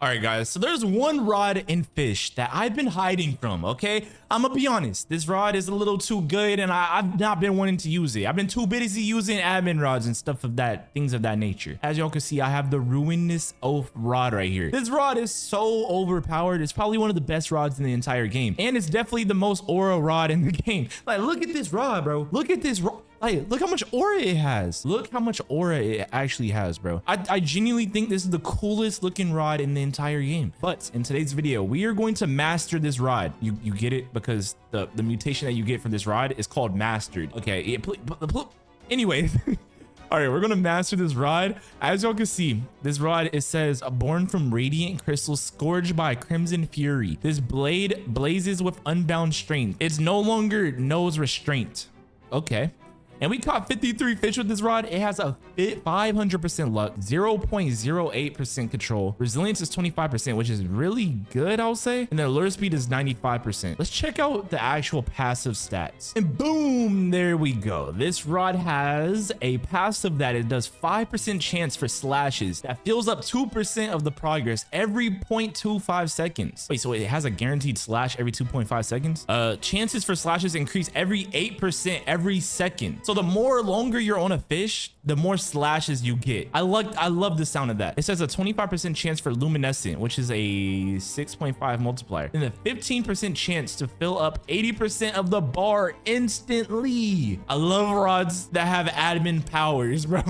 All right, guys, so there's one rod in Fish that I've been hiding from, okay? I'm gonna be honest, this rod is a little too good and I've not been wanting to use it. I've been too busy using admin rods and stuff of that, things of that nature. As y'all can see, I have the Ruinous Oath rod right here. This rod is so overpowered. It's probably one of the best rods in the entire game. And it's definitely the most aura rod in the game. Like, look at this rod, bro. Look at this rod. Like, look how much aura it has. Look how much aura it actually has, bro. I genuinely think this is the coolest looking rod in the entire game. But in today's video, we are going to master this rod. You get it? Because the mutation that you get from this rod is called mastered. Okay, anyway. All right, we're gonna master this rod. As y'all can see, this rod, it says born from radiant crystals scourged by crimson fury. This blade blazes with unbound strength. It's no longer knows restraint. Okay. And we caught 53 fish with this rod. It has a 500% luck, 0.08% control. Resilience is 25%, which is really good, I'll say. And the lure speed is 95%. Let's check out the actual passive stats. And boom, there we go. This rod has a passive that it does 5% chance for slashes that fills up 2% of the progress every 0.25 seconds. Wait, so it has a guaranteed slash every 2.5 seconds? Chances for slashes increase every 8% every second. So the more longer you're on a fish, the more slashes you get. I love the sound of that. It says a 25% chance for luminescent, which is a 6.5 multiplier, and a 15% chance to fill up 80% of the bar instantly. I love rods that have admin powers, bro.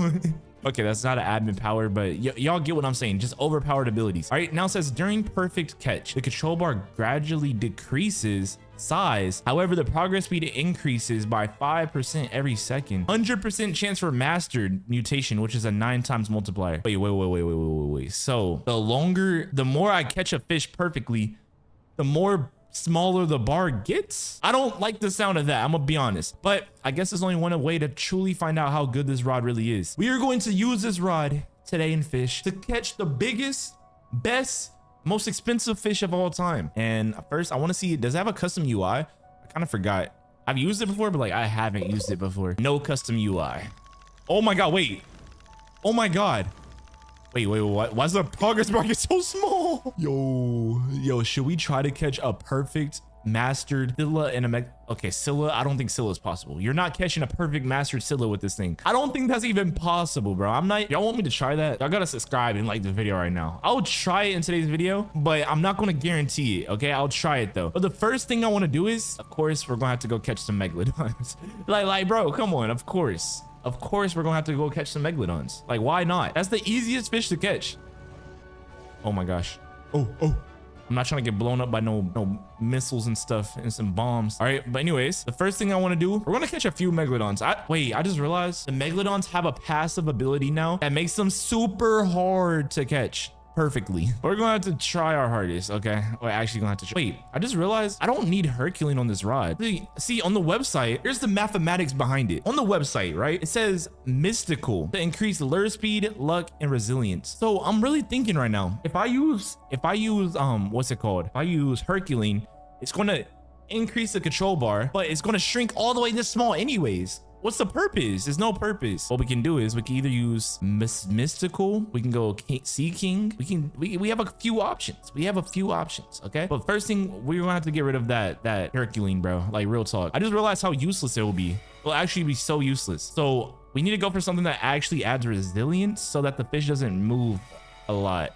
Okay, that's not an admin power, but y'all get what I'm saying. Just overpowered abilities. All right, now it says during perfect catch, the control bar gradually decreases size. However, the progress speed increases by 5% every second. 100% chance for mastered mutation, which is a 9 times multiplier. Wait. So the more I catch a fish perfectly, the more smaller the bar gets. I don't like the sound of that, I'm gonna be honest, but I guess there's only one way to truly find out how good this rod really is. We are going to use this rod today in Fish to catch the biggest, best, most expensive fish of all time. And first I want to see, does it have a custom UI? I kind of forgot. I've used it before, but like I haven't used it before. No custom UI. Oh my god, wait. Oh my god. Wait, why is the progress bar so small? Yo, should we try to catch a perfect mastered Scylla and a okay, Scylla? I don't think Scylla is possible. You're not catching a perfect mastered Scylla with this thing. I don't think that's even possible, bro. I'm not. Y'all want me to try that? Y'all gotta subscribe and like the video right now. I'll try it in today's video, but I'm not gonna guarantee it. Okay, I'll try it though. But the first thing I want to do is, of course, we're gonna have to go catch some megalodons. like, bro, come on. Of course, we're gonna have to go catch some megalodons. Like, why not? That's the easiest fish to catch. Oh my gosh. Oh. I'm not trying to get blown up by no missiles and stuff and some bombs. All right, but anyways, the first thing I want to do, we're gonna catch a few megalodons. I just realized the megalodons have a passive ability now that makes them super hard to catch perfectly. We're gonna have to try our hardest. Okay, we're actually gonna have to wait. I just realized I don't need Herculean on this rod. See on the website, here's the mathematics behind it. On the website, right, it says mystical to increase lure speed, luck, and resilience. So I'm really thinking right now, if I use what's it called, if I use Herculean, it's gonna increase the control bar, but it's gonna shrink all the way this small anyways. What's the purpose? There's no purpose. What we can do is we can either use mystical, we can go sea king, we have a few options. Okay, but first thing, we're gonna have to get rid of that Herculean, bro. Like, real talk. I just realized how useless it will be. It'll actually be so useless. So we need to go for something that actually adds resilience so that the fish doesn't move a lot.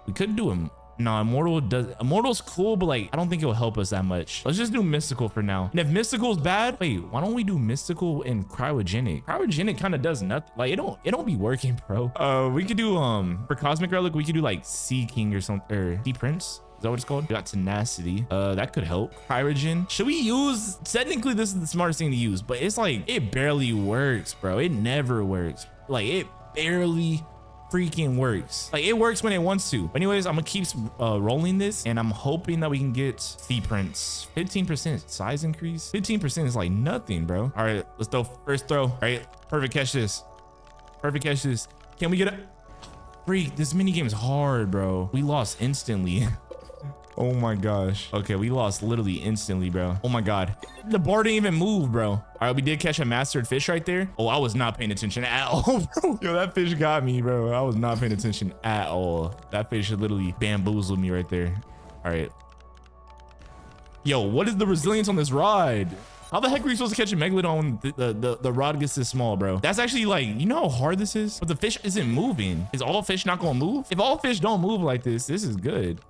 We could do him. No, Immortal's cool, but like I don't think it'll help us that much. Let's just do mystical for now. And if mystical's bad, wait, why don't we do mystical and cryogenic? Cryogenic kind of does nothing. Like it don't be working, bro. We could do for cosmic relic, we could do like Sea King or something, or Sea Prince. Is that what it's called? We got tenacity. That could help. Cryogen. Should we use? Technically, this is the smartest thing to use, but it's like it barely works, bro. It never works. Like it barely freaking works. Like it works when it wants to. But anyways, I'm gonna keep rolling this, and I'm hoping that we can get Sea Prince. 15% size increase. 15% is like nothing, bro. All right, let's throw first throw. All right, perfect catch this. Can we get a freak? This mini game is hard, bro. We lost instantly. Oh my gosh. Okay, we lost literally instantly, bro. Oh my god. The bar didn't even move, bro. All right, we did catch a mastered fish right there. Oh, I was not paying attention at all, bro. Yo, that fish got me, bro. I was not paying attention at all. That fish literally bamboozled me right there. All right. Yo, what is the resilience on this rod? How the heck are we supposed to catch a megalodon when the rod gets this small, bro? That's actually like, you know how hard this is? But the fish isn't moving. Is all fish not gonna move? If all fish don't move like this, this is good.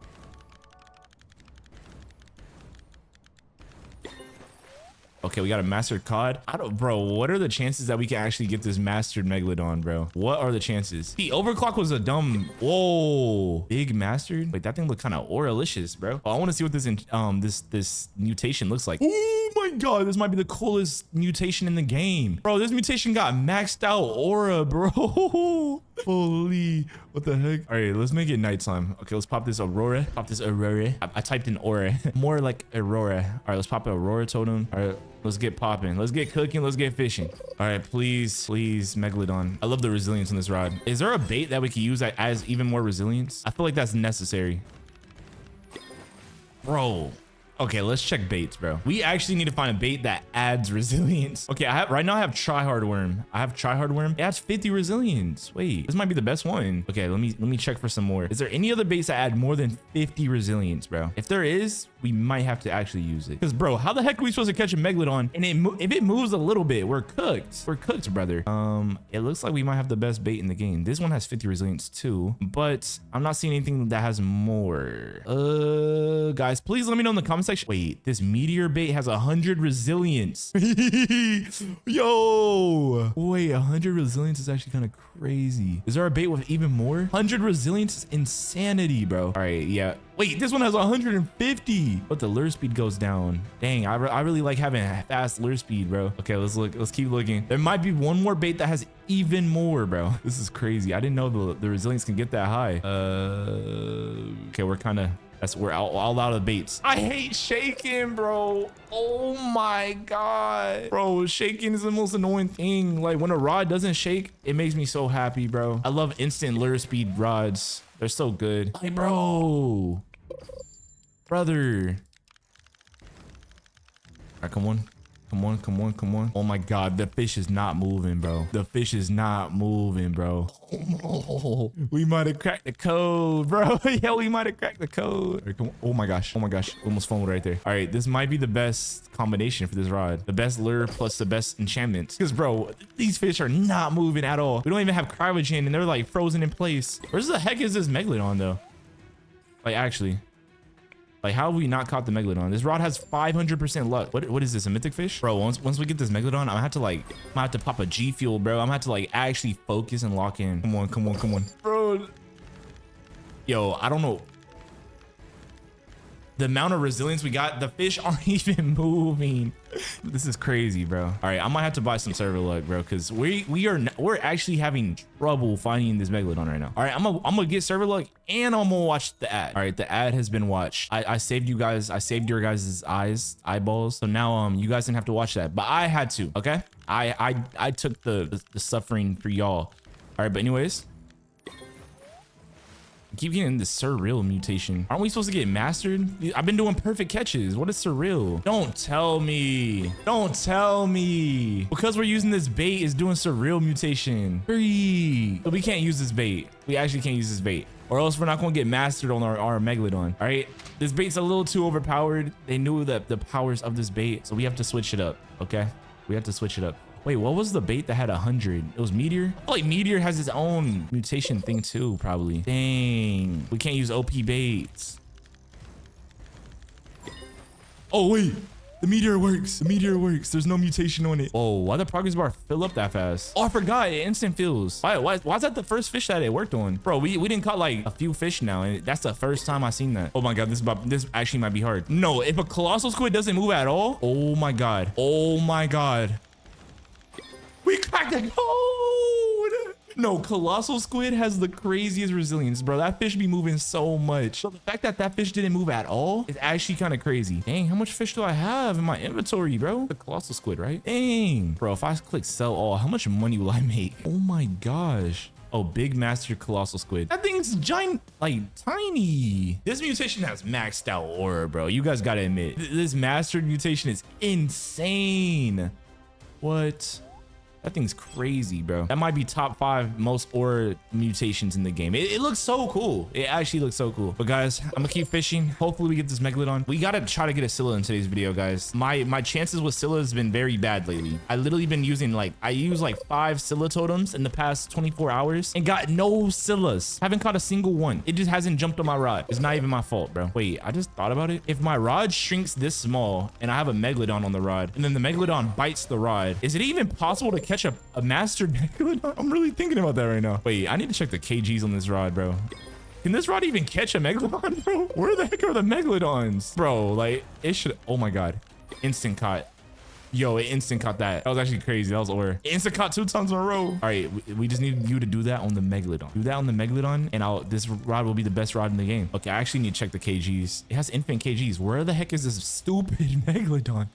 Okay, we got a mastered cod. Bro, what are the chances that we can actually get this mastered megalodon, bro? What are the chances? The overclock was a dumb, whoa, big mastered. Wait, that thing looked kind of auralicious, bro. Oh, I want to see what this mutation looks like. Oh my god, this might be the coolest mutation in the game. Bro, this mutation got maxed out aura, bro. Holy, what the heck? All right, let's make it nighttime. Okay, let's pop this aurora. Pop this aurora. I typed in aura. More like aurora. All right, let's pop an aurora totem. All right, let's get popping. Let's get cooking. Let's get fishing. All right, please, please, megalodon. I love the resilience on this rod. Is there a bait that we can use that adds even more resilience? I feel like that's necessary. Bro. Okay, let's check baits, bro. We actually need to find a bait that adds resilience. Okay, right now I have tryhard worm. I have tryhard worm. It adds 50 resilience. Wait, this might be the best one. Okay, let me check for some more. Is there any other baits that add more than 50 resilience, bro? If there is, we might have to actually use it. Because, bro, how the heck are we supposed to catch a megalodon? And if it moves a little bit, we're cooked. We're cooked, brother. It looks like we might have the best bait in the game. This one has 50 resilience too, but I'm not seeing anything that has more. Guys, please let me know in the comment section. Wait, this meteor bait has 100 resilience. Yo, wait, 100 resilience is actually kind of crazy. Is there a bait with even more? 100 resilience is insanity, bro. All right, yeah. Wait, this one has 150, but the lure speed goes down. Dang, I really like having a fast lure speed, bro. Okay, let's look. Let's keep looking. There might be one more bait that has even more, bro. This is crazy. I didn't know the resilience can get that high. Okay, we're all out of baits. I hate shaking, bro. Oh my god, bro, shaking is the most annoying thing. Like when a rod doesn't shake, it makes me so happy, bro. I love instant lure speed rods. They're so good. Like, bro, brother. All right, come on. Come on, come on, come on. Oh my god, the fish is not moving, bro. The fish is not moving, bro. Oh, we might have cracked the code, bro. Yeah, we might have cracked the code. Right, come on. Oh my gosh. Oh my gosh. Almost fumbled right there. All right, this might be the best combination for this rod. The best lure plus the best enchantments. Because, bro, these fish are not moving at all. We don't even have cryogen and they're like frozen in place. Where the heck is this megalodon, though? Like, actually. Like, how have we not caught the megalodon? This rod has 500% luck. What is this, a mythic fish? Bro, once we get this megalodon, I'm gonna have to pop a G fuel, bro. I'm gonna have to like actually focus and lock in. Come on, come on, come on. Bro. Yo, I don't know. The amount of resilience we got, the fish aren't even moving. This is crazy, bro. All right, I might have to buy some server luck, bro, because we're actually having trouble finding this megalodon right now. All right, I'm gonna get server luck and I'm gonna watch the ad. All right, the ad has been watched. I saved you guys. I saved your guys' eyeballs. So now you guys didn't have to watch that, but I had to. Okay, I took the suffering for y'all. All right, but anyways. I keep getting this surreal mutation. Aren't we supposed to get mastered? I've been doing perfect catches. What is surreal? Don't tell me. Don't tell me. Because we're using this bait is doing surreal mutation. Free. So we can't use this bait. We actually can't use this bait. Or else we're not going to get mastered on our megalodon. All right. This bait's a little too overpowered. They knew that the powers of this bait. So we have to switch it up. Okay. We have to switch it up. Wait, what was the bait that had 100? It was Meteor? I feel like Meteor has its own mutation thing too, probably. Dang, we can't use OP baits. Oh wait, the Meteor works. The Meteor works. There's no mutation on it. Oh, why the progress bar fill up that fast? Oh, I forgot, it instant fills. Why is that the first fish that it worked on? Bro, we didn't caught like a few fish now, and that's the first time I seen that. Oh my god, this actually might be hard. No, if a colossal squid doesn't move at all, oh my god. Oh my god. We cracked the code. No, colossal squid has the craziest resilience, bro. That fish be moving so much. So the fact that that fish didn't move at all is actually kind of crazy. Dang, how much fish do I have in my inventory, bro? The colossal squid, right? Dang, bro, if I click sell all, how much money will I make? Oh my gosh. Oh, big master colossal squid. That thing's giant, like tiny. This mutation has maxed out aura, bro. You guys gotta admit, this mastered mutation is insane. What? That thing's crazy, bro. That might be top 5 most aura mutations in the game. It looks so cool. It actually looks so cool. But guys, I'm gonna keep fishing. Hopefully we get this Megalodon. We gotta try to get a Scylla in today's video, guys. My chances with Scylla has been very bad lately. I literally been using I used like 5 Scylla totems in the past 24 hours and got no Scyllas. Haven't caught a single one. It just hasn't jumped on my rod. It's not even my fault, bro. Wait, I just thought about it. If my rod shrinks this small and I have a Megalodon on the rod and then the Megalodon bites the rod, is it even possible to catch a mastered Megalodon? I'm really thinking about that right now. Wait, I need to check the kgs on this rod, bro. Can this rod even catch a Megalodon, bro? Where the heck are the Megalodons? Bro, like, it should... Oh my God. Instant caught. Yo, it instant caught that. That was actually crazy. That was aura. Instant caught 2 times in a row. All right, we just need you to do that on the Megalodon. Do that on the Megalodon, and this rod will be the best rod in the game. Okay, I actually need to check the kgs. It has infinite kgs. Where the heck is this stupid Megalodon?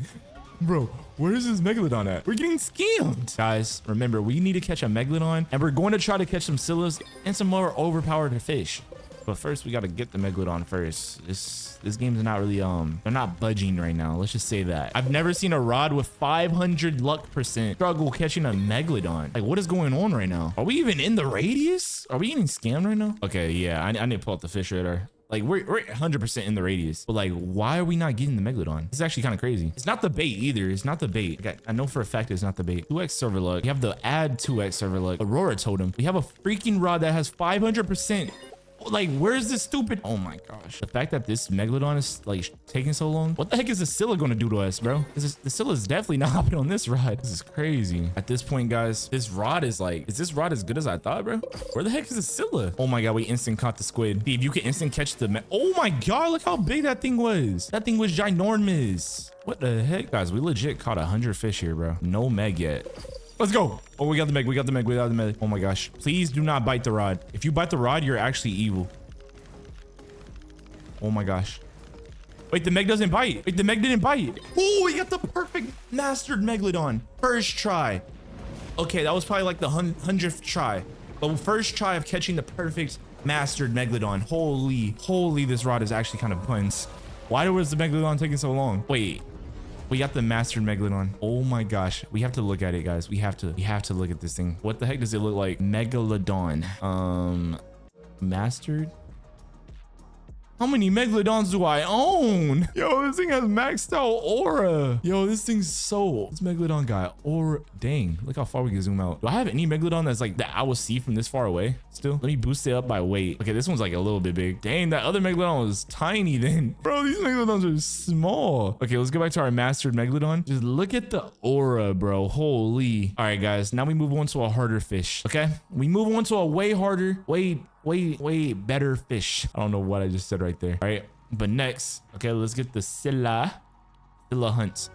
Bro, where is this Megalodon at? We're getting scammed. Guys, remember, we need to catch a Megalodon, and we're going to try to catch some Scyllas and some more overpowered fish. But first, we got to get the Megalodon first. This game's not really, they're not budging right now. Let's just say that. I've never seen a rod with 500 luck % struggle catching a Megalodon. Like, what is going on right now? Are we even in the radius? Are we getting scammed right now? Okay, yeah, I need to pull up the fish radar. Like, we're 100% in the radius. But like, why are we not getting the Megalodon? This is actually kind of crazy. It's not the bait either. It's not the bait. Like, I know for a fact it's not the bait. 2x server luck. We have the add 2x server luck. Aurora totem. We have a freaking rod that has 500%. Like, where's this stupid... Oh my gosh. The fact that this Megalodon is like taking so long. What the heck is the Scylla going to do to us, bro? The Scylla is definitely not hopping on this rod. This is crazy. At this point, guys, this rod is like... Is this rod as good as I thought, bro? Where the heck is the Scylla? Oh my God, we instant caught the squid. See, if you can instant catch the... Oh my God, look how big that thing was. That thing was ginormous. What the heck? Guys, we legit caught 100 fish here, bro. No Meg yet. Let's go. Oh, we got the Meg. We got the Meg. We got the Meg. Oh my gosh. Please do not bite the rod. If you bite the rod, you're actually evil. Oh my gosh. Wait, the Meg doesn't bite. Wait, the Meg didn't bite. Oh, we got the perfect mastered Megalodon. First try. Okay, that was probably like the 100th try. But first try of catching the perfect mastered Megalodon. Holy, this rod is actually kind of puns. Why was the Megalodon taking so long? Wait. We got the mastered Megalodon. Oh my gosh. We have to look at it, guys. We have to look at this thing. What the heck does it look like? Megalodon. Mastered? How many Megalodons do I own? Yo, this thing has maxed out aura. Yo, this thing's so... This Megalodon got aura. Dang, look how far we can zoom out. Do I have any Megalodon that's like that I will see from this far away still? Let me boost it up by weight. Okay, this one's like a little bit big. Dang, that other Megalodon was tiny then. Bro, these Megalodons are small. Okay, let's go back to our mastered Megalodon. Just look at the aura, bro. Holy. All right, guys, now we move on to a harder fish. Okay, we move on to a way harder, way better fish. I don't know what I just said right there. All right, but next, okay, let's get the Scylla hunt.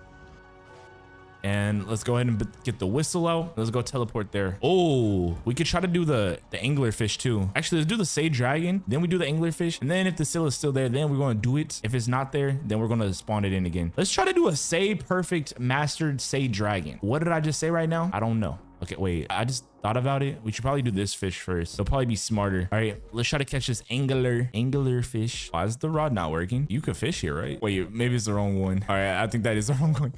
And let's go ahead and get the whistle out. Let's go teleport there. Oh, we could try to do the anglerfish too. Actually, let's do the Sage Dragon. Then we do the anglerfish. And then if the Scylla is still there, then we're going to do it. If it's not there, then we're going to spawn it in again. Let's try to do a Say Perfect Mastered Sage Dragon. What did I just say right now? I don't know. Okay, wait, I just thought about it. We should probably do this fish first. It'll probably be smarter. All right, let's try to catch this angler fish. Why is the rod not working? You could fish here, right? Wait, maybe it's the wrong one. All right, I think that is the wrong one.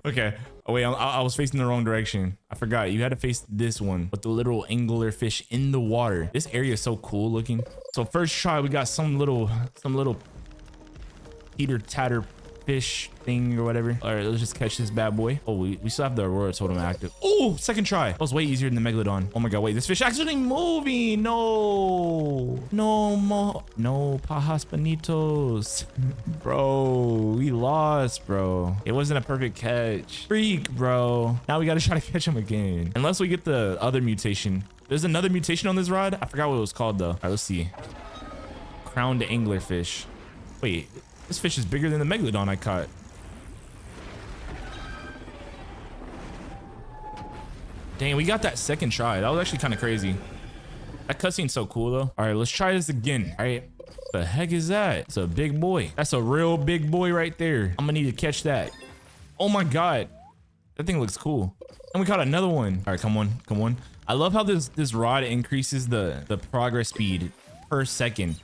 Okay. Oh wait, I was facing the wrong direction. I forgot. You had to face this one with the little angler fish in the water. This area is so cool looking. So first try, we got some little teeter tatter fish thing or whatever. All right, let's just catch this bad boy. Oh, we still have the Aurora totem active. Oh, second try. That was way easier than the Megalodon. Oh my God, wait, this fish actually moving. No pajas bonitos. Bro, we lost, bro. It wasn't a perfect catch. Freak, bro. Now we got to try to catch him again. Unless we get the other mutation. There's another mutation on this rod. I forgot what it was called though. All right, let's see. Crowned anglerfish. Wait, this fish is bigger than the Megalodon I caught. Dang, we got that second try. That was actually kind of crazy. That cutscene's so cool though. All right, let's try this again. All right. The heck is that? It's a big boy. That's a real big boy right there. I'm gonna need to catch that. Oh my God. That thing looks cool. And we caught another one. All right, come on. I love how this rod increases the progress speed per second.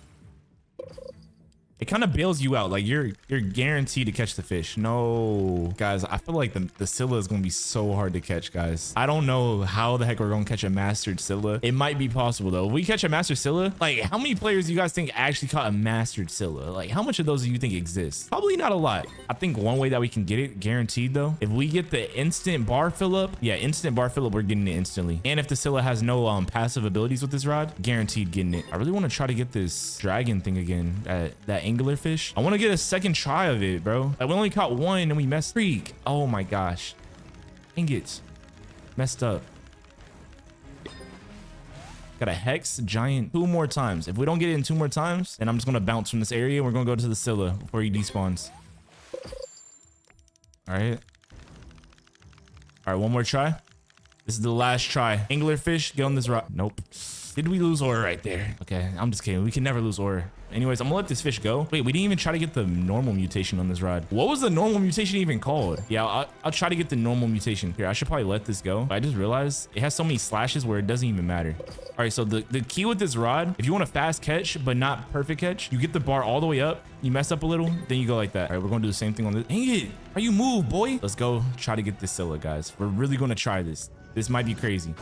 It kind of bails you out. Like you're guaranteed to catch the fish. No, guys, I feel like the Scylla is gonna be so hard to catch, guys. I don't know how the heck we're gonna catch a mastered Scylla. It might be possible though. If we catch a mastered Scylla, like how many players do you guys think actually caught a mastered Scylla? Like how much of those do you think exist? Probably not a lot. I think one way that we can get it guaranteed though, if we get the instant bar fill up, yeah, instant bar fill up, we're getting it instantly. And if the Scylla has no passive abilities with this rod, guaranteed getting it. I really want to try to get this dragon thing again, that angular fish. I want to get a second try of it, bro. Like we only caught one and we messed. Freak. Oh my gosh. Dang it. Messed up. Got a hex giant 2 more times. If we don't get it in 2 more times, then I'm just going to bounce from this area. We're going to go to the Scylla before he despawns. All right. All right, one more try. This is the last try. Angler fish, get on this rock. Nope. Did we lose aura right there? Okay, I'm just kidding. We can never lose aura. Anyways, I'm gonna let this fish go. Wait, we didn't even try to get the normal mutation on this rod. What was the normal mutation even called? Yeah, I'll try to get the normal mutation. Here, I should probably let this go. But I just realized it has so many slashes where it doesn't even matter. All right, so the key with this rod, if you want a fast catch, but not perfect catch, you get the bar all the way up, you mess up a little, then you go like that. All right, we're gonna do the same thing on this. Dang it, how you move, boy? Let's go try to get this Scylla, guys. We're really gonna try this. This might be crazy.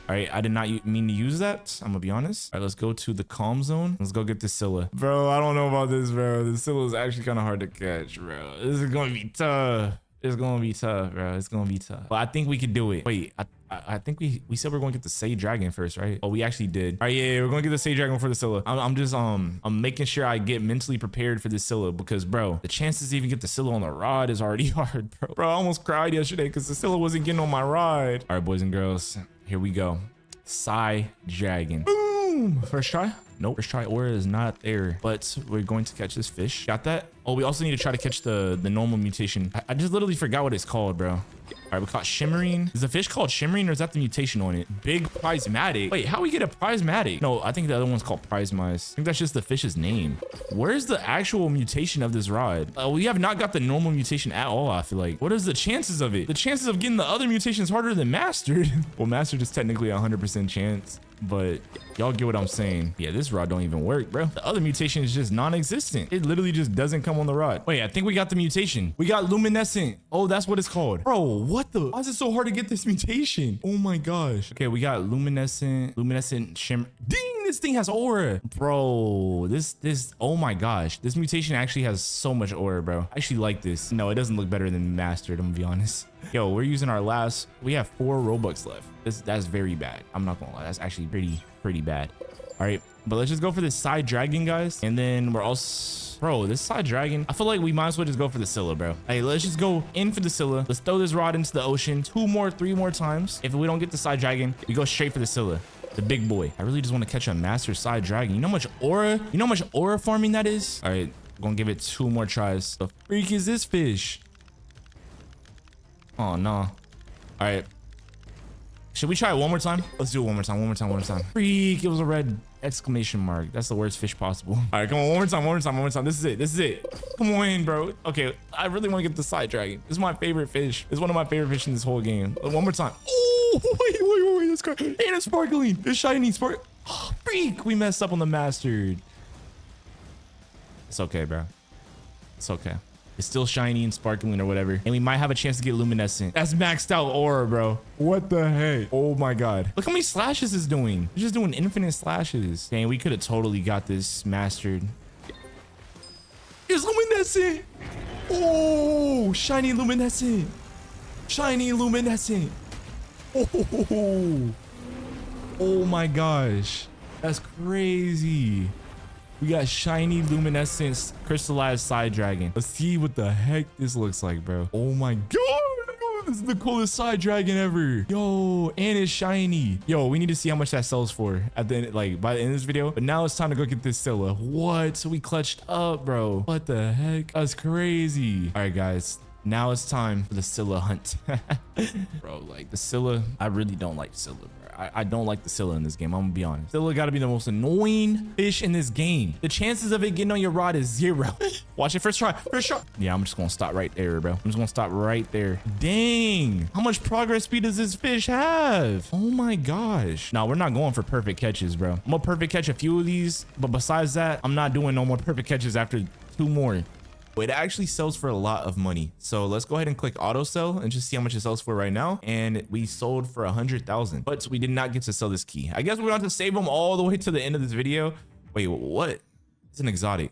All right, I did not mean to use that. I'm gonna be honest. All right, let's go to the calm zone. Let's go get this Scylla. Bro, I don't know about this, bro. The Scylla is actually kind of hard to catch, bro. This is gonna be tough. It's gonna be tough, bro. It's gonna be tough. But I think we could do it. Wait, I think we said we're going to get the Sage Dragon first, right? Oh, we actually did. All right, yeah, we're going to get the Sage Dragon for the Scylla. I'm making sure I get mentally prepared for this Scylla because, bro, the chances to even get the Scylla on the rod is already hard, bro. Bro, I almost cried yesterday because the Scylla wasn't getting on my rod. All right, boys and girls, here we go. Side Dragon. Boom! First try. Nope, first try aura is not there, but we're going to catch this fish. Got that? Oh, we also need to try to catch the normal mutation. I just literally forgot what it's called, bro. All right, we caught Shimmering. Is the fish called Shimmering or is that the mutation on it? Big Prismatic. Wait, how we get a Prismatic? No, I think the other one's called Prismize. I think that's just the fish's name. Where's the actual mutation of this rod? We have not got the normal mutation at all, I feel like. What is the chances of it? The chances of getting the other mutation is harder than Mastered. Well, Mastered is technically a 100% chance, but y'all get what I'm saying. Yeah, this rod don't even work, bro. The other mutation is just non-existent. It literally just doesn't come on the rod. Wait, I think we got the mutation. We got Luminescent. Oh, that's what it's called. Bro, what the? Why is it so hard to get this mutation? Oh my gosh. Okay, we got Luminescent Shimmer. Ding, this thing has aura. Bro, oh my gosh. This mutation actually has so much aura, bro. I actually like this. No, it doesn't look better than Mastered, I'm gonna be honest. Yo, we're using our last, we have 4 Robux left. That's very bad. I'm not gonna lie. That's actually pretty bad. All right, but let's just go for this Side Dragon, guys. And then we're also, bro, this Side Dragon, I feel like we might as well just go for the Scylla, bro. Hey, let's just go in for the Scylla. Let's throw this rod into the ocean 2 more, 3 more times. If we don't get the Side Dragon, we go straight for the Scylla, the big boy. I really just want to catch a master Side Dragon. You know how much aura farming that is? All right, I'm gonna give it 2 more tries. The freak is this fish? Oh no. All right, should we try it one more time? Let's do it one more time. Freak, it was a red exclamation mark. That's the worst fish possible. All right, come on, one more time. This is it. Come on, bro. Okay, I really want to get the Side Dragon. This is my favorite fish. It's one of my favorite fish in this whole game. One more time. Oh, wait, that's crazy. And it's sparkling. It's shiny, oh, freak, we messed up on the Mastered. It's okay, bro. It's okay. It's still shiny and sparkling or whatever. And we might have a chance to get Luminescent. That's maxed out aura, bro. What the heck? Oh my God. Look how many slashes it's doing. It's just doing infinite slashes. Dang, we could have totally got this Mastered. It's Luminescent. Oh, shiny Luminescent. Oh my gosh. That's crazy. We got shiny luminescent crystallized Side Dragon. Let's see what the heck this looks like, bro. Oh my God. This is the coolest Side Dragon ever. Yo, and it's shiny. Yo, we need to see how much that sells for at the end, like by the end of this video. But now it's time to go get this Scylla. What? So we clutched up, bro. What the heck? That's crazy. All right, guys. Now it's time for the Scylla hunt. Bro, like the Scylla, I really don't like Scylla, bro. I don't like the Scylla in this game. I'm gonna be honest. Scylla gotta be the most annoying fish in this game. The chances of it getting on your rod is 0. Watch it, first try, first shot. Yeah, I'm just gonna stop right there, bro. I'm just gonna stop right there. Dang, how much progress speed does this fish have? Oh my gosh. No, we're not going for perfect catches, bro. I'm gonna perfect catch a few of these, but besides that, I'm not doing no more perfect catches after 2 more. It actually sells for a lot of money. So let's go ahead and click auto sell and just see how much it sells for right now. And we sold for 100,000, but we did not get to sell this key. I guess we're going to save them all the way to the end of this video. Wait, what? It's an exotic.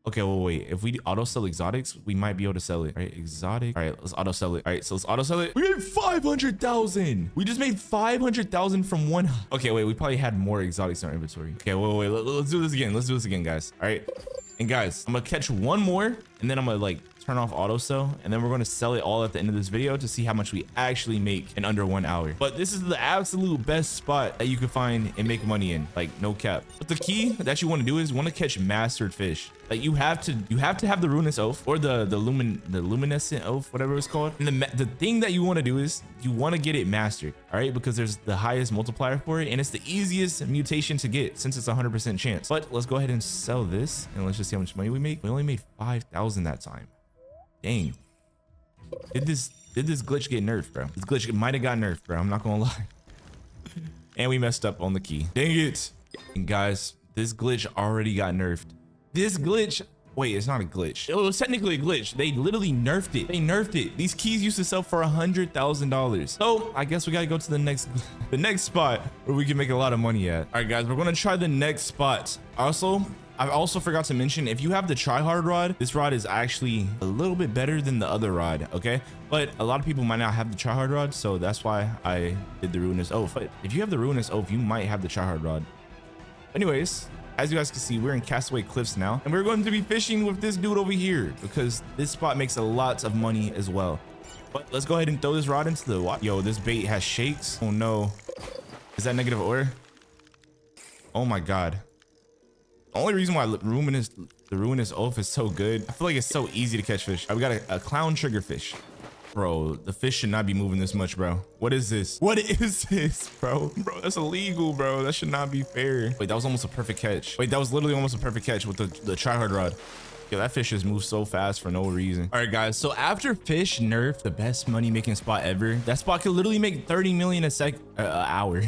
Okay, well, wait, if we auto sell exotics, we might be able to sell it. All right, exotic. All right, let's auto sell it. All right, so let's auto sell it. We made 500,000. We just made 500,000 from one. Okay, wait, we probably had more exotics in our inventory. Okay, wait, let's do this again. Let's do this again, guys. All right. And guys, I'm gonna catch one more and then I'm gonna like turn off auto sell, and then we're going to sell it all at the end of this video to see how much we actually make in under 1 hour. But this is the absolute best spot that you can find and make money in, like no cap. But the key that you want to do is you want to catch mastered fish. Like you have to have the ruinous oath or the luminescent oath, whatever it's called. And the thing that you want to do is you want to get it mastered, all right? Because there's the highest multiplier for it, and it's the easiest mutation to get since it's 100% chance. But let's go ahead and sell this, and let's just see how much money we make. We only made 5,000 that time. Dang. Did this glitch get nerfed, bro? This glitch might have got nerfed, bro. I'm not gonna lie. And we messed up on the key. Dang it. And guys, this glitch already got nerfed. This glitch, wait, it's not a glitch. It was technically a glitch. They literally nerfed it. They nerfed it. These keys used to sell for $100,000. So I guess we gotta go to the next spot where we can make a lot of money at. All right, guys, we're gonna try the next spot. I also forgot to mention, if you have the tryhard rod, this rod is actually a little bit better than the other rod, okay? But a lot of people might not have the tryhard rod, so that's why I did the ruinous oath. But if you have the ruinous oath, you might have the tryhard rod. Anyways, as you guys can see, we're in Castaway Cliffs now, and we're going to be fishing with this dude over here because this spot makes a lot of money as well. But let's go ahead and throw this rod into the water. Yo, this bait has shakes. Oh no. Is that negative order? Oh my God. The only reason why the ruinous oath is so good, I feel like it's so easy to catch fish. We got a clown triggerfish. Bro, the fish should not be moving this much, bro. What is this? What is this, bro? Bro, that's illegal, bro. That should not be fair. Wait, that was almost a perfect catch. Wait, that was literally almost a perfect catch with the tryhard rod. Yo, that fish just moves so fast for no reason. All right, guys. So after Fish nerfed the best money making spot ever, that spot could literally make 30 million an hour,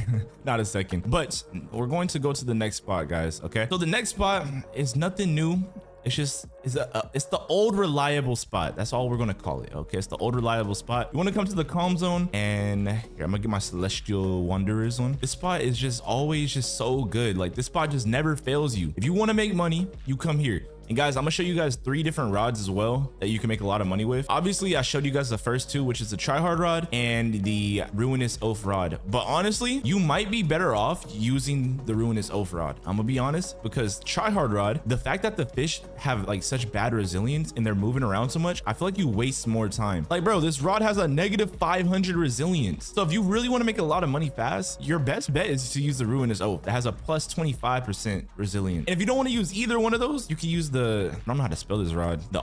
not a second. But we're going to go to the next spot, guys. Okay. So the next spot is nothing new. It's just it's the old reliable spot. That's all we're gonna call it. Okay, it's the old reliable spot. You want to come to the calm zone, and here I'm gonna get my celestial wanderers on. This spot is just always just so good. Like this spot just never fails you. If you want to make money, you come here. And guys, I'm gonna show you guys 3 different rods as well that you can make a lot of money with. Obviously, I showed you guys the first 2, which is the tryhard rod and the ruinous oath rod. But honestly, you might be better off using the ruinous oath rod. I'm gonna be honest, because tryhard rod, the fact that the fish have like such bad resilience and they're moving around so much, I feel like you waste more time. Like, bro, this rod has a negative 500 resilience. So if you really want to make a lot of money fast, your best bet is to use the ruinous oath that has a plus 25% resilience. And if you don't want to use either one of those, you can use I don't know how to spell this rod. The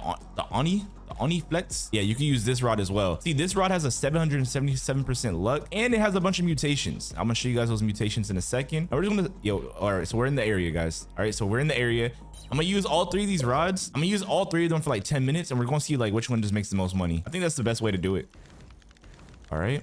Oni Flex. Yeah, you can use this rod as well. See, this rod has a 777% luck, and it has a bunch of mutations. I'm gonna show you guys those mutations in a second. We're just gonna, all right, so we're in the area, guys. All right, so we're in the area. I'm gonna use all 3 of these rods. I'm gonna use all 3 of them for like 10 minutes, and we're gonna see like which one just makes the most money. I think that's the best way to do it. All right,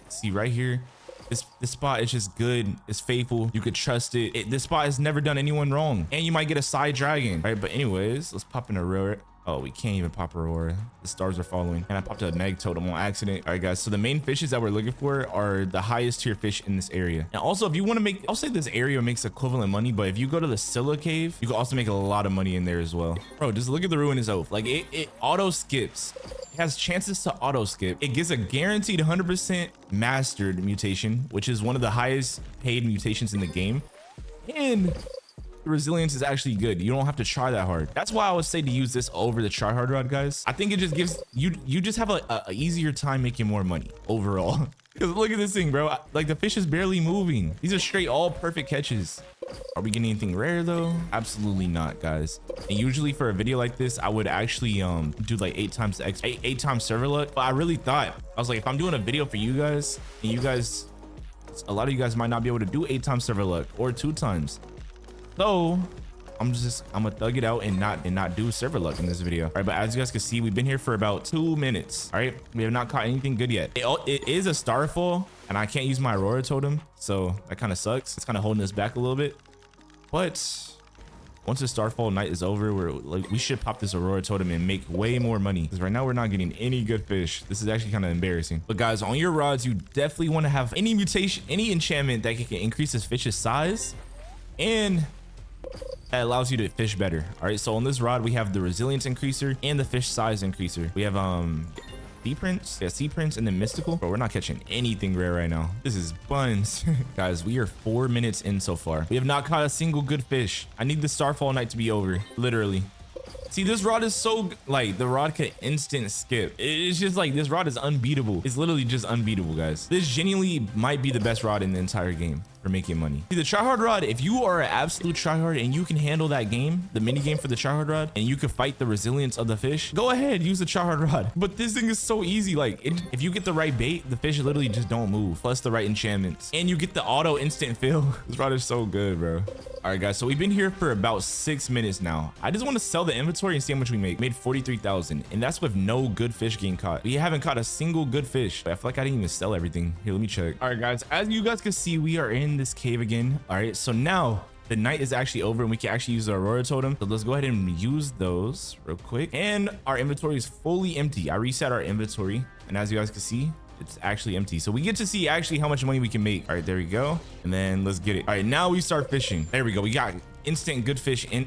see right here. This spot is just good. It's faithful. You could trust it. This spot has never done anyone wrong. And you might get a side dragon. All right, but anyways, let's pop in a Aurora. Oh, we can't even pop Aurora. The stars are following. And I popped a Meg Totem on accident. All right, guys. So the main fishes that we're looking for are the highest tier fish in this area. And also, if you want to make, I'll say this area makes equivalent money, but if you go to the Scylla cave, you can also make a lot of money in there as well. Bro, just look at the ruinous oath. Like it auto skips. It has chances to auto skip. It gives a guaranteed 100% mastered mutation, which is one of the highest paid mutations in the game. And the resilience is actually good. You don't have to try that hard. That's why I would say to use this over the tryhard rod, guys. I think it just gives you just have a easier time making more money overall. Because look at this thing, bro. Like the fish is barely moving. These are straight all perfect catches. Are we getting anything rare though? Absolutely not, guys. And usually for a video like this, I would actually do like 8 times server luck. But I really thought, I was like, if I'm doing a video for you guys and you guys a lot of you guys might not be able to do 8 times server luck or 2 times. So I'm gonna thug it out and not do server luck in this video. All right, but as you guys can see, we've been here for about 2 minutes. All right, we have not caught anything good yet. It is a starfall, and I can't use my Aurora totem, so that kind of sucks. It's kind of holding us back a little bit. But once the starfall night is over, we should pop this Aurora totem and make way more money. Because right now we're not getting any good fish. This is actually kind of embarrassing. But guys, on your rods, you definitely want to have any mutation, any enchantment that can increase this fish's size and that allows you to fish better. All right, so on this rod we have the resilience increaser and the fish size increaser. We have sea prints, yeah, sea prints, and then mystical. But we're not catching anything rare right now. This is buns. Guys, we are 4 minutes in so far. We have not caught a single good fish. I need the starfall night to be over, literally. See, this rod is so, like, the rod can instant skip. It's just like, this rod is unbeatable. It's literally just unbeatable, guys. This genuinely might be the best rod in the entire game for making money. See, the tryhard rod, if you are an absolute tryhard and you can handle that game, the mini game for the tryhard rod, and you can fight the resilience of the fish, go ahead, use the tryhard rod. But this thing is so easy. Like, if you get the right bait, the fish literally just don't move, plus the right enchantments, and you get the auto instant fill. This rod is so good, bro. All right, guys, so we've been here for about 6 minutes now. I just want to sell the inventory and see how much we make. Made 43,000, and that's with no good fish getting caught. We haven't caught a single good fish. I feel like I didn't even sell everything. Here, let me check. All right, guys, as you guys can see, we are in this cave again. All right, so now the night is actually over and we can actually use the Aurora totem. So let's go ahead and use those real quick. And our inventory is fully empty. I reset our inventory, and as you guys can see, it's actually empty. So we get to see actually how much money we can make. All right, there we go. And then let's get it. All right, now we start fishing. There we go. We got instant good fish in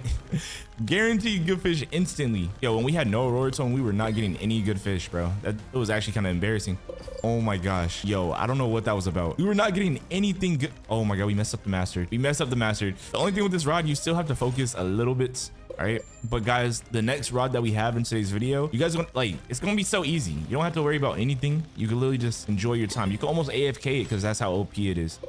guaranteed good fish instantly. Yo, when we had no Aurora totem, we were not getting any good fish, bro. It was actually kind of embarrassing. Oh my gosh. Yo, I don't know what that was about. We were not getting anything good. Oh my God, we messed up the master. We messed up the master. The only thing with this rod, you still have to focus a little bit. All right, but guys, the next rod that we have in today's video, you guys are gonna, like, it's gonna be so easy. You don't have to worry about anything. You can literally just enjoy your time. You can almost AFK it because that's how OP it is.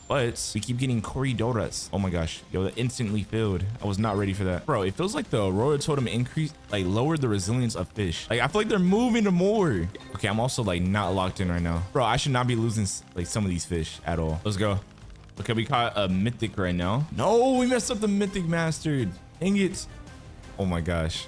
But we keep getting corridoras. Oh my gosh, yo, that instantly filled. I was not ready for that, bro. It feels like the Aurora totem increased, like, lowered the resilience of fish. Like, I feel like they're moving to more. Okay, I'm also like not locked in right now, bro. I should not be losing like some of these fish at all. Let's go. Okay, we caught a mythic right now. No, we messed up the mythic mastered. Dang it. Oh my gosh.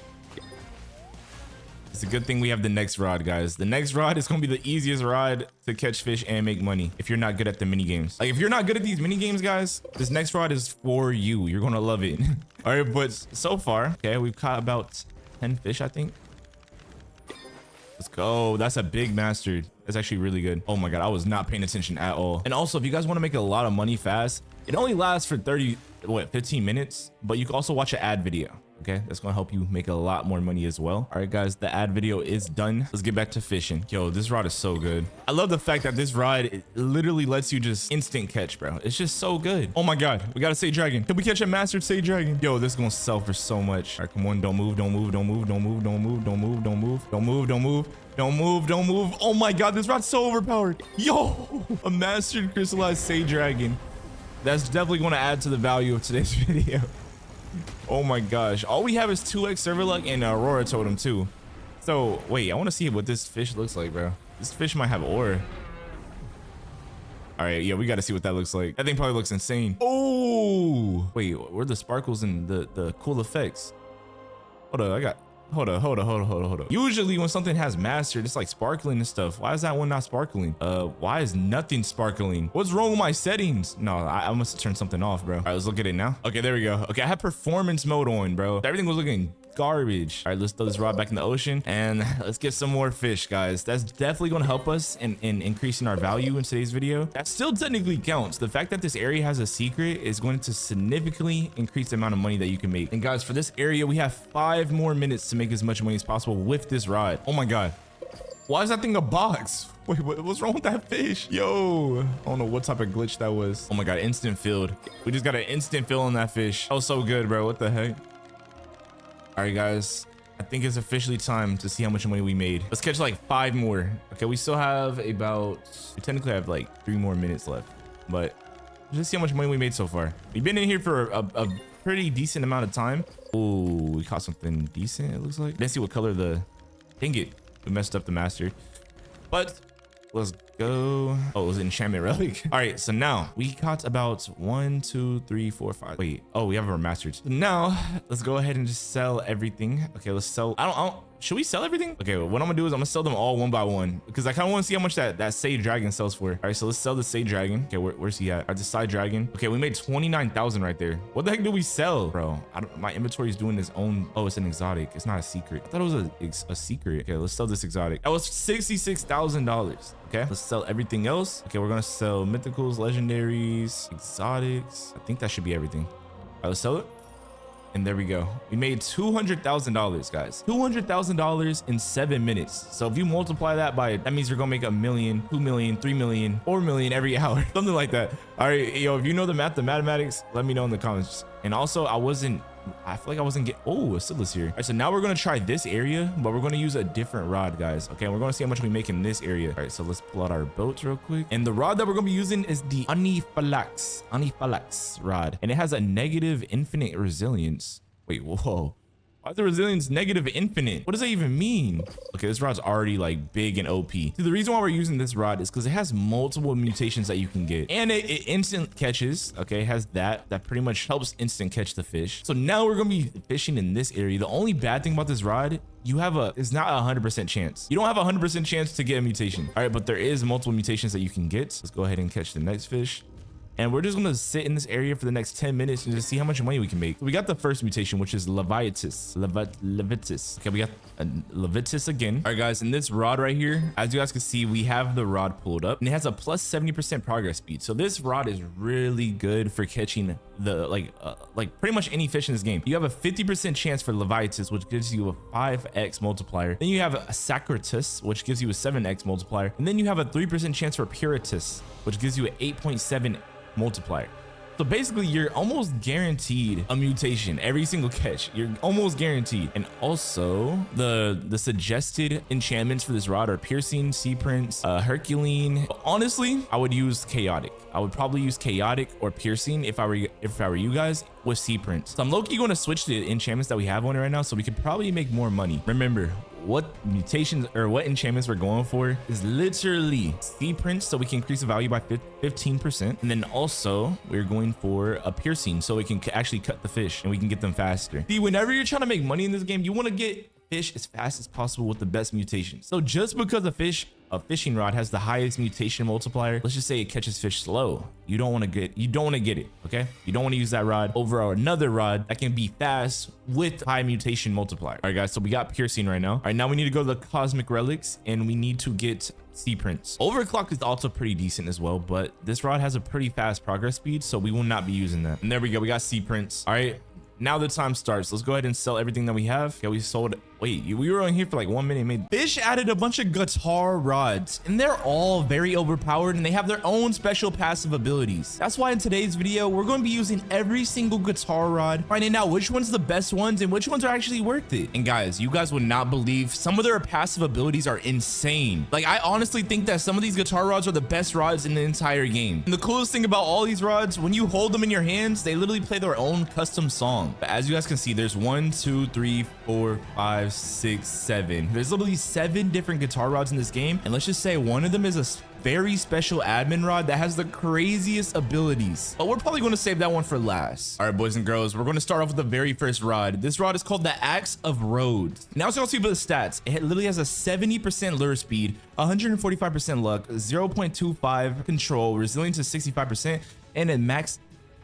It's a good thing we have the next rod, guys. The next rod is gonna be the easiest rod to catch fish and make money if you're not good at the mini games. Like, if you're not good at these mini games, guys, this next rod is for you. You're gonna love it. All right, but so far, okay, we've caught about 10 fish, I think. Let's go. That's a big master. That's actually really good. Oh my God, I was not paying attention at all. And also, if you guys want to make a lot of money fast, it only lasts for 15 minutes, but you can also watch an ad video. Okay, that's gonna help you make a lot more money as well. All right, guys, the ad video is done. Let's get back to fishing. Yo, this rod is so good. I love the fact that this rod, it literally lets you just instant catch, bro. It's just so good. Oh my God, we gotta say dragon. Can we catch a mastered say dragon? Yo, this is gonna sell for so much. All right, come on, don't move, don't move, don't move, don't move, don't move, don't move, don't move, don't move, don't move. Don't move, don't move. Oh my God, this rod's so overpowered. Yo, a mastered crystallized say dragon. That's definitely gonna add to the value of today's video. Oh my gosh, all we have is 2x server luck and Aurora totem too. So wait, I want to see what this fish looks like, bro. This fish might have ore. All right, yeah, we got to see what that looks like. That thing probably looks insane. Oh wait, where are the sparkles and the cool effects? Hold up. Usually when something has mastered, it's like sparkling and stuff. Why is that one not sparkling? Why is nothing sparkling? What's wrong with my settings? No, I must have turned something off, bro. All right, let's look at it now. Okay, there we go. Okay, I had performance mode on, bro. Everything was looking garbage. All right, let's throw this rod back in the ocean and let's get some more fish, guys. That's definitely going to help us in increasing our value in today's video. That still technically counts. The fact that this area has a secret is going to significantly increase the amount of money that you can make. And guys, for this area, we have 5 more minutes to make as much money as possible with this rod. Oh my God, why is that thing a box? Wait, what's wrong with that fish? Yo, I don't know what type of glitch that was. Oh my God, instant filled. We just got an instant fill on that fish. That was so good, bro. What the heck? All right, guys, I think it's officially time to see how much money we made. Let's catch like 5 more. Okay, we still have we technically have like 3 more minutes left, but just see how much money we made so far. We've been in here for a pretty decent amount of time. Oh, we caught something decent, it looks like. Let's see what color dang it, we messed up the master. But let's go. Oh, it was an enchantment relic. All right, so now we got about 1, 2, 3, 4, 5. Wait, oh, we have our masters. Now let's go ahead and just sell everything. Okay, let's sell. I don't should we sell everything? Okay, what I'm gonna do is I'm gonna sell them all one by one because I kind of want to see how much that Sage Dragon sells for. All right, so let's sell the Sage Dragon. Okay, where's he at? All right, the Side Dragon. Okay, we made 29,000 right there. What the heck do we sell, bro? My inventory is doing its own. Oh, it's an exotic. It's not a secret. I thought it was a secret. Okay, let's sell this exotic. That was $66,000. Okay, let's sell everything else. Okay, we're gonna sell mythicals, legendaries, exotics. I think that should be everything. All right, let's sell it. And there we go. We made $200,000, guys. $200,000 in 7 minutes. So if you multiply that by, that means you're gonna make $1 million, $2 million, $3 million, $4 million every hour, something like that. All right, yo, if you know the mathematics, let me know in the comments. And also, I feel like I wasn't getting. Oh, Asila's here. All right, so now we're gonna try this area, but we're gonna use a different rod, guys. Okay, and we're gonna see how much we make in this area. All right, so let's pull out our boats real quick. And the rod that we're gonna be using is the Anifalax rod, and it has a negative infinite resilience. Wait, whoa. Why is the resilience negative infinite? What does that even mean? Okay, this rod's already like big and OP. See, the reason why we're using this rod is because it has multiple mutations that you can get, and it instant catches. Okay, it has that pretty much helps instant catch the fish. So now we're gonna be fishing in this area. The only bad thing about this rod, it's not a 100% chance. You don't have a 100% chance to get a mutation. All right, but there is multiple mutations that you can get. Let's go ahead and catch the next fish. And we're just gonna sit in this area for the next 10 minutes and just see how much money we can make. So we got the first mutation, which is Levitus. Okay, we got Levitus again. All right, guys, in this rod right here, as you guys can see, we have the rod pulled up, and it has a plus 70% progress speed. So this rod is really good for catching the like pretty much any fish in this game. You have a 50% chance for Levitus, which gives you a 5x multiplier. Then you have a Sacratus, which gives you a 7x multiplier. And then you have a 3% chance for Puritus, which gives you an 8.7 multiplier. So basically you're almost guaranteed a mutation every single catch. You're almost guaranteed. And also the suggested enchantments for this rod are piercing, sea prince, Herculean. But honestly, I would use chaotic. I would probably use chaotic or piercing if I were you guys, with sea prince. So I'm low-key going to switch the enchantments that we have on it right now so we could probably make more money. Remember, what mutations or what enchantments we're going for is literally sea prince, so we can increase the value by 15%, and then also we're going for a piercing so we can actually cut the fish and we can get them faster. See, whenever you're trying to make money in this game, you want to get fish as fast as possible with the best mutations. So just because a fishing rod has the highest mutation multiplier, let's just say it catches fish slow, you don't want to get it. Okay, you don't want to use that rod over another rod that can be fast with high mutation multiplier. All right, guys, so we got piercing right now. All right, now we need to go to the cosmic relics and we need to get sea prince. Overclock is also pretty decent as well, but this rod has a pretty fast progress speed, so we will not be using that. And there we go, we got sea prince. All right, now the time starts. Let's go ahead and sell everything that we have. Okay, we sold. Wait, we were on here for like 1 minute. Fish added a bunch of guitar rods, and they're all very overpowered, and they have their own special passive abilities. That's why in today's video, we're going to be using every single guitar rod, finding out which one's the best ones and which ones are actually worth it. And guys, you guys would not believe some of their passive abilities are insane. Like, I honestly think that some of these guitar rods are the best rods in the entire game. And the coolest thing about all these rods, when you hold them in your hands, they literally play their own custom song. But as you guys can see, there's 1, 2, 3, 4, 5, 6, 7. There's literally 7 different guitar rods in this game, and let's just say one of them is a very special admin rod that has the craziest abilities, but we're probably going to save that one for last. All right, boys and girls, we're going to start off with the very first rod. This rod is called the Axe of Rhodes. Now let's see about the stats. It literally has a 70% lure speed, 145% luck, 0.25 control, resilience to 65%, and a max.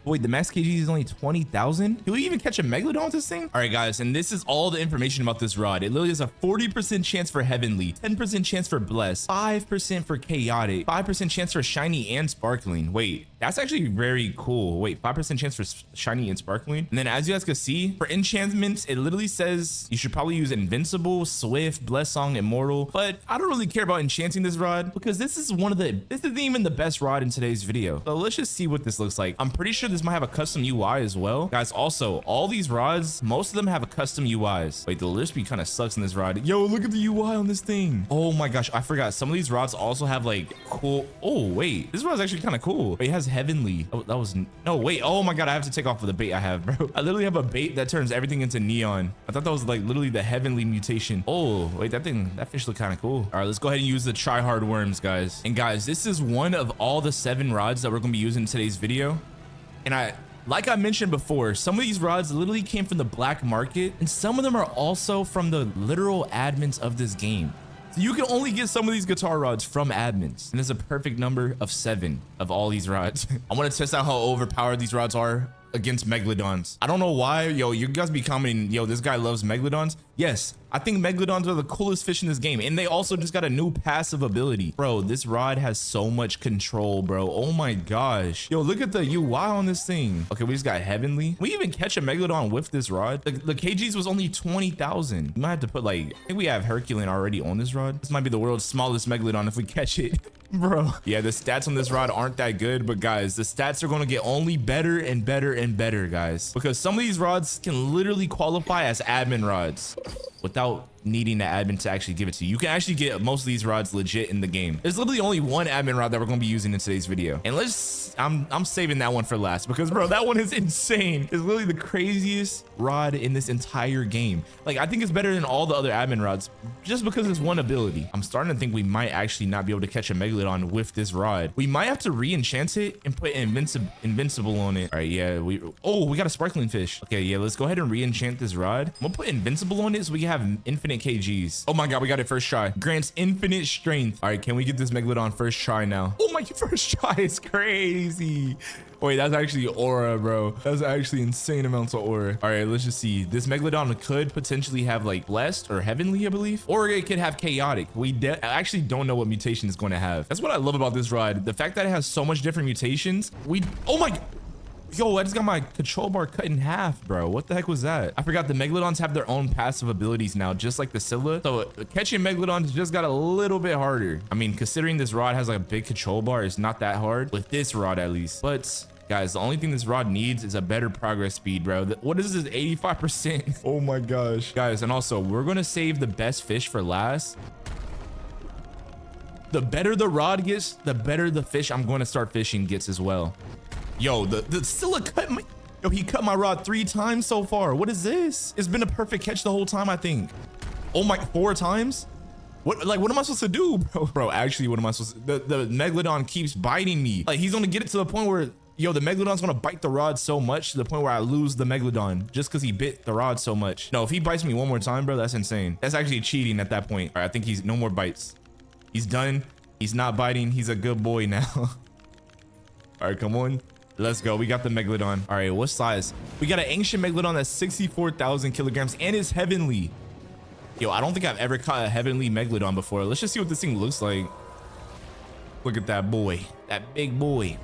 Wait, the max kg is only 20,000. Can we even catch a megalodon with this thing? All right, guys, and this is all the information about this rod. It literally has a 40% chance for heavenly, 10% chance for blessed, 5% for chaotic, 5% chance for shiny and sparkling. Wait, that's actually very cool. Wait, 5% chance for shiny and sparkling. And then as you guys can see, for enchantments, it literally says you should probably use invincible, swift, blessed song, immortal. But I don't really care about enchanting this rod because this isn't even the best rod in today's video. So let's just see what this looks like. I'm pretty sure this might have a custom UI as well. Guys, also, all these rods, most of them have a custom UIs. Wait, the lure speed kind of sucks in this rod. Yo, look at the UI on this thing. Oh my gosh, I forgot. Some of these rods also have like cool. Oh, wait, this rod's actually kind of cool. It has heavenly. Oh, that was no wait. Oh my god, I have to take off with the bait I have, bro. I literally have a bait that turns everything into neon. I thought that was like literally the heavenly mutation. Oh wait, that fish looked kind of cool. All right, let's go ahead and use the try hard worms, guys. And guys, this is one of all the 7 rods that we're gonna be using in today's video. And like I mentioned before, some of these rods literally came from the black market, and some of them are also from the literal admins of this game. So you can only get some of these guitar rods from admins, and there's a perfect number of 7 of all these rods. I want to test out how overpowered these rods are against megalodons. I don't know why, yo, you guys be commenting, yo, this guy loves megalodons. Yes, I think megalodons are the coolest fish in this game, and they also just got a new passive ability. Bro, this rod has so much control, bro. Oh my gosh. Yo, look at the UI on this thing. Okay, we just got heavenly. We even catch a megalodon with this rod. The kgs was only 20,000. We might have to put like, I think we have Herculean already on this rod. This might be the world's smallest megalodon if we catch it. Bro, yeah, the stats on this rod aren't that good, but guys, the stats are going to get only better and better and better, guys, because some of these rods can literally qualify as admin rods without needing the admin to actually give it to you. You can actually get most of these rods legit in the game. There's literally only one admin rod that we're going to be using in today's video, and I'm saving that one for last because, bro, that one is insane. It's literally the craziest rod in this entire game. Like, I think it's better than all the other admin rods just because it's one ability. I'm starting to think we might actually not be able to catch a megalodon with this rod. We might have to re-enchant it and put invincible on it. All right, yeah, we got a sparkling fish. Okay, yeah, let's go ahead and re-enchant this rod. I'm gonna put invincible on it so we can have infinite kgs. Oh my god, we got it first try. Grants infinite strength. All right, can we get this megalodon first try now? Oh my, first try is crazy. Wait, that's actually aura, bro. That's actually insane amounts of aura. All right, let's just see. This megalodon could potentially have like blessed or heavenly, I believe, or it could have chaotic. I actually don't know what mutation it's going to have. That's what I love about this rod. The fact that it has so much different mutations. Oh my, yo, I just got my control bar cut in half, bro. What the heck was that? I forgot the megalodons have their own passive abilities now, just like the Scylla. So catching megalodons just got a little bit harder. I mean, considering this rod has like a big control bar, it's not that hard with this rod at least. But guys, the only thing this rod needs is a better progress speed, bro. What is this, 85%? Oh my gosh. Guys, and also, we're going to save the best fish for last. The better the rod gets, the better the fish I'm going to start fishing gets as well. Yo, the Scylla cut my... Yo, he cut my rod 3 times so far. What is this? It's been a perfect catch the whole time, I think. Oh my, 4 times? What am I supposed to do, bro? Bro, actually, what am I supposed to... The megalodon keeps biting me. Like, he's going to get it to the point where... Yo, the megalodon's gonna bite the rod so much to the point where I lose the megalodon just because he bit the rod so much. No, if he bites me one more time, bro, that's insane. That's actually cheating at that point. All right, I think he's no more bites. He's done. He's not biting. He's a good boy now. All right, come on. Let's go. We got the megalodon. All right, what size? We got an ancient megalodon that's 64,000 kilograms and is heavenly. Yo, I don't think I've ever caught a heavenly megalodon before. Let's just see what this thing looks like. Look at that boy. That big boy.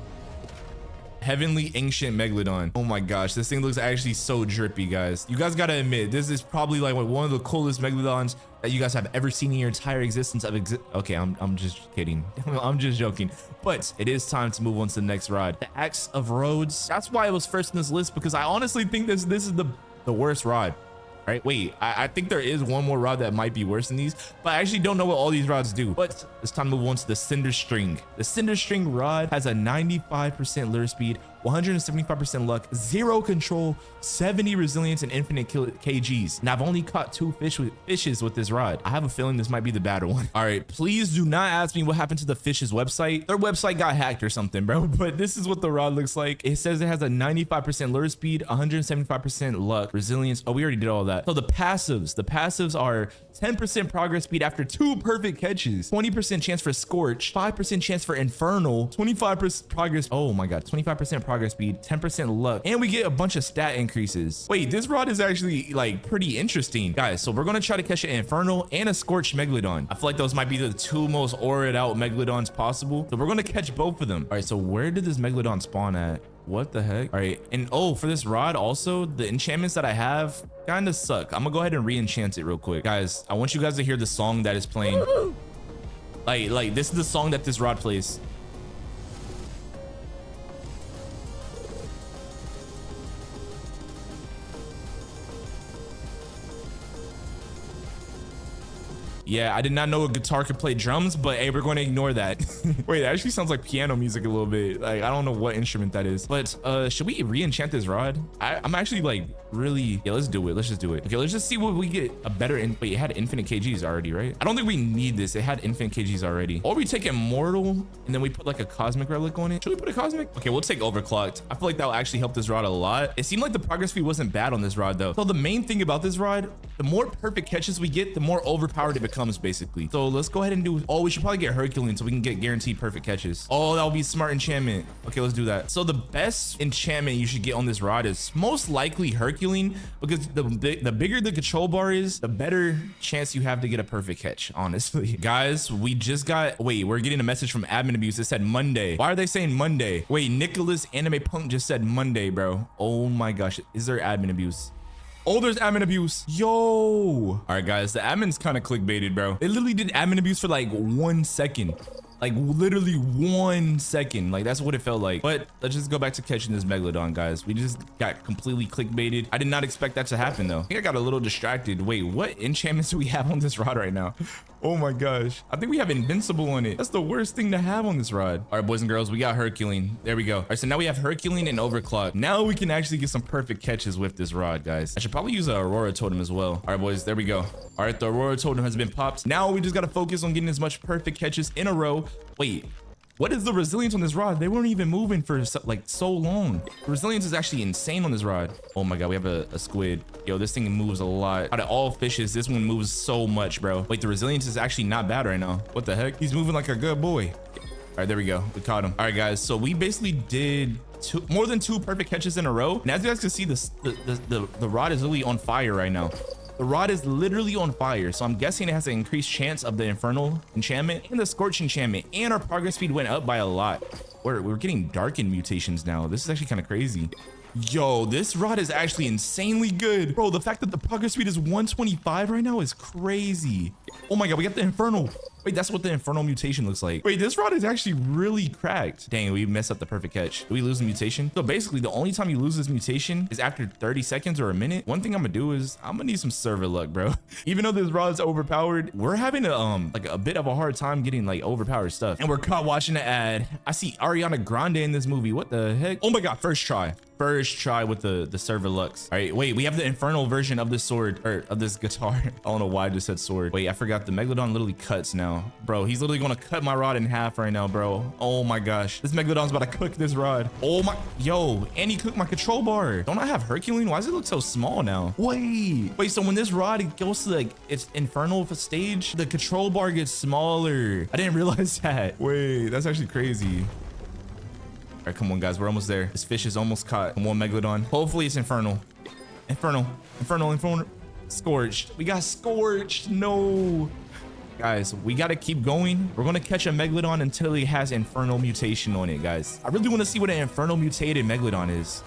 Heavenly ancient megalodon. Oh my gosh, this thing looks actually so drippy, guys. You guys gotta admit, this is probably like one of the coolest megalodons that you guys have ever seen in your entire existence of okay, I'm just kidding. I'm just joking. But it is time to move on to the next rod, the Axe of Rhodes. That's why it was first in this list, because I honestly think this is the worst rod. Right, wait, I think there is one more rod that might be worse than these, but I actually don't know what all these rods do. But it's time to move on to the Cinder String. The Cinder String rod has a 95% lure speed, 175% luck, 0 control, 70 resilience, and infinite kgs. And I've only caught 2 fishes with this rod. I have a feeling this might be the bad one. All right, please do not ask me what happened to the Fish's website. Their website got hacked or something, bro. But this is what the rod looks like. It says it has a 95% lure speed, 175% luck, resilience. Oh, we already did all that. So the passives are 10% progress speed after 2 perfect catches, 20% chance for Scorch, 5% chance for Infernal, 25% progress. Oh my god, 25% progress speed, 10% luck, and we get a bunch of stat increases. Wait, this rod is actually like pretty interesting, guys. So we're gonna try to catch an Infernal and a Scorched Megalodon. I feel like those might be the 2 most auraed out Megalodons possible. So we're gonna catch both of them. All right, so where did this Megalodon spawn at? What the heck? All right, and oh, for this rod also, the enchantments that I have kind of suck. I'm gonna go ahead and re-enchant it real quick. Guys, I want you guys to hear the song that is playing. Like this is the song that this rod plays. Yeah, I did not know a guitar could play drums, but hey, we're going to ignore that. Wait, it actually sounds like piano music a little bit. Like, I don't know what instrument that is. But should we re-enchant this rod? I'm actually like really, yeah, let's do it. Let's just do it. Okay, let's just see what we get a better wait, it had infinite kgs already, right? I don't think we need this. It had infinite kgs already. Or we take immortal and then we put like a cosmic relic on it. Should we put a cosmic? Okay, we'll take overclocked. I feel like that will actually help this rod a lot. It seemed like the progress speed wasn't bad on this rod though. So the main thing about this rod, the more perfect catches we get, the more overpowered it becomes basically. So let's go ahead and do, oh, we should probably get Herculean so we can get guaranteed perfect catches. Oh, that'll be smart enchantment. Okay, let's do that. So the best enchantment you should get on this rod is most likely Herculean, because the bigger the control bar is, the better chance you have to get a perfect catch, honestly. Guys, we just got, wait, we're getting a message from admin abuse. It said Monday. Why are they saying Monday? Wait, Nicholas Anime Punk just said Monday, bro. Oh my gosh, is there admin abuse? Oh, there's admin abuse. Yo. All right, guys, the admin's kind of clickbaited, bro. They literally did admin abuse for like 1 second. Like literally 1 second. Like that's what it felt like. But let's just go back to catching this megalodon, guys. We just got completely clickbaited. I did not expect that to happen though. I think I got a little distracted. Wait, what enchantments do we have on this rod right now? Oh my gosh, I think we have invincible on it. That's the worst thing to have on this rod. All right, boys and girls, we got Herculean. There we go. All right, so now we have Herculean and overclock. Now we can actually get some perfect catches with this rod, guys. I should probably use a Aurora totem as well. All right, boys, there we go. All right, the Aurora totem has been popped. Now we just got to focus on getting as much perfect catches in a row. Wait, what is the resilience on this rod? They weren't even moving for so long. The resilience is actually insane on this rod. Oh my god, we have a squid. Yo, this thing moves a lot. Out of all fishes, this one moves so much, bro. Wait, the resilience is actually not bad right now. What the heck? He's moving like a good boy. All right, there we go. We caught him. All right, guys, so we basically did more than 2 perfect catches in a row. And as you guys can see, the rod is really on fire right now. The rod is literally on fire, so I'm guessing it has an increased chance of the Infernal enchantment and the Scorch enchantment, and our progress speed went up by a lot. We're getting darkened mutations now. This is actually kind of crazy. Yo, this rod is actually insanely good. Bro, the fact that the progress speed is 125 right now is crazy. Oh my god, we got the Infernal. Wait, that's what the Infernal mutation looks like. Wait, this rod is actually really cracked. Dang, we messed up the perfect catch. Did we lose the mutation? So basically, the only time you lose this mutation is after 30 seconds or a minute. One thing I'm gonna do is I'm gonna need some server luck, bro. Even though this rod's overpowered, we're having like a bit of a hard time getting like overpowered stuff. And we're caught watching the ad. I see Ariana Grande in this movie. What the heck? Oh my god, first try with the server lux. All right, wait, we have the infernal version of this sword, or of this guitar. I don't know why I just said sword. Wait, I forgot the megalodon literally cuts now. Bro, he's literally gonna cut my rod in half right now, bro. Oh my gosh, this megalodon's about to cook this rod. Oh my, yo, and he cooked my control bar. Don't I have Herculean? Why does it look so small now? Wait, so when this rod goes to like its infernal stage, the control bar gets smaller. I didn't realize that. Wait, that's actually crazy. All right, come on, guys. We're almost there. This fish is almost caught. Come on, megalodon. Hopefully it's infernal. Infernal. Scorched. We got scorched. No. Guys, we got to keep going. We're going to catch a megalodon until he has infernal mutation on it, guys. I really want to see what an infernal mutated megalodon is.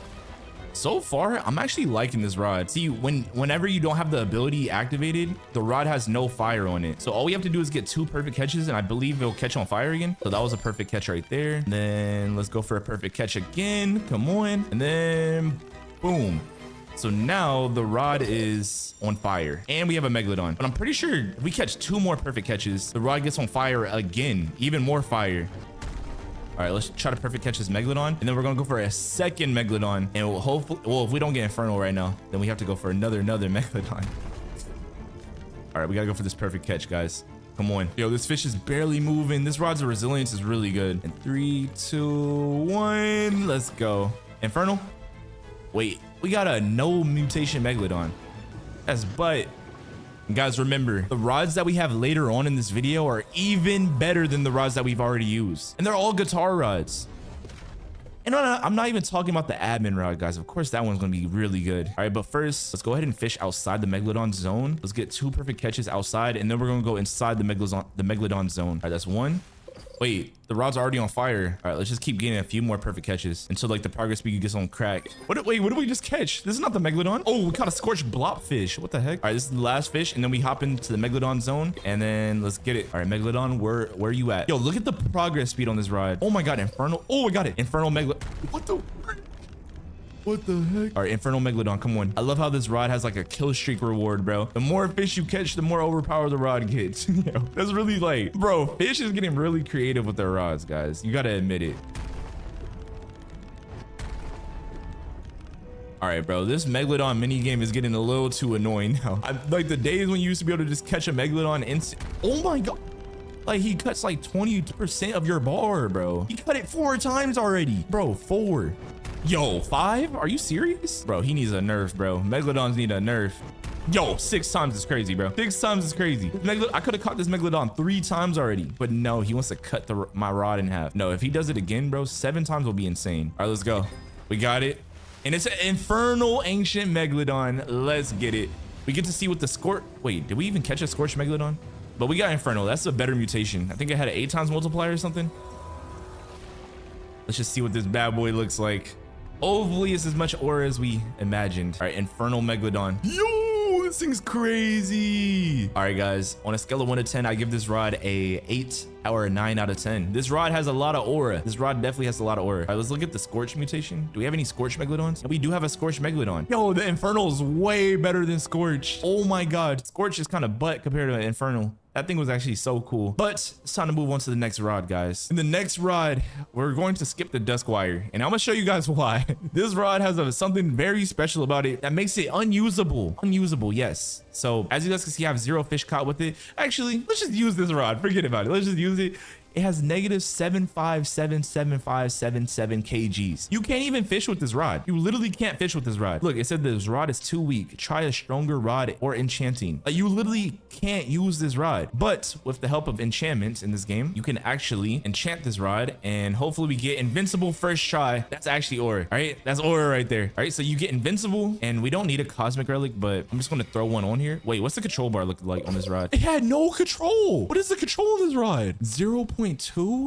So far, I'm actually liking this rod. See, whenever you don't have the ability activated, the rod has no fire on it. So all we have to do is get 2 perfect catches, and I believe it'll catch on fire again. So that was a perfect catch right there. And then let's go for a perfect catch again. Come on. And then boom. So now the rod is on fire and we have a megalodon, but I'm pretty sure if we catch 2 more perfect catches, the rod gets on fire again, even more fire. All right, let's try to perfect catch this megalodon, and then we're gonna go for a second megalodon, and we'll hopefully, well, if we don't get infernal right now, then we have to go for another megalodon. All right, we gotta go for this perfect catch, guys. Come on. Yo, this fish is barely moving. This rod's resilience is really good. And 3, 2, 1, let's go. Infernal. Wait, we got a no mutation megalodon. That's but. Guys, remember, the rods that we have later on in this video are even better than the rods that we've already used. And they're all guitar rods. And I'm not even talking about the admin rod, guys. Of course, that one's going to be really good. All right, but first, let's go ahead and fish outside the megalodon zone. Let's get 2 perfect catches outside, and then we're going to go inside the megalodon zone. All right, that's 1. Wait, the rod's already on fire. All right, let's just keep getting a few more perfect catches until like the progress speed gets on crack. Wait, what did we just catch? This is not the megalodon. Oh, we caught a scorched blop fish. What the heck? All right, this is the last fish, and then we hop into the megalodon zone, and then let's get it. All right, megalodon, where are you at? Yo, look at the progress speed on this rod. Oh my god, infernal. Oh, I got it. Infernal megalodon. What the? What the heck? All right, Infernal Megalodon, come on. I love how this rod has like a kill streak reward, bro. The more fish you catch, the more overpowered the rod gets. Yo, that's really like, bro, Fish is getting really creative with their rods, guys. You gotta admit it. All right, bro, this Megalodon mini game is getting a little too annoying now. Like the days when you used to be able to just catch a Megalodon instant. Oh my God. Like he cuts like 20% of your bar, bro. He cut it 4 times already. Bro, 4. Yo, 5? Are you serious? Bro, he needs a nerf, bro. Megalodons need a nerf. Yo, 6 times is crazy, bro. 6 times is crazy. I could have caught this Megalodon 3 times already, but no, he wants to cut my rod in half. No, if he does it again, bro, 7 times will be insane. All right, let's go. We got it. And it's an Infernal Ancient Megalodon. Let's get it. We get to see what the Scorch. Wait, did we even catch a Scorched Megalodon? But we got Infernal. That's a better mutation. I think it had an 8 times multiplier or something. Let's just see what this bad boy looks like. Hopefully it's as much aura as we imagined. All right, Infernal Megalodon. Yo, this thing's crazy. All right, guys, on a scale of 1 to 10, I give this rod a 8 or a 9 out of 10. This rod has a lot of aura. This rod definitely has a lot of aura. All right, let's look at the Scorch mutation. Do we have any Scorch Megalodons? We do have a Scorch Megalodon. Yo, the Infernal is way better than Scorch. Oh my God. Scorch is kind of butt compared to Infernal. That thing was actually so cool. But it's time to move on to the next rod, guys. In the next rod, we're going to skip the Duskwire. And I'm going to show you guys why. This rod has something very special about it that makes it unusable. Unusable, yes. So as you guys can see, I have 0 fish caught with it. Actually, let's just use this rod. Forget about it. Let's just use it. It has negative 7577577 kgs. You can't even fish with this rod. You literally can't fish with this rod. Look, it said this rod is too weak. Try a stronger rod or enchanting. Like, you literally can't use this rod. But with the help of enchantments in this game, you can actually enchant this rod and hopefully we get invincible first try. That's actually aura. All right, that's aura right there. All right, so you get invincible and we don't need a cosmic relic, but I'm just going to throw one on here. Wait, what's the control bar look like on this rod? It had no control. What is the control on this rod? 0.2.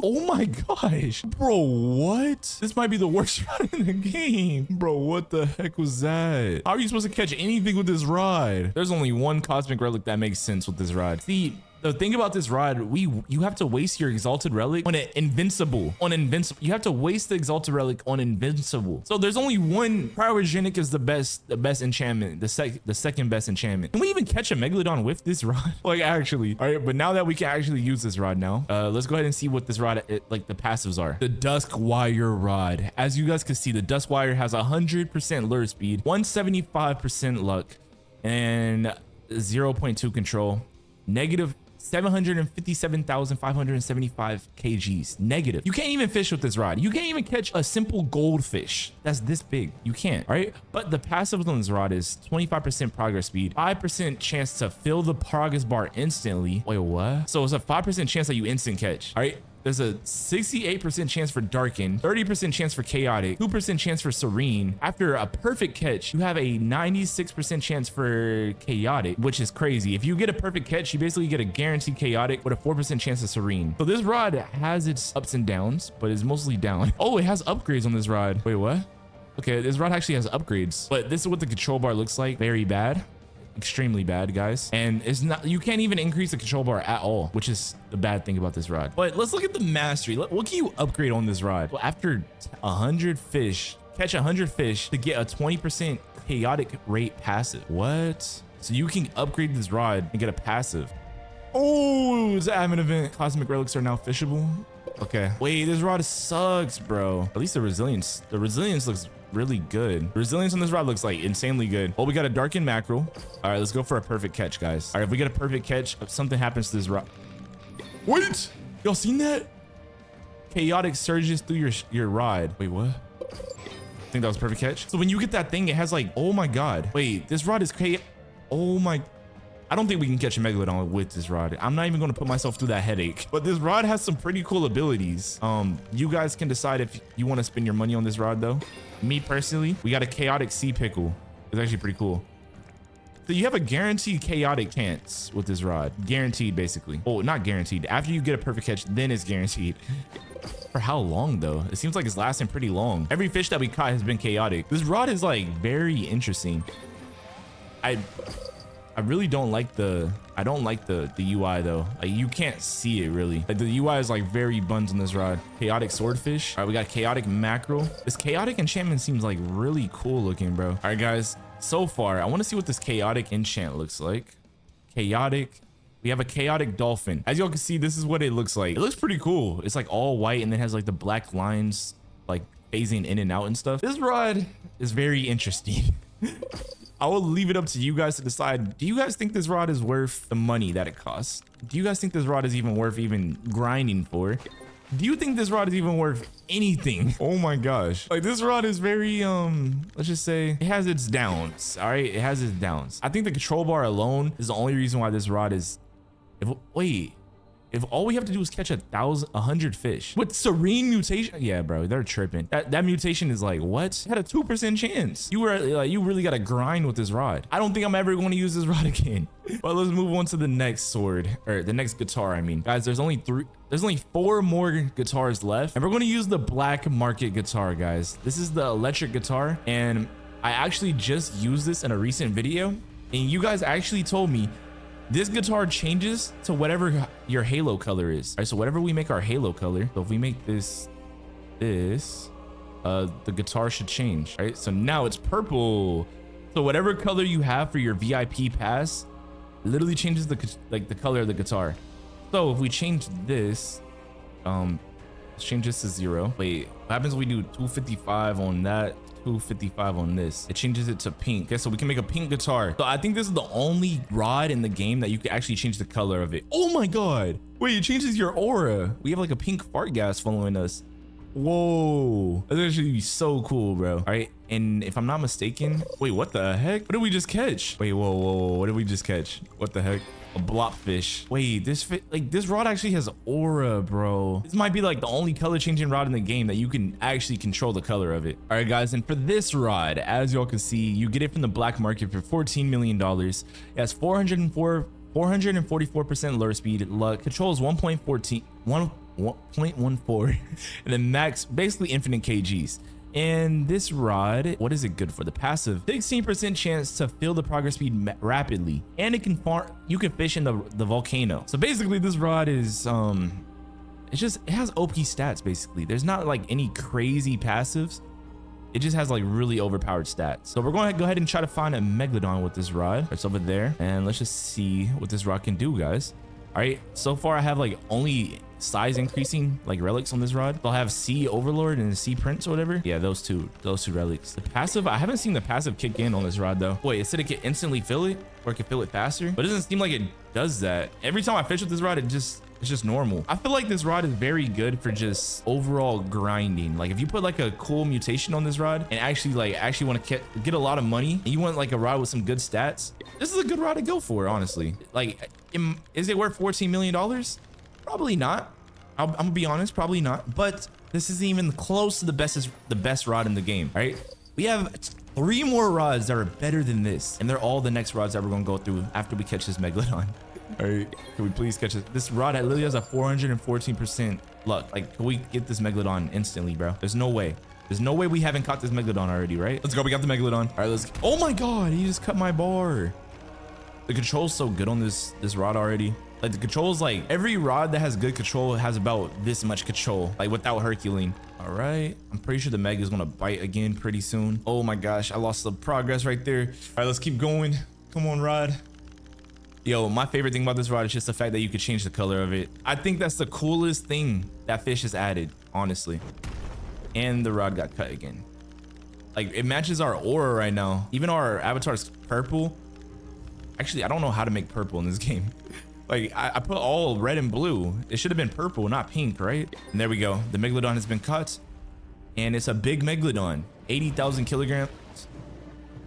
Oh my gosh, bro, what? This might be the worst rod in the game. Bro, what the heck was that? How are you supposed to catch anything with this rod? There's only one cosmic relic that makes sense with this rod. See, the thing about this rod, you have to waste your exalted relic on an invincible. You have to waste the exalted relic on invincible. So there's only one. Cryogenic is the best enchantment, the second best enchantment. Can we even catch a Megalodon with this rod? Like, actually. All right, but now that we can actually use this rod now, let's go ahead and see what this rod, like the passives are. The Duskwire rod. As you guys can see, the Duskwire has 100% lure speed, 175% luck, and 0.2 control. Negative 757,575 kgs. Negative. You can't even fish with this rod. You can't even catch a simple goldfish that's this big. You can't. All right, but the passive on this rod is 25% progress speed, 5% chance to fill the progress bar instantly. Wait, what? So it's a 5% chance that you instant catch. All right, there's a 68% chance for darken, 30% chance for chaotic, 2% chance for serene. After a perfect catch, you have a 96% chance for chaotic, which is crazy. If you get a perfect catch, you basically get a guaranteed chaotic with a 4% chance of serene. So this rod has its ups and downs, but it's mostly down. Oh, it has upgrades on this rod. Wait, what? Okay, this rod actually has upgrades, but this is what the control bar looks like. Very bad. Extremely bad, guys. And it's not, you can't even increase the control bar at all, which is the bad thing about this rod. But let's look at the mastery. What can you upgrade on this rod? Well, after 100 fish, catch 100 fish to get a 20% chaotic rate passive. What? So you can upgrade this rod and get a passive. Oh, it's an admin event. Cosmic relics are now fishable. Okay. Wait, this rod sucks, bro. At least the resilience looks really good. The resilience on this rod looks like insanely good. Oh, we got a darkened mackerel. All right, let's go for a perfect catch, guys. All right, if we get a perfect catch, if something happens to this rod. Wait, y'all seen that? Chaotic surges through your rod. Wait, what? I think that was a perfect catch. So when you get that thing, it has like, oh my God. Wait, this rod is crazy. Oh my. I don't think we can catch a Megalodon with this rod. I'm not even going to put myself through that headache. But this rod has some pretty cool abilities. You guys can decide if you want to spend your money on this rod, though. Me personally, we got a chaotic sea pickle. It's actually pretty cool. So you have a guaranteed chaotic chance with this rod. Guaranteed, basically. Oh, not guaranteed. After you get a perfect catch, then it's guaranteed. For how long, though? It seems like it's lasting pretty long. Every fish that we caught has been chaotic. This rod is like very interesting. I really don't like the UI though. Like you can't see it really. Like the UI is like very buns on this rod. Chaotic swordfish. All right, we got chaotic mackerel. This chaotic enchantment seems like really cool looking, bro. All right, guys. So far, I want to see what this chaotic enchant looks like. Chaotic. We have a chaotic dolphin. As y'all can see, this is what it looks like. It looks pretty cool. It's like all white and then has like the black lines like phasing in and out and stuff. This rod is very interesting. I will leave it up to you guys to decide. Do you guys think this rod is worth the money that it costs? Do you guys think this rod is even worth even grinding for? Do you think this rod is even worth anything? Oh my gosh. Like this rod is very, let's just say it has its downs. All right. It has its downs. I think the control bar alone is the only reason why this rod is, if all we have to do is catch 100 fish with serene mutation. Yeah, bro, they're tripping. That mutation is like, what? It had a 2% chance. You really got to grind with this rod. I don't think I'm ever going to use this rod again. But let's move on to the next sword, or the next guitar. I mean, guys, there's only 4 more guitars left, and we're going to use the black market guitar, guys. This is the electric guitar, and I actually just used this in a recent video, and you guys actually told me this guitar changes to whatever your halo color is. All right, so whatever we make our halo color, so if we make this, the guitar should change. All right, so now it's purple. So whatever color you have for your VIP pass literally changes the color of the guitar. So if we change this, let's change this to 0. Wait, what happens if we do 255 on that? 255 on this? It changes it to pink. Okay, so we can make a pink guitar. So I think this is the only rod in the game that you can actually change the color of it. Oh my god, wait, it changes your aura. We have like a pink fart gas following us. Whoa, that's actually so cool, bro. All right, and if I'm not mistaken, wait, what the heck? What did we just catch? Wait, whoa, what did we just catch? What the heck? A blobfish. Wait, this rod actually has aura, bro. This might be like the only color changing rod in the game that you can actually control the color of it. All right, guys, and for this rod, as y'all can see, you get it from the black market for $14 million. It has 444% lure speed, luck, controls 1.14, and then max, basically infinite kgs. And this rod, what is it good for? The passive, 16% chance to fill the progress speed rapidly, and you can fish in the volcano. So basically this rod is it has OP stats. Basically there's not like any crazy passives. It just has like really overpowered stats. So we're going to go ahead and try to find a megalodon with this rod. It's over there, and let's just see what this rod can do, guys. All right, so far I have like only size increasing like relics on this rod. I'll have Sea Overlord and Sea Prince or whatever. Yeah, those two relics. The passive, I haven't seen the passive kick in on this rod though. Wait, it said it can instantly fill it, or it can fill it faster, but it doesn't seem like it does that. Every time I fish with this rod, it's just normal. I feel like this rod is very good for just overall grinding. Like if you put like a cool mutation on this rod and actually want to get a lot of money, and you want like a rod with some good stats, this is a good rod to go for, honestly. Like, is it worth $14 million? Probably not. I'm gonna be honest, probably not. But this isn't even close to the best rod in the game. All right, we have 3 more rods that are better than this, and they're all the next rods that we're gonna go through after we catch this megalodon. All right, can we please catch it? This rod literally has a 414% luck. Like, can we get this megalodon instantly, bro? There's no way. There's no way we haven't caught this megalodon already, right? Let's go. We got the megalodon. All right, let's. Oh my god, he just cut my bar. The control's so good on this rod already. Like the controls, like every rod that has good control has about this much control, like without Herculean. All right, I'm pretty sure the Meg is gonna bite again pretty soon. Oh my gosh, I lost the progress right there. All right, let's keep going. Come on, rod. Yo, my favorite thing about this rod is just the fact that you could change the color of it. I think that's the coolest thing that Fish has added, honestly. And the rod got cut again. Like it matches our aura right now. Even our avatar's purple. Actually, I don't know how to make purple in this game. Like I put all red and blue. It should have been purple, not pink, right? And there we go. The megalodon has been caught, and it's a big megalodon, 80,000 kilograms.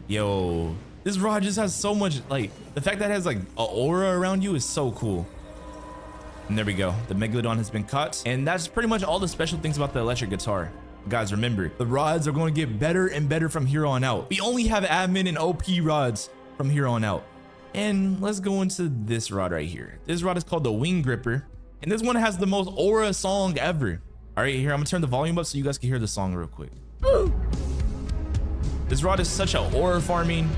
Yo, this rod just has so much, like the fact that it has like an aura around you is so cool. And there we go. The megalodon has been caught, and that's pretty much all the special things about the electric guitar. Guys, remember, the rods are going to get better and better from here on out. We only have admin and OP rods from here on out. And let's go into this rod right here. This rod is called the Wing Gripper, and this one has the most aura song ever. All right, here, I'm gonna turn the volume up so you guys can hear the song real quick. This rod is such an aura farming,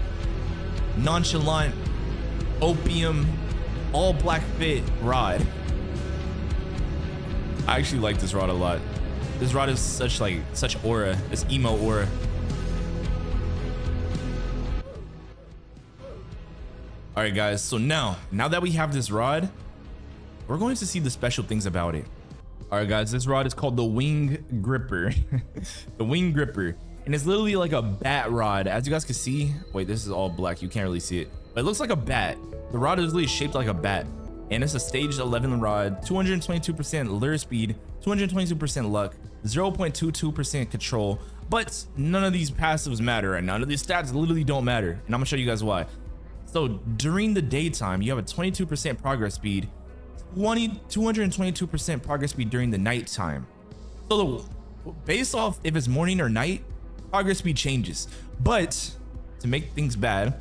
nonchalant, opium, all black fit rod. I actually like this rod a lot. This rod is such aura, this emo aura. All right, guys. So now that we have this rod, we're going to see the special things about it. All right, guys. This rod is called the Wing Gripper. The Wing Gripper. And it's literally like a bat rod. As you guys can see, wait, this is all black. You can't really see it, but it looks like a bat. The rod is literally shaped like a bat. And it's a stage 11 rod, 222% lure speed, 222% luck, 0.22% control. But none of these passives matter, and none of these stats literally don't matter. And I'm gonna show you guys why. So during the daytime, you have a 22% progress speed, 222% progress speed during the nighttime. So based off if it's morning or night, progress speed changes. But to make things bad,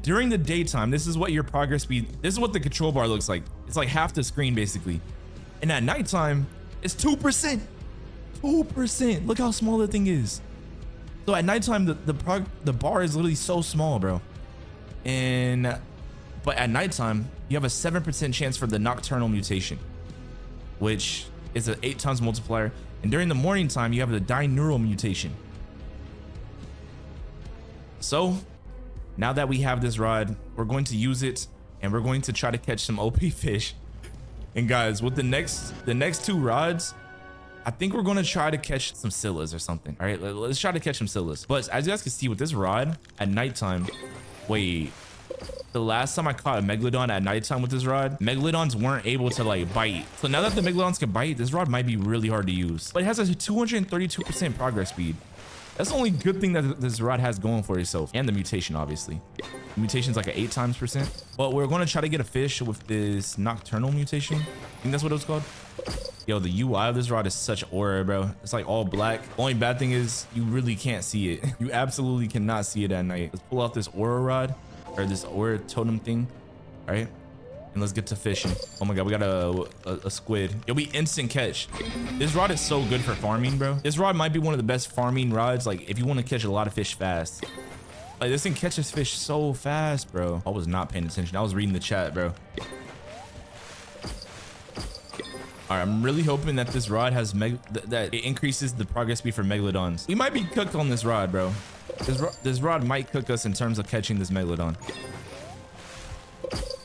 during the daytime, this is what your progress speed, this is what the control bar looks like. It's like half the screen basically. And at nighttime, it's 2%. 2%. Look how small the thing is. So at nighttime, the bar is literally so small, bro. But at nighttime, you have a 7% chance for the nocturnal mutation, which is an 8 times multiplier. And during the morning time, you have the dineural mutation. So now that we have this rod, we're going to use it and we're going to try to catch some OP fish. And guys, with the next 2 rods, I think we're going to try to catch some Scylla's or something. All right, let's try to catch some Scylla's. But as you guys can see with this rod at nighttime, wait, the last time I caught a Megalodon at nighttime with this rod, Megalodons weren't able to like bite. So now that the Megalodons can bite, this rod might be really hard to use. But it has a 232% progress speed. That's the only good thing that this rod has going for itself, and the mutation, obviously. The mutation is like an 8 times %. But we're going to try to get a fish with this nocturnal mutation. I think that's what it was called. Yo, the UI of this rod is such aura, bro. It's like all black. Only bad thing is you really can't see it. You absolutely cannot see it at night. Let's pull out this aura rod, or this aura totem thing. All right, and let's get to fishing. Oh my god, we got a squid. It'll be instant catch. This rod is so good for farming, bro. This rod might be one of the best farming rods, like if you want to catch a lot of fish fast. Like this thing catches fish so fast, bro. I was not paying attention. I was reading the chat, bro. All right, I'm really hoping that this rod has that it increases the progress speed for Megalodons. We might be cooked on this rod, bro. This rod might cook us in terms of catching this Megalodon.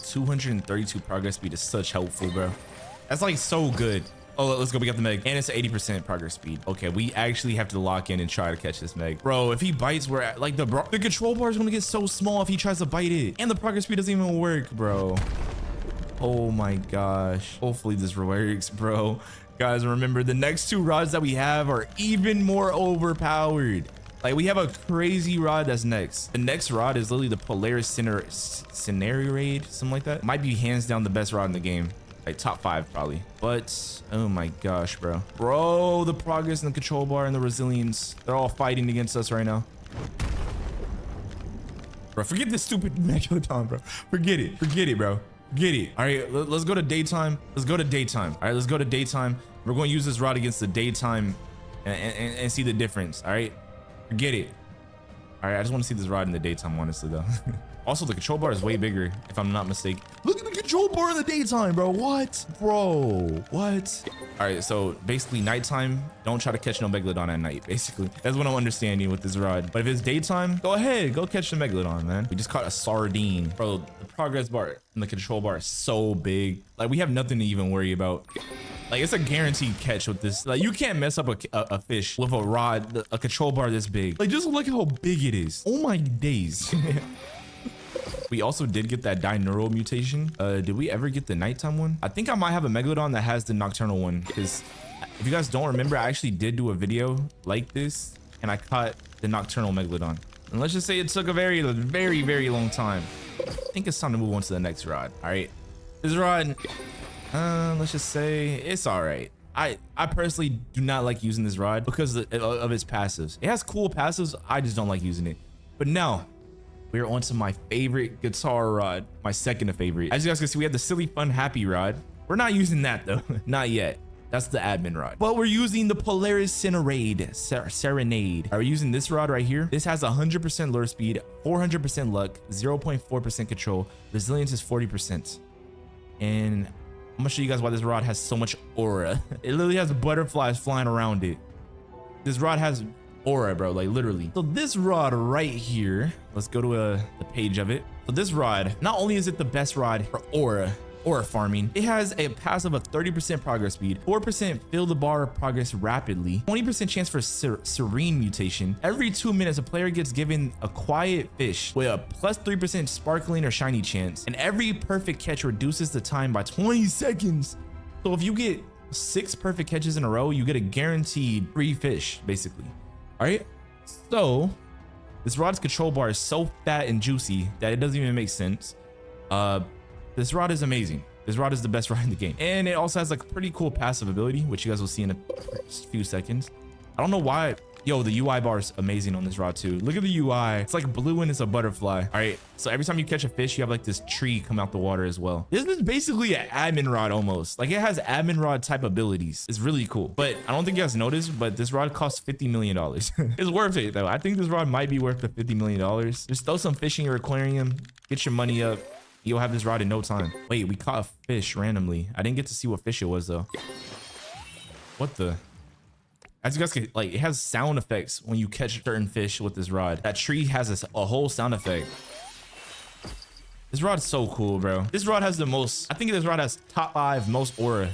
232 progress speed is such helpful, bro. That's like so good. Oh, let's go. We got the Meg, and it's 80% progress speed. Okay, we actually have to lock in and try to catch this Meg, bro. If he bites, we're at, like the control bar is gonna get so small if he tries to bite it, and the progress speed doesn't even work, bro. Oh my gosh. Hopefully this works, bro. Guys, remember the next 2 rods that we have are even more overpowered. Like we have a crazy rod that's next. The next rod is literally the Polaris Scenario Raid, something like that. Might be hands down the best rod in the game. Like top 5 probably. But oh my gosh, bro. Bro, the progress and the control bar and the resilience, they're all fighting against us right now. Bro, forget this stupid Megalodon, bro. Forget it, bro. Get it. All right, let's go to daytime. Let's go to daytime. All right, let's go to daytime. We're going to use this rod against the daytime and see the difference. All right, forget it. All right, I just want to see this rod in the daytime, honestly, though. Also, the control bar is way bigger, if I'm not mistaken. Look at the control bar in the daytime, bro. What? Bro, what? All right, so basically nighttime, don't try to catch no Megalodon at night, basically. That's what I'm understanding with this rod. But if it's daytime, go ahead, go catch the Megalodon, man. We just caught a sardine. Bro, the progress bar and the control bar is so big. Like, we have nothing to even worry about. Like, it's a guaranteed catch with this. Like, you can't mess up a fish with a rod, a control bar this big. Like, just look how big it is. Oh my days. We also did get that dineural mutation. Did we ever get the nighttime one? I think I might have a Megalodon that has the nocturnal one, because if you guys don't remember, I actually did do a video like this and I caught the nocturnal Megalodon. And let's just say it took a very, very long time. I think it's time to move on to the next rod. All right, this rod, let's just say it's all right. I personally do not like using this rod because of its passives. It has cool passives. I just don't like using it. But now we're on to my favorite guitar rod, my second favorite. As you guys can see, we have the Silly Fun Happy rod. We're not using that though, not yet. That's the admin rod. But we're using the Polaris Serenade. Are we using this rod right here? This has 100% lure speed, 400% luck, 0.4% control. Resilience is 40%. And I'm gonna show you guys why this rod has so much aura. It literally has butterflies flying around it. This rod has aura, bro, like literally. So this rod right here, let's go to the page of it. So this rod, not only is it the best rod for aura farming, it has a passive of 30% progress speed, 4% fill the bar progress rapidly, 20% chance for serene mutation. Every 2 minutes, a player gets given a quiet fish with a plus 3% sparkling or shiny chance, and every perfect catch reduces the time by 20 seconds. So if you get 6 perfect catches in a row, you get a guaranteed free fish, basically. All right, so this rod's control bar is so fat and juicy that it doesn't even make sense. This rod is amazing. This rod is the best rod in the game. And it also has like pretty cool passive ability, which you guys will see in a few seconds. I don't know why. Yo, the UI bar is amazing on this rod too. Look at the UI. It's like blue and it's a butterfly. All right, so every time you catch a fish, you have like this tree come out the water as well. This is basically an admin rod almost. Like it has admin rod type abilities. It's really cool. But I don't think you guys noticed, but this rod costs $50 million. It's worth it though. I think this rod might be worth the $50 million. Just throw some fish in your aquarium, get your money up. You'll have this rod in no time. Wait, we caught a fish randomly. I didn't get to see what fish it was though. What the? As you guys can, like, it has sound effects when you catch certain fish with this rod. That tree has a whole sound effect. This rod is so cool, bro. This rod has the most, I think this rod has top 5 most aura.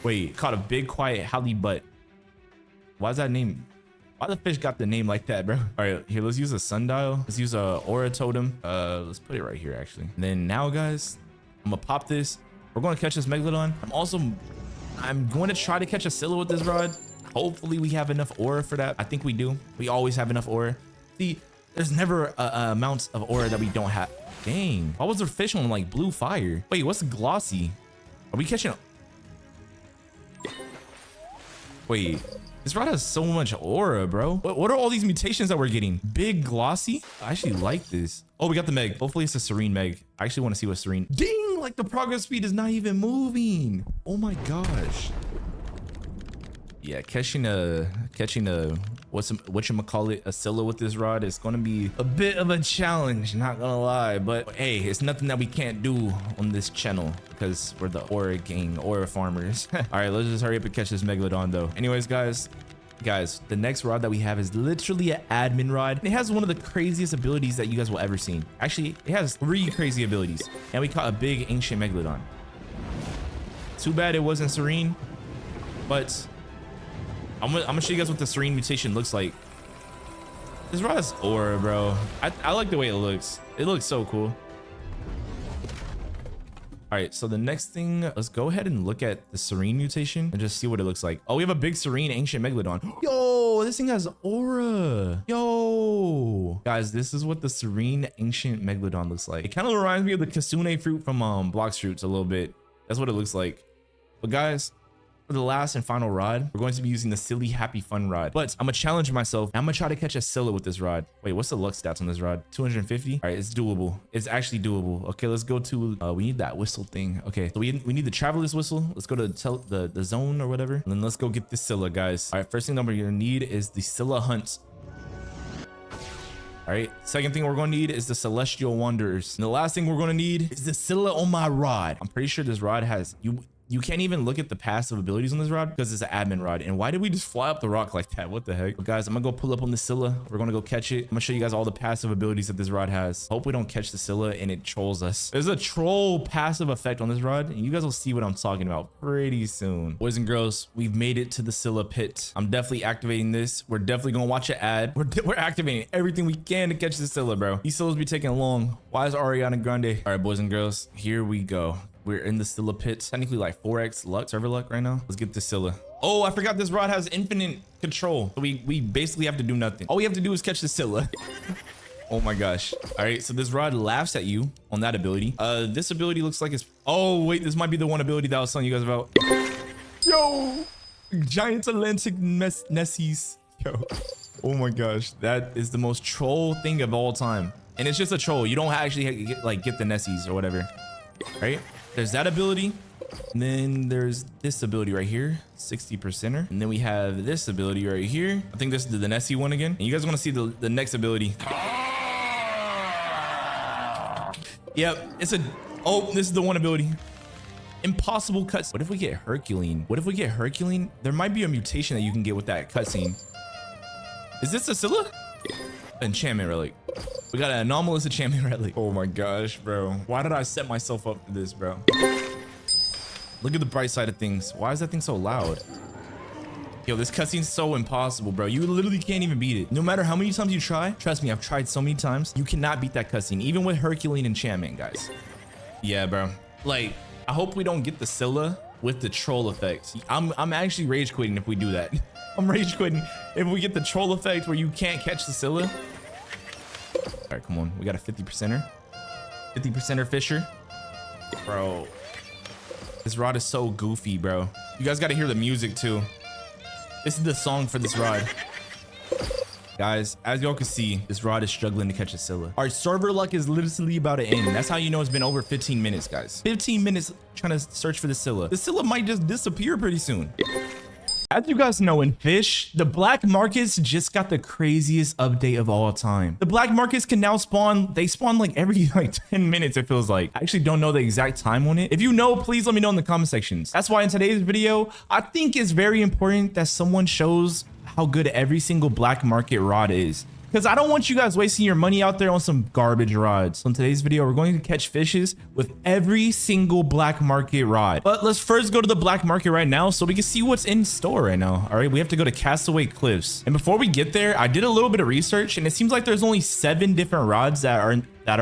Wait, caught a big quiet halibut. Why is that name? Why the fish got the name like that, bro? All right, here, let's use a sundial. Let's use a aura totem. Let's put it right here, actually. And then now, guys, I'm gonna pop this. We're gonna catch this megalodon. I'm going to try to catch a Scylla with this rod. Hopefully we have enough aura for that. I think we do. We always have enough aura. See, there's never amounts of aura that we don't have. Dang, why was there fish on like blue fire? Wait, what's glossy? Are we catching? Wait. This rod has so much aura, bro. What are all these mutations that we're getting? Big glossy? I actually like this. Oh, we got the Meg. Hopefully it's a Serene Meg. I actually want to see what Serene. Dang, like the progress speed is not even moving. Oh my gosh. Yeah, catching a whatchamacallit, a Scylla with this rod is gonna be a bit of a challenge, not gonna lie. But hey, it's nothing that we can't do on this channel because we're the aura gang, aura farmers. All right, let's just hurry up and catch this megalodon though. Anyways, guys, the next rod that we have is literally an admin rod. It has one of the craziest abilities that you guys will ever see. Actually, it has 3 crazy abilities, and we caught a big ancient megalodon. Too bad it wasn't Serene, but I'm gonna show you guys what the Serene mutation looks like. This rod has aura, bro. I like the way it looks. It looks so cool. All right, so the next thing, let's go ahead and look at the Serene mutation and just see what it looks like. Oh, we have a big Serene ancient megalodon. Yo, this thing has aura. Yo, guys, this is what the Serene ancient megalodon looks like. It kind of reminds me of the Kasune fruit from Blox Fruits a little bit. That's what it looks like. But guys, for the last and final rod, we're going to be using the Silly Happy Fun rod. But I'm gonna challenge myself. I'm gonna try to catch a Scylla with this rod. Wait, what's the luck stats on this rod? 250. All right, it's doable. It's actually doable. Okay, let's go to, we need that whistle thing. Okay, so we need the traveler's whistle. Let's go to the zone or whatever. And then let's go get this Scylla, guys. All right, first thing that we're gonna need is the Scylla hunt. All right, second thing we're gonna need is the Celestial Wanderers. And the last thing we're gonna need is the Scylla on my rod. I'm pretty sure this rod has, you can't even look at the passive abilities on this rod because it's an admin rod. And why did we just fly up the rock like that? What the heck? But guys, I'm gonna go pull up on the Scylla. We're gonna go catch it. I'm gonna show you guys all the passive abilities that this rod has. Hope we don't catch the Scylla and it trolls us. There's a troll passive effect on this rod, and you guys will see what I'm talking about pretty soon. Boys and girls, we've made it to the Scylla pit. I'm definitely activating this. We're definitely gonna watch an ad. We're activating everything we can to catch the Scylla, bro. These Scyllas be taking long. Why is Ariana Grande? All right, boys and girls, here we go. We're in the Scylla pit. Technically like 4x luck, server luck right now. Let's get the Scylla. Oh, I forgot this rod has infinite control. So we basically have to do nothing. All we have to do is catch the Scylla. Oh my gosh. All right, so this rod laughs at you on that ability. This ability looks like it's, oh wait, this might be the one ability that I was telling you guys about. Yo, giant Atlantic Nessies. Yo, oh my gosh, that is the most troll thing of all time. And it's just a troll. You don't actually get the Nessies or whatever, right? There's that ability. And then there's this ability right here, 60%er. And then we have this ability right here. I think this is the Nessie one again. And you guys want to see the next ability. Yep, it's a, oh, this is the one ability. Impossible cuts. What if we get Herculean? What if we get Herculean? There might be a mutation that you can get with that cutscene. Is this a Scylla? Enchantment relic. We got an anomalous enchantment relic. Oh my gosh, bro. Why did I set myself up for this, bro? Look at the bright side of things. Why is that thing so loud? Yo, this cutscene's so impossible, bro. You literally can't even beat it. No matter how many times you try, trust me, I've tried so many times. You cannot beat that cutscene, even with Herculean enchantment, guys. Yeah, bro. Like, I hope we don't get the Scylla with the troll effect. I'm actually rage quitting if we do that. I'm rage quitting if we get the troll effect where you can't catch the Scylla. All right, come on. We got a 50%er. 50%er Fisher. Bro. This rod is so goofy, bro. You guys got to hear the music too. This is the song for this rod. Guys, as y'all can see, this rod is struggling to catch a Scylla. Our server luck is literally about to end. That's how you know it's been over 15 minutes, guys. 15 minutes trying to search for the Scylla. The Scylla might just disappear pretty soon. As you guys know, in Fish, the black markets just got the craziest update of all time. The black markets can now spawn, they spawn like every 10 minutes, it feels like. I actually don't know the exact time on it. If you know, please let me know in the comment sections. That's why in today's video, I think it's very important that someone shows how good every single black market rod is. Because I don't want you guys wasting your money out there on some garbage rods. So in today's video, we're going to catch fishes with every single black market rod. But let's first go to the black market right now so we can see what's in store right now. All right, we have to go to Castaway Cliffs. And before we get there, I did a little bit of research and it seems like there's only 7 different rods that are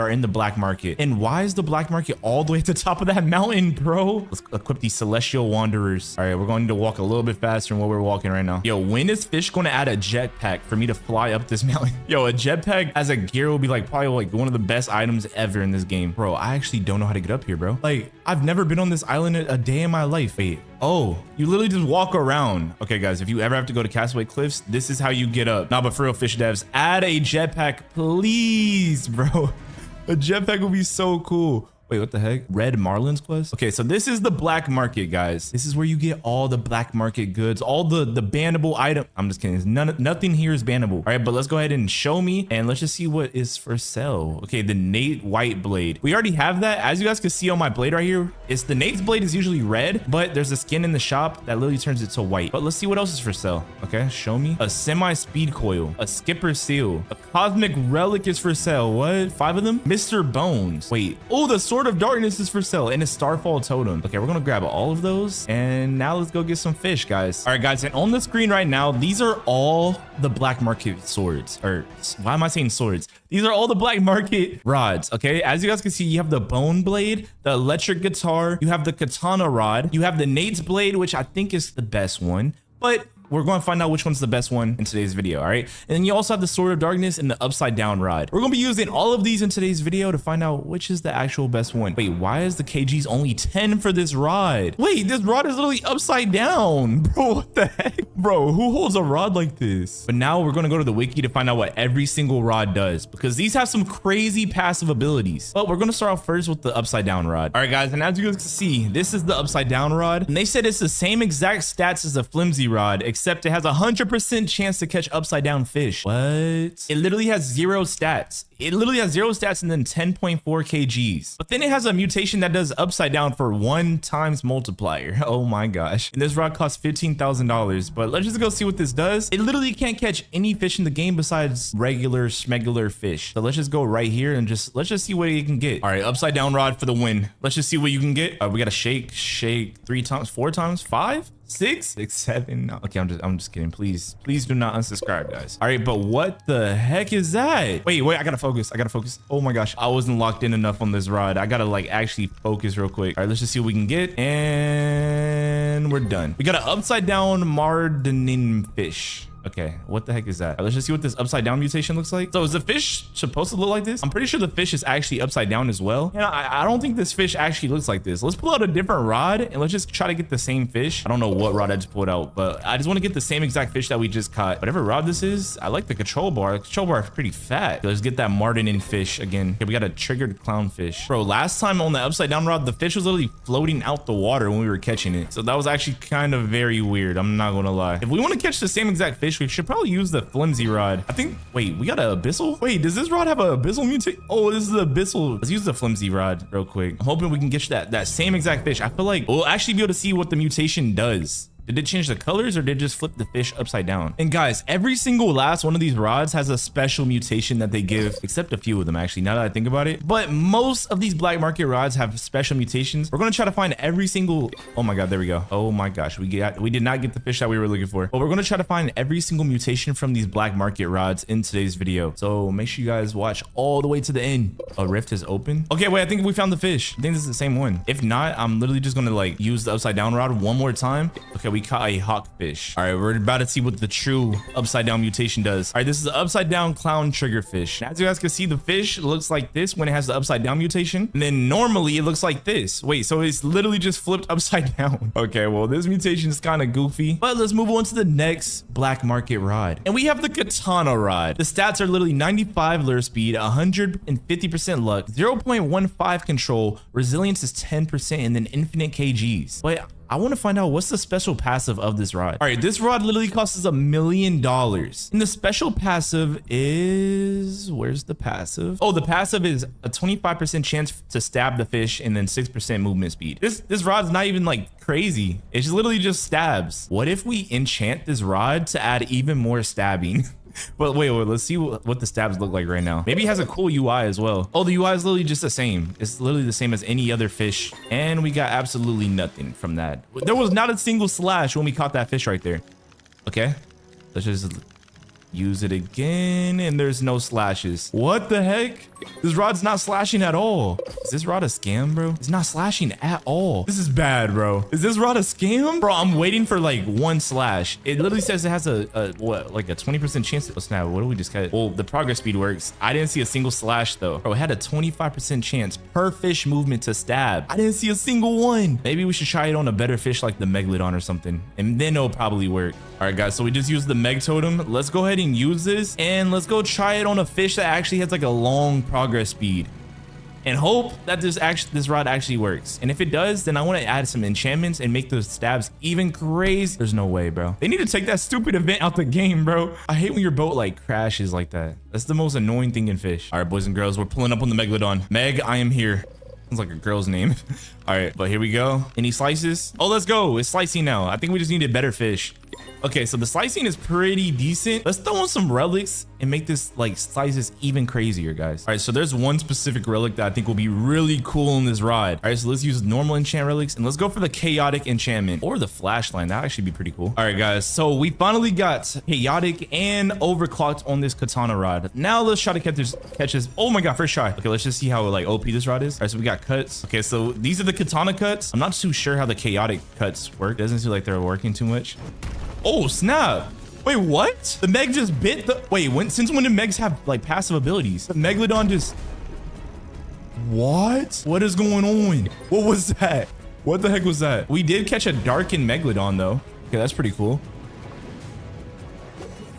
in the black market. And why is the black market all the way at the top of that mountain, bro? Let's equip these celestial wanderers. All right, we're going to walk a little bit faster than what we're walking right now. Yo, when is Fish going to add a jetpack for me to fly up this mountain? Yo, a jetpack as a gear will be like probably like one of the best items ever in this game. Bro, I actually don't know how to get up here, bro. Like, I've never been on this island a day in my life. Wait, oh, you literally just walk around. Okay, guys, if you ever have to go to Castaway Cliffs, this is how you get up. Nah, but for real, Fish devs, add a jetpack, please, bro. A jetpack would be so cool. Wait, what the heck? Red Marlin's quest? Okay, so this is the black market, guys. This is where you get all the black market goods, all the bannable item. I'm just kidding. Nothing here is bannable. All right, but let's go ahead and show me and let's just see what is for sale. Okay, the Nate White blade. We already have that. As you guys can see on my blade right here, it's the Nate's blade is usually red, but there's a skin in the shop that literally turns it to white. But let's see what else is for sale. Okay, show me. A semi-speed coil, a skipper seal, a cosmic relic is for sale. What? 5 of them? Mr. Bones. Wait. Oh, the Sword of Darkness is for sale and a Starfall totem. Okay, we're gonna grab all of those and now let's go get some fish, guys. All right, guys, and on the screen right now, these are all the black market swords, or why am I saying swords? These are all the black market rods. Okay, as you guys can see, you have the bone blade, the electric guitar, you have the katana rod, you have the Nate's blade, which I think is the best one, but we're going to find out which one's the best one in today's video. All right, and then you also have the Sword of Darkness and the upside down rod. We're going to be using all of these in today's video to find out which is the actual best one. Wait, why is the kgs only 10 for this rod? Wait, this rod is literally upside down, bro. What the heck, bro? Who holds a rod like this? But now we're going to go to the wiki to find out what every single rod does, because these have some crazy passive abilities. But we're going to start off first with the upside down rod. All right, guys, and as you guys can see, this is the upside down rod, and they said it's the same exact stats as the flimsy rod, except it has 100% chance to catch upside down fish. What? It literally has 0 stats. It literally has 0 stats and then 10.4 kgs. But then it has a mutation that does upside down for 1 times multiplier. Oh my gosh. And this rod costs $15,000. But let's just go see what this does. It literally can't catch any fish in the game besides regular schmegular fish. So let's just go right here and let's just see what you can get. All right, upside down rod for the win. Let's just see what you can get. We got to shake 3 times, 4 times, 5, 6, 7. No. Okay, I'm just kidding. Please do not unsubscribe, guys. All right, but what the heck is that? Wait, I gotta focus. Oh my gosh, I wasn't locked in enough on this rod. I gotta like actually focus real quick. All right, let's just see what we can get, and we're done. We got an upside down Mardenin fish. Okay, what the heck is that? Let's just see what this upside down mutation looks like. So is the fish supposed to look like this? I'm pretty sure the fish is actually upside down as well. And I don't think this fish actually looks like this. Let's pull out a different rod and let's just try to get the same fish. I don't know what rod I just pulled out, but I just want to get the same exact fish that we just caught. Whatever rod this is, I like the control bar. The control bar is pretty fat. Let's get that Martin in fish again. Okay, we got a triggered clownfish. Bro, last time on the upside down rod, the fish was literally floating out the water when we were catching it. So that was actually kind of very weird. I'm not gonna lie. If we want to catch the same exact fish, we should probably use the flimsy rod. I think, wait, we got an abyssal? Wait, does this rod have an abyssal mutate? Oh, this is the abyssal. Let's use the flimsy rod real quick. I'm hoping we can get that same exact fish. I feel like we'll actually be able to see what the mutation does. Did it change the colors or did it just flip the fish upside down? And guys, every single last one of these rods has a special mutation that they give, except a few of them actually, now that I think about it. But most of these black market rods have special mutations. We're gonna try to find every single, oh my God, there we go. Oh my gosh, we did not get the fish that we were looking for. But we're gonna try to find every single mutation from these black market rods in today's video. So make sure you guys watch all the way to the end. A rift is open. Okay, wait, I think we found the fish. I think this is the same one. If not, I'm literally just gonna like use the upside down rod one more time. Okay, we caught a hawkfish. All right, we're about to see what the true upside down mutation does. All right, this is the upside down clown triggerfish. As you guys can see, the fish looks like this when it has the upside down mutation, and then normally it looks like this. Wait, so it's literally just flipped upside down. Okay, well, this mutation is kind of goofy, but let's move on to the next black market rod, and we have the katana rod. The stats are literally 95 lure speed, 150% luck, 0.15 control, resilience is 10%, and then infinite kgs. But I want to find out what's the special passive of this rod. All right, this rod literally costs us $1 million. And the special passive is, where's the passive? Oh, the passive is a 25% chance to stab the fish and then 6% movement speed. This rod's not even like crazy. It's literally just stabs. What if we enchant this rod to add even more stabbing? But wait, let's see what the stabs look like right now. Maybe it has a cool UI as well. Oh, the UI is literally just the same. It's literally the same as any other fish. And we got absolutely nothing from that. There was not a single slash when we caught that fish right there. Okay, let's just use it again, and there's no slashes. What the heck? This rod's not slashing at all. Is this rod a scam, bro? It's not slashing at all. This is bad, bro. Is this rod a scam? Bro, I'm waiting for like one slash. It literally says it has a what, like a 20% chance. Oh snap, what do we just get? Well, the progress speed works. I didn't see a single slash though. Bro, it had a 25% chance per fish movement to stab. I didn't see a single one. Maybe we should try it on a better fish like the megalodon or something, and then it'll probably work. All right, guys, so we just used the meg totem. Let's go ahead and use this, and let's go try it on a fish that actually has like a long progress speed, and hope that this rod actually works. And if it does, then I want to add some enchantments and make those stabs even crazy. There's no way, bro. They need to take that stupid event out the game, bro. I hate when your boat like crashes like that. That's the most annoying thing in fish. All right, boys and girls, we're pulling up on the megalodon. Meg, I am here. Sounds like a girl's name. All right, but here we go. Any slices? Oh, let's go. It's slicing now. I think we just needed better fish. Okay, so the slicing is pretty decent. Let's throw in some relics and make this like slices even crazier, guys. All right, so there's one specific relic that I think will be really cool in this rod. All right, so let's use normal enchant relics, and let's go for the chaotic enchantment or the flashline. That actually be pretty cool. All right, guys, so we finally got chaotic and overclocked on this katana rod. Now let's try to catch this. Oh my God, first try. Okay, let's just see how like OP this rod is. All right, so we got cuts. Okay, so these are the katana cuts. I'm not too sure how the chaotic cuts work. Doesn't seem like they're working too much. Oh snap. Wait, what? The Meg just bit the, wait, since when did Megs have like passive abilities? The Megalodon just, what? What is going on? What was that? What the heck was that? We did catch a darkened Megalodon though. Okay, that's pretty cool.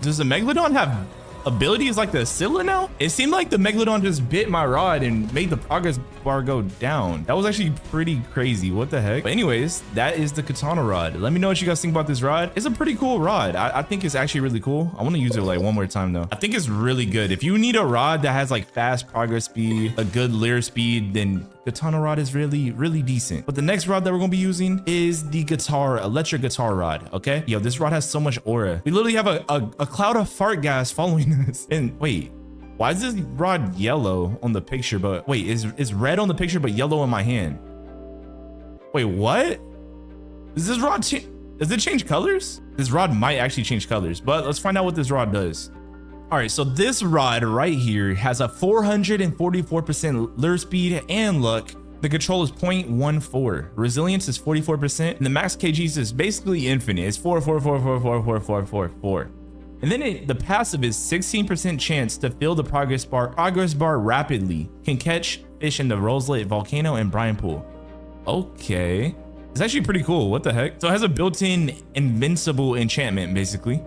Does the Megalodon have abilities like the Scylla now? It seemed like the Megalodon just bit my rod and made the progress bar go down. That was actually pretty crazy. What the heck? But anyways, that is the katana rod. Let me know what you guys think about this rod. It's a pretty cool rod. I think it's actually really cool. I want to use it like one more time though. I think it's really good. If you need a rod that has like fast progress speed, a good lure speed, then katana rod is really decent. But the next rod that we're gonna be using is the electric guitar rod. Okay, yo, this rod has so much aura. We literally have a cloud of fart gas following us. And wait, why is this rod yellow on the picture, but wait, is red on the picture but yellow in my hand? Wait, what? Does this rod does it change colors? This rod might actually change colors, but let's find out what this rod does. All right, so this rod right here has a 444% lure speed and luck. The control is 0.14. Resilience is 44%, and the max kgs is basically infinite. It's 4. And then the passive is 16% chance to fill the progress bar rapidly. Can catch fish in the Roselet volcano and brine pool. Okay. It's actually pretty cool. What the heck? So it has a built-in invincible enchantment, basically.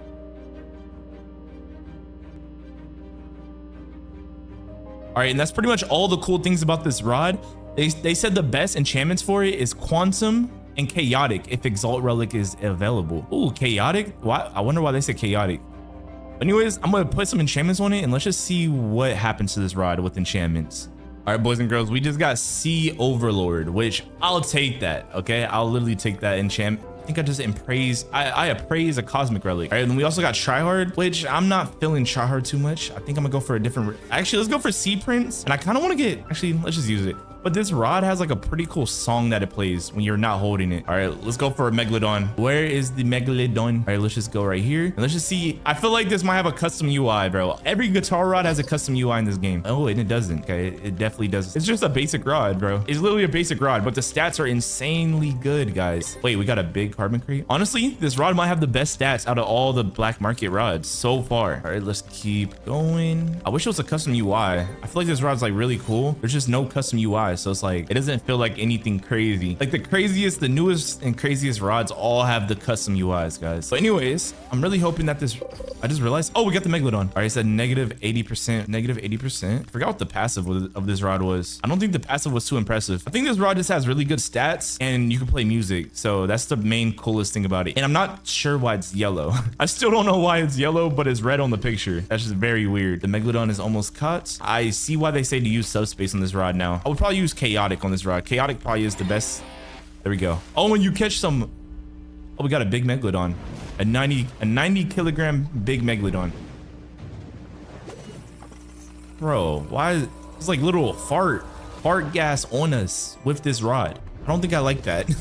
All right, and that's pretty much all the cool things about this rod. They said the best enchantments for it is Quantum and Chaotic if Exalt Relic is available. Ooh, Chaotic? Why? I wonder why they said Chaotic. Anyways, I'm gonna put some enchantments on it and let's just see what happens to this rod with enchantments. All right, boys and girls, we just got Sea Overlord, which I'll take that, okay? I'll literally take that enchantment. I think I just I appraise a Cosmic Relic. All right, and then we also got Tryhard, which I'm not feeling Tryhard too much. I think I'm gonna go for a different, actually, let's go for Sea Prince. And I kind of want to get, actually, let's just use it. But this rod has like a pretty cool song that it plays when you're not holding it. All right, let's go for a Megalodon. Where is the Megalodon? All right, let's just go right here. And let's just see. I feel like this might have a custom UI, bro. Every guitar rod has a custom UI in this game. Oh, and it doesn't. Okay, it definitely doesn't. It's just a basic rod, bro. It's literally a basic rod, but the stats are insanely good, guys. Wait, we got a big carbon crate. Honestly, this rod might have the best stats out of all the black market rods so far. All right, let's keep going. I wish it was a custom UI. I feel like this rod's like really cool. There's just no custom UI. So it's like, it doesn't feel like anything crazy. Like the newest and craziest rods all have the custom UIs, guys. But anyways, I'm really hoping that this, I just realized, oh, we got the Megalodon. All right, it said negative 80%. I forgot what the passive of this rod was. I don't think the passive was too impressive. I think this rod just has really good stats and you can play music. So that's the main coolest thing about it. And I'm not sure why it's yellow. I still don't know why it's yellow, but it's red on the picture. That's just very weird. The Megalodon is almost cut. I see why they say to use subspace on this rod now. I would probably use Chaotic on this rod. Chaotic probably is the best. There we go. Oh, and you catch some. Oh, we got a big Megalodon. A 90 kilogram big Megalodon. Bro, why is it's like little fart gas on us with this rod? I don't think I like that.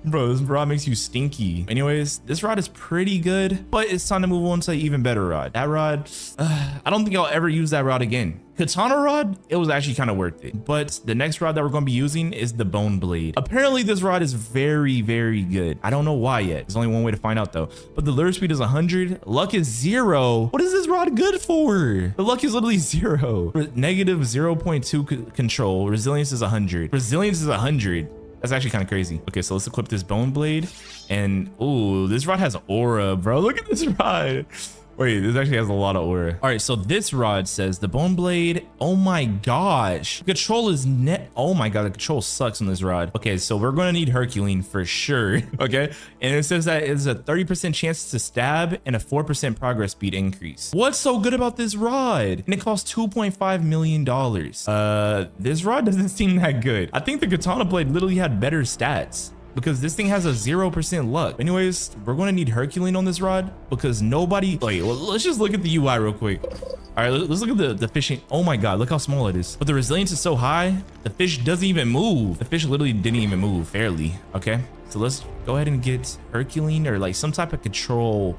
Bro, this rod makes you stinky. Anyways, this rod is pretty good, but it's time to move on to an even better rod. That rod, I don't think I'll ever use that rod again. Katana rod, it was actually kind of worth it. But the next rod that we're going to be using is the Bone Blade. Apparently, this rod is very, very good. I don't know why yet. There's only one way to find out though. But the lure speed is 100. Luck is 0. What is this rod good for? The luck is literally 0. Negative 0.2 control. Resilience is 100. Resilience is 100. That's actually kind of crazy. Okay, so let's equip this Bone Blade. And, ooh, this rod has aura, bro. Look at this rod. Wait, this actually has a lot of aura. All right, so this rod says the Bone Blade. Oh my gosh. Control is net. Oh my God, the control sucks on this rod. Okay, so we're going to need Herculean for sure. Okay, and it says that it's a 30% chance to stab and a 4% progress speed increase. What's so good about this rod? And it costs $2.5 million. This rod doesn't seem that good. I think the Katana Blade literally had better stats, because this thing has a 0% luck. Anyways, we're going to need Herculean on this rod because nobody. Wait, well, let's just look at the UI real quick. All right, let's look at the fishing. Oh my God, look how small it is. But the resilience is so high, the fish doesn't even move. The fish literally didn't even move, barely. Okay, so let's go ahead and get Herculean or like some type of control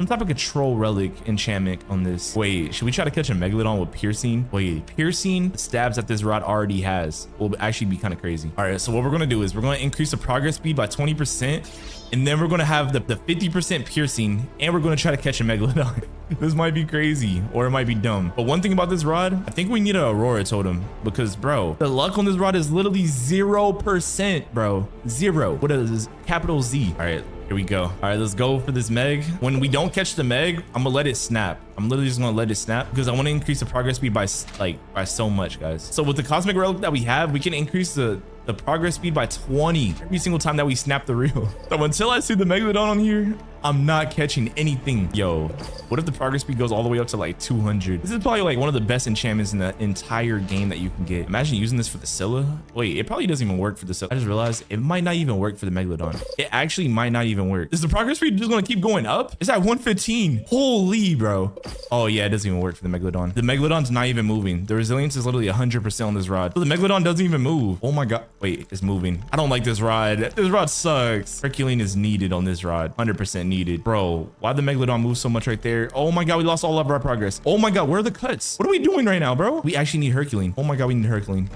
relic enchantment on this. Wait, should we try to catch a Megalodon with piercing? Wait, piercing stabs that this rod already has will actually be kind of crazy. All right, so what we're gonna do is we're gonna increase the progress speed by 20%, and then we're gonna have the 50% piercing, and we're gonna try to catch a Megalodon. This might be crazy or it might be dumb. But one thing about this rod, I think we need an Aurora totem because, bro, the luck on this rod is literally 0%, bro. 0. What is this? Capital Z. All right, here we go. All right, let's go for this Meg. When we don't catch the Meg, I'm gonna let it snap. I'm literally just gonna let it snap because I want to increase the progress speed by so much, guys. So with the Cosmic Relic that we have, we can increase the progress speed by 20 every single time that we snap the reel. So until I see the Megalodon on here, I'm not catching anything. Yo, what if the progress speed goes all the way up to like 200? This is probably like one of the best enchantments in the entire game that you can get. Imagine using this for the Scylla. Wait, it probably doesn't even work for the Scylla. I just realized it might not even work for the Megalodon. It actually might not even work. Is the progress speed just gonna keep going up? It's at 115. Holy, bro. Oh yeah, it doesn't even work for the Megalodon. The Megalodon's not even moving. The resilience is literally 100% on this rod. So the Megalodon doesn't even move. Oh my God. Wait, it's moving. I don't like this rod. This rod sucks. Herculean is needed on this rod. 100% needed. Bro, why the Megalodon move so much right there? Oh my God, we lost all of our progress. Oh my God, where are the cuts? What are we doing right now, bro? We actually need Herculean. Oh my God, we need Herculean.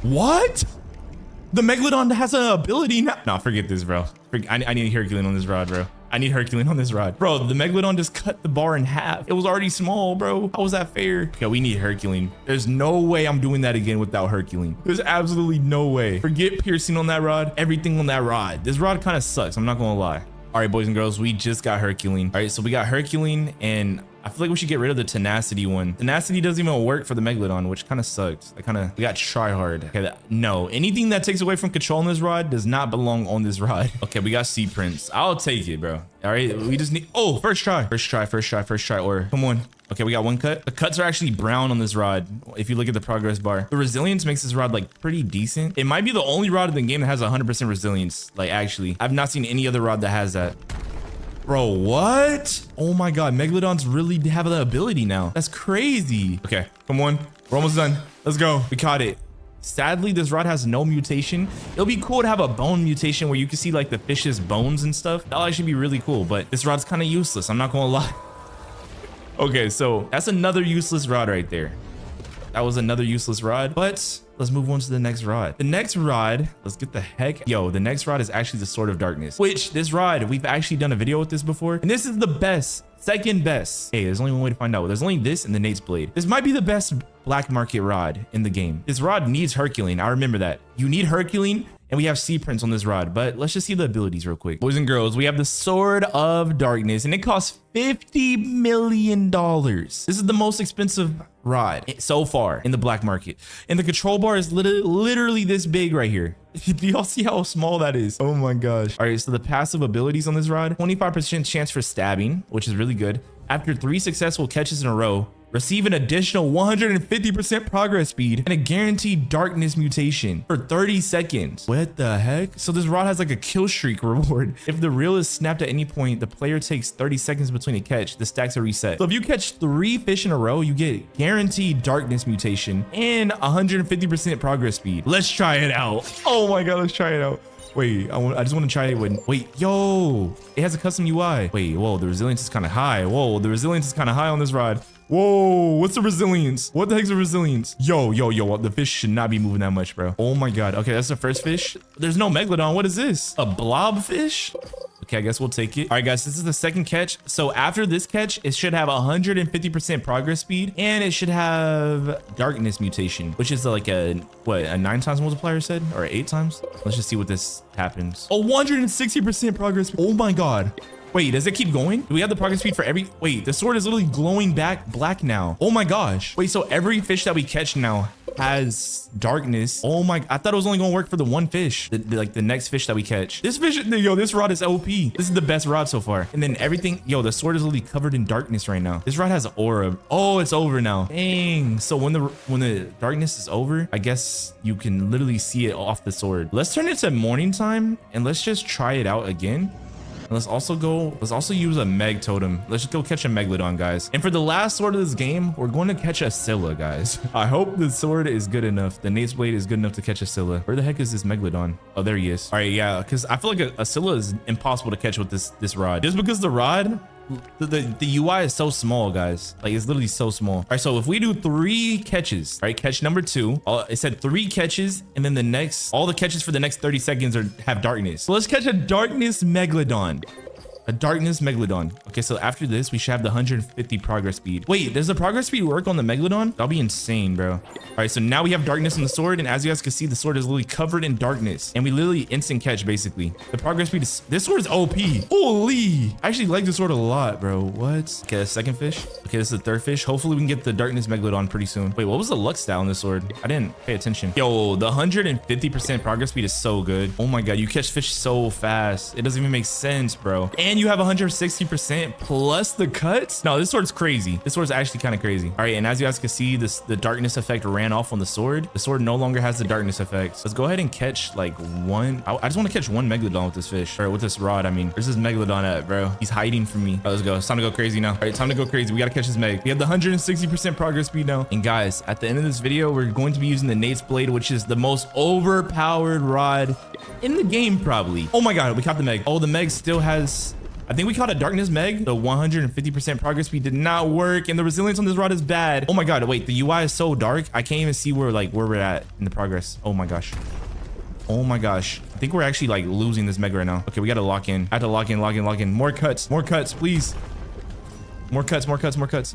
What? The Megalodon has an ability now. Nah, forget this, bro. I need Herculean on this rod, bro. I need Herculean on this rod. Bro, the Megalodon just cut the bar in half. It was already small, bro. How was that fair? Okay, we need Herculean. There's no way I'm doing that again without Herculean. There's absolutely no way. Forget piercing on that rod. Everything on that rod. This rod kind of sucks. I'm not gonna lie. All right, boys and girls, we just got Herculean. All right, so we got Herculean, and I feel like we should get rid of the tenacity one. Tenacity doesn't even work for the Megalodon, which kind of sucks. We got try hard. Okay, no, anything that takes away from control on this rod does not belong on this rod. Okay, we got Sea Prince. I'll take it, bro. All right, we just need, oh, first try, or come on. Okay, we got one cut. The cuts are actually brown on this rod. If you look at the progress bar, the resilience makes this rod like pretty decent. It might be the only rod in the game that has 100% resilience. Like actually, I've not seen any other rod that has that. Bro, what? Oh my God, Megalodons really have the ability now. That's crazy. Okay, come on. We're almost done. Let's go. We caught it. Sadly, this rod has no mutation. It'll be cool to have a bone mutation where you can see like the fish's bones and stuff. That'll actually be really cool, but this rod's kind of useless. I'm not gonna lie. Okay, so that's another useless rod right there. That was another useless rod, but let's move on to the next rod. The next rod, let's get the heck. Yo, the next rod is actually the Sword of Darkness, which this rod, we've actually done a video with this before. And this is the best, second best. Hey, there's only one way to find out. There's only this and the Nate's Blade. This might be the best black market rod in the game. This rod needs Herculean. I remember that. You need Herculean. And we have Sea Prince on this rod, but let's just see the abilities real quick. Boys and girls, we have the Sword of Darkness, and it costs $50 million. This is the most expensive rod so far in the black market. And the control bar is literally this big right here. Do y'all see how small that is? Oh my gosh. All right, so the passive abilities on this rod, 25% chance for stabbing, which is really good. After 3 successful catches in a row, receive an additional 150% progress speed and a guaranteed darkness mutation for 30 seconds. What the heck? So this rod has like a kill streak reward. If the reel is snapped at any point, the player takes 30 seconds between a catch. The stacks are reset. So if you catch 3 fish in a row, you get guaranteed darkness mutation and 150% progress speed. Let's try it out. Oh my God, let's try it out. Wait, I just want to try it with, wait, yo, it has a custom UI. Wait, whoa, the resilience is kind of high. Whoa, the resilience is kind of high on this rod. Whoa, what's the resilience? What the heck's the resilience? Yo, the fish should not be moving that much, bro. Oh my God. Okay, that's the first fish. There's no Megalodon. What is this? A blob fish? Okay, I guess we'll take it. All right, guys, this is the second catch. So after this catch, it should have 150% progress speed, and it should have darkness mutation, which is like a 9 times multiplier said, or 8 times? Let's just see what this happens. Oh, 160% progress. Oh my God. Wait, does it keep going? Do we have the progress speed for every? Wait, the sword is literally glowing back black now. Oh my gosh. Wait, so every fish that we catch now has darkness. Oh my, I thought it was only gonna work for the one fish, like the next fish that we catch. This fish, yo, this rod is OP. This is the best rod so far. And then everything, yo, the sword is literally covered in darkness right now. This rod has an aura. Oh, it's over now. Dang. So when the darkness is over, I guess you can literally see it off the sword. Let's turn it to morning time and let's just try it out again. And let's also use a Meg totem. Let's just go catch a Megalodon, guys. And for the last sword of this game, we're going to catch a Scylla, guys. I hope the sword is good enough. The Nate's Blade is good enough to catch a Scylla. Where the heck is this Megalodon? Oh, there he is. All right, yeah, because I feel like a Scylla is impossible to catch with this rod. Just because the rod, the UI is so small, guys. Like, it's literally so small. All right, so if we do 3 catches, all right, catch number 2, it said 3 catches, and then all the catches for the next 30 seconds have darkness. So let's catch a darkness Megalodon. A darkness Megalodon. Okay, so after this, we should have the 150 progress speed. Wait, does the progress speed work on the Megalodon? That'll be insane, bro. All right, so now we have darkness in the sword, and as you guys can see, the sword is literally covered in darkness, and we literally instant catch, basically. The progress speed is, this sword is OP. Holy, I actually like this sword a lot, bro. What? Okay, the second fish. Okay, this is the third fish. Hopefully we can get the darkness Megalodon pretty soon. Wait, what was the luck stat on this sword? I didn't pay attention. Yo, the 150% progress speed is so good. Oh my God, you catch fish so fast. It doesn't even make sense, bro. And you have 160% plus the cuts. No, this sword's crazy. This sword's actually kind of crazy. All right, and as you guys can see, the darkness effect ran off on the sword. The sword no longer has the darkness effect. So let's go ahead and catch like one. I just want to catch one Megalodon with this fish, or with this rod. I mean, where's this Megalodon at, bro? He's hiding from me. All right, let's go. It's time to go crazy now. All right, time to go crazy. We got to catch this Meg. We have the 160% progress speed now. And guys, at the end of this video, we're going to be using the Nate's Blade, which is the most overpowered rod in the game, probably. Oh my God, we caught the Meg. Oh, the Meg still has, I think we caught a darkness Meg. The 150% progress speed did not work, and the resilience on this rod is bad. Oh my God, wait, the UI is so dark. I can't even see where we're at in the progress. Oh my gosh. Oh my gosh. I think we're actually like losing this mega right now. Okay, we got to lock in. I have to lock in. More cuts, please. More cuts.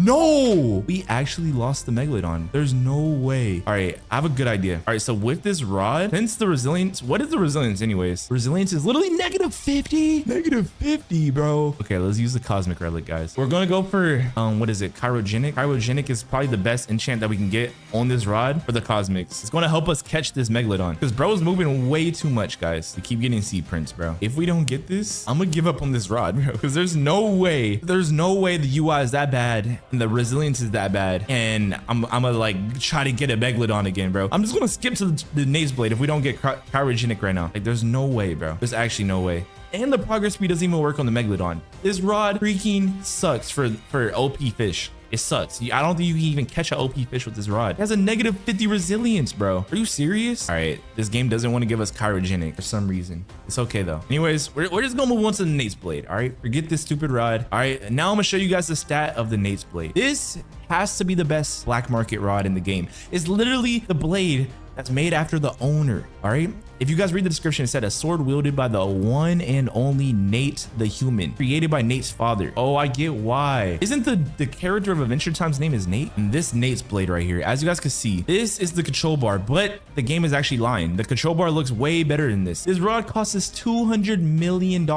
No, we actually lost the megalodon. There's no way. All right, I have a good idea. All right, so with this rod, since the resilience, what is the resilience anyways? Resilience is literally -50. -50, bro. Okay, let's use the cosmic relic, guys. We're gonna go for what is it? Chirogenic. Chirogenic is probably the best enchant that we can get on this rod for the cosmics. It's gonna help us catch this megalodon because bro is moving way too much, guys. We keep getting sea prints, bro. If we don't get this, I'm gonna give up on this rod, bro, because there's no way the UI is that bad and the resilience is that bad, and I'm gonna like try to get a megalodon again, bro. I'm just gonna skip to the Naze Blade if we don't get chirogenic right now. Like, there's no way, bro. There's actually no way. And the progress speed doesn't even work on the megalodon. This rod freaking sucks for OP fish. It sucks. I don't think you can even catch an OP fish with this rod. It has a -50 resilience, bro. Are you serious? All right, this game doesn't want to give us chirogenic for some reason. It's okay though. Anyways, we're just gonna move on to the Naze Blade. All right, forget this stupid rod. All right, now I'm gonna show you guys the stat of the Naze Blade. This has to be the best black market rod in the game. It's literally the blade that's made after the owner. All right, if you guys read the description, it said a sword wielded by the one and only Nate the human, created by Nate's father. Oh, I get why. Isn't the character of Adventure Time's name is Nate? And this Nate's blade right here, as you guys can see, this is the control bar, but the game is actually lying. The control bar looks way better than this. This rod costs us $200 million.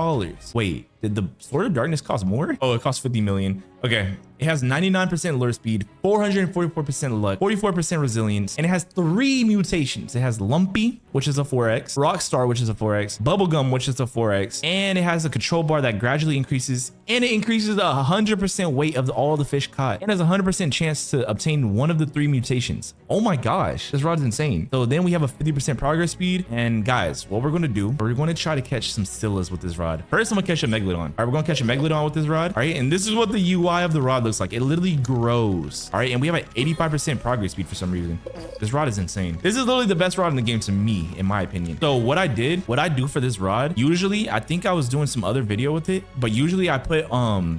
Wait, did the Sword of Darkness cost more? Oh, it costs 50 million. Okay, it has 99% lure speed, 444% luck, 44% resilience, and it has 3 mutations. It has Lumpy, which is a 4x, Rockstar, which is a 4x, Bubblegum, which is a 4x, and it has a control bar that gradually increases, and it increases the 100% weight of all the fish caught, and has a 100% chance to obtain one of the 3 mutations. Oh my gosh, this rod's insane. So then we have a 50% progress speed, and guys, what we're gonna do, we're gonna try to catch some Scyllas with this rod. First, I'm gonna catch a Megalodon. All right, we're gonna catch a Megalodon with this rod. All right, and this is what the UI of the rod looks like. It literally grows. All right, and we have an 85% progress speed for some reason. This rod is insane. This is literally the best rod in the game to me, in my opinion. So what I do for this rod, usually I think I was doing some other video with it, but usually I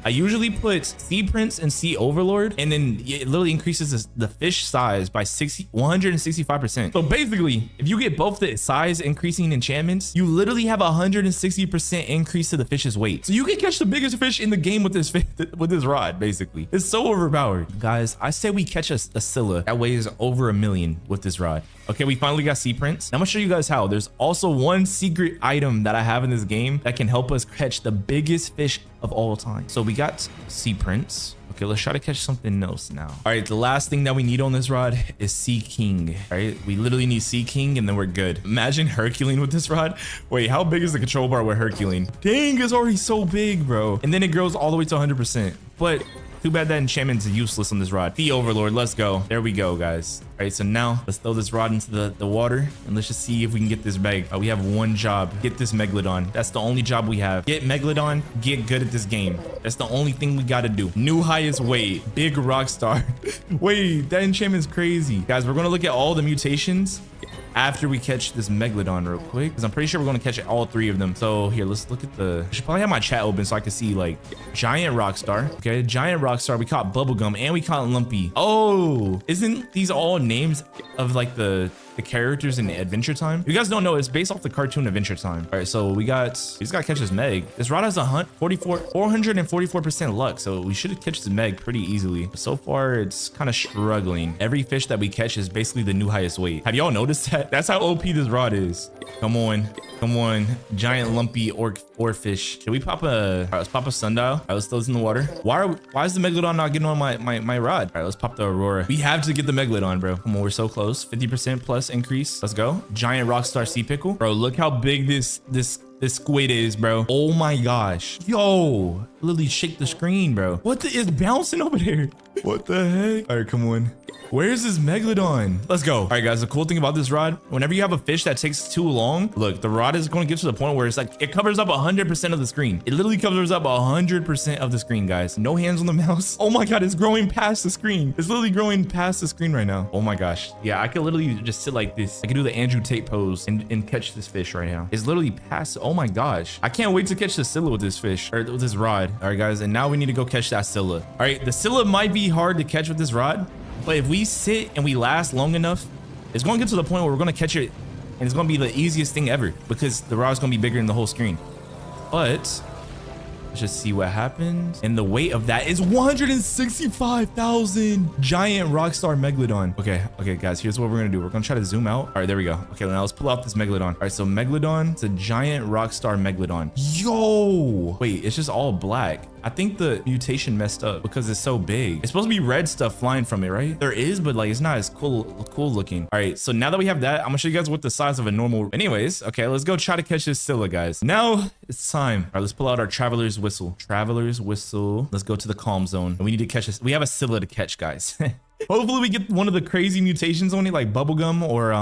usually put sea prince and sea overlord, and then it literally increases the fish size by 165%. So basically, if you get both the size increasing enchantments, you literally have a 160% increase to the fish's weight. So you can catch the biggest fish in the game with this rod, basically. It's so overpowered. Guys, I say we catch a Scylla that weighs over 1 million with this rod. Okay, we finally got sea prints. I'm gonna show you guys how. There's also one secret item that I have in this game that can help us catch the biggest fish of all time. So we got sea prints. Okay, let's try to catch something else now. All right, the last thing that we need on this rod is Sea King. All right, we literally need Sea King and then we're good. Imagine Herculean with this rod. Wait, how big is the control bar with Herculean? Dang, it's already so big, bro. And then it grows all the way to 100%. But too bad that enchantment's useless on this rod. The Overlord, let's go. There we go, guys. All right, so now let's throw this rod into the water and let's just see if we can get this bag. We have one job, get this Megalodon. That's the only job we have. Get Megalodon, get good at this game. That's the only thing we gotta do. New highest weight, big Rockstar. Wait, that enchantment's crazy. Guys, we're gonna look at all the mutations after we catch this Megalodon real quick, because I'm pretty sure we're going to catch all 3 of them. So here, let's look at I should probably have my chat open so I can see like giant Rockstar. Okay, giant Rockstar. We caught Bubblegum and we caught Lumpy. Oh, isn't these all names of like the characters in Adventure Time? If you guys don't know, it's based off the cartoon Adventure Time. All right, so we just gotta catch this Meg. This rod has 444% luck, so we should catch this Meg pretty easily. So far, it's kind of struggling. Every fish that we catch is basically the new highest weight. Have y'all noticed that? That's how OP this rod is. Come on, giant lumpy or fish. Can we pop a? All right, let's pop a sundial. All right, let's throw this in the water. Why is the Megalodon not getting on my rod? All right, let's pop the Aurora. We have to get the Megalodon, bro. Come on, we're so close. 50% plus increase. Let's go. Giant Rockstar Sea Pickle, bro. Look how big this squid is, bro. Oh my gosh. Yo, literally shake the screen, bro. What is bouncing over there? What the heck? All right, come on. Where's this Megalodon? Let's go. All right, guys, the cool thing about this rod, whenever you have a fish that takes too long, look, the rod is going to get to the point where it's like, it covers up 100% of the screen. It literally covers up 100% of the screen, guys. No hands on the mouse. Oh my God, it's growing past the screen. It's literally growing past the screen right now. Oh my gosh. Yeah, I could literally just sit like this. I could do the Andrew Tate pose and catch this fish right now. It's literally past. Oh my gosh. I can't wait to catch the Scylla with this fish, or with this rod. All right, guys, and now we need to go catch that Scylla. All right, the Scylla might be hard to catch with this rod, but if we sit and we last long enough, it's going to get to the point where we're going to catch it And it's gonna be the easiest thing ever because the rod's gonna be bigger than the whole screen. But let's just see what happens. And the weight of that is 165,000 giant Rockstar Megalodon. Okay, guys, here's what we're gonna do. We're gonna try to zoom out. All right, there we go. Okay, now let's pull out this Megalodon. All right, so Megalodon, it's a giant Rockstar Megalodon. Yo, wait, it's just all black. I think the mutation messed up because it's so big. It's supposed to be red stuff flying from it, right? There is, but like it's not as cool looking. All right, so now that we have that, I'm gonna show you guys what the size of a normal. Anyways, okay, let's go try to catch this Scylla, guys. Now it's time. All right, let's pull out our traveler's whistle. Traveler's whistle. Let's go to the calm zone. And we need to catch this. We have a Scylla to catch, guys. Hopefully we get one of the crazy mutations on it, like bubblegum or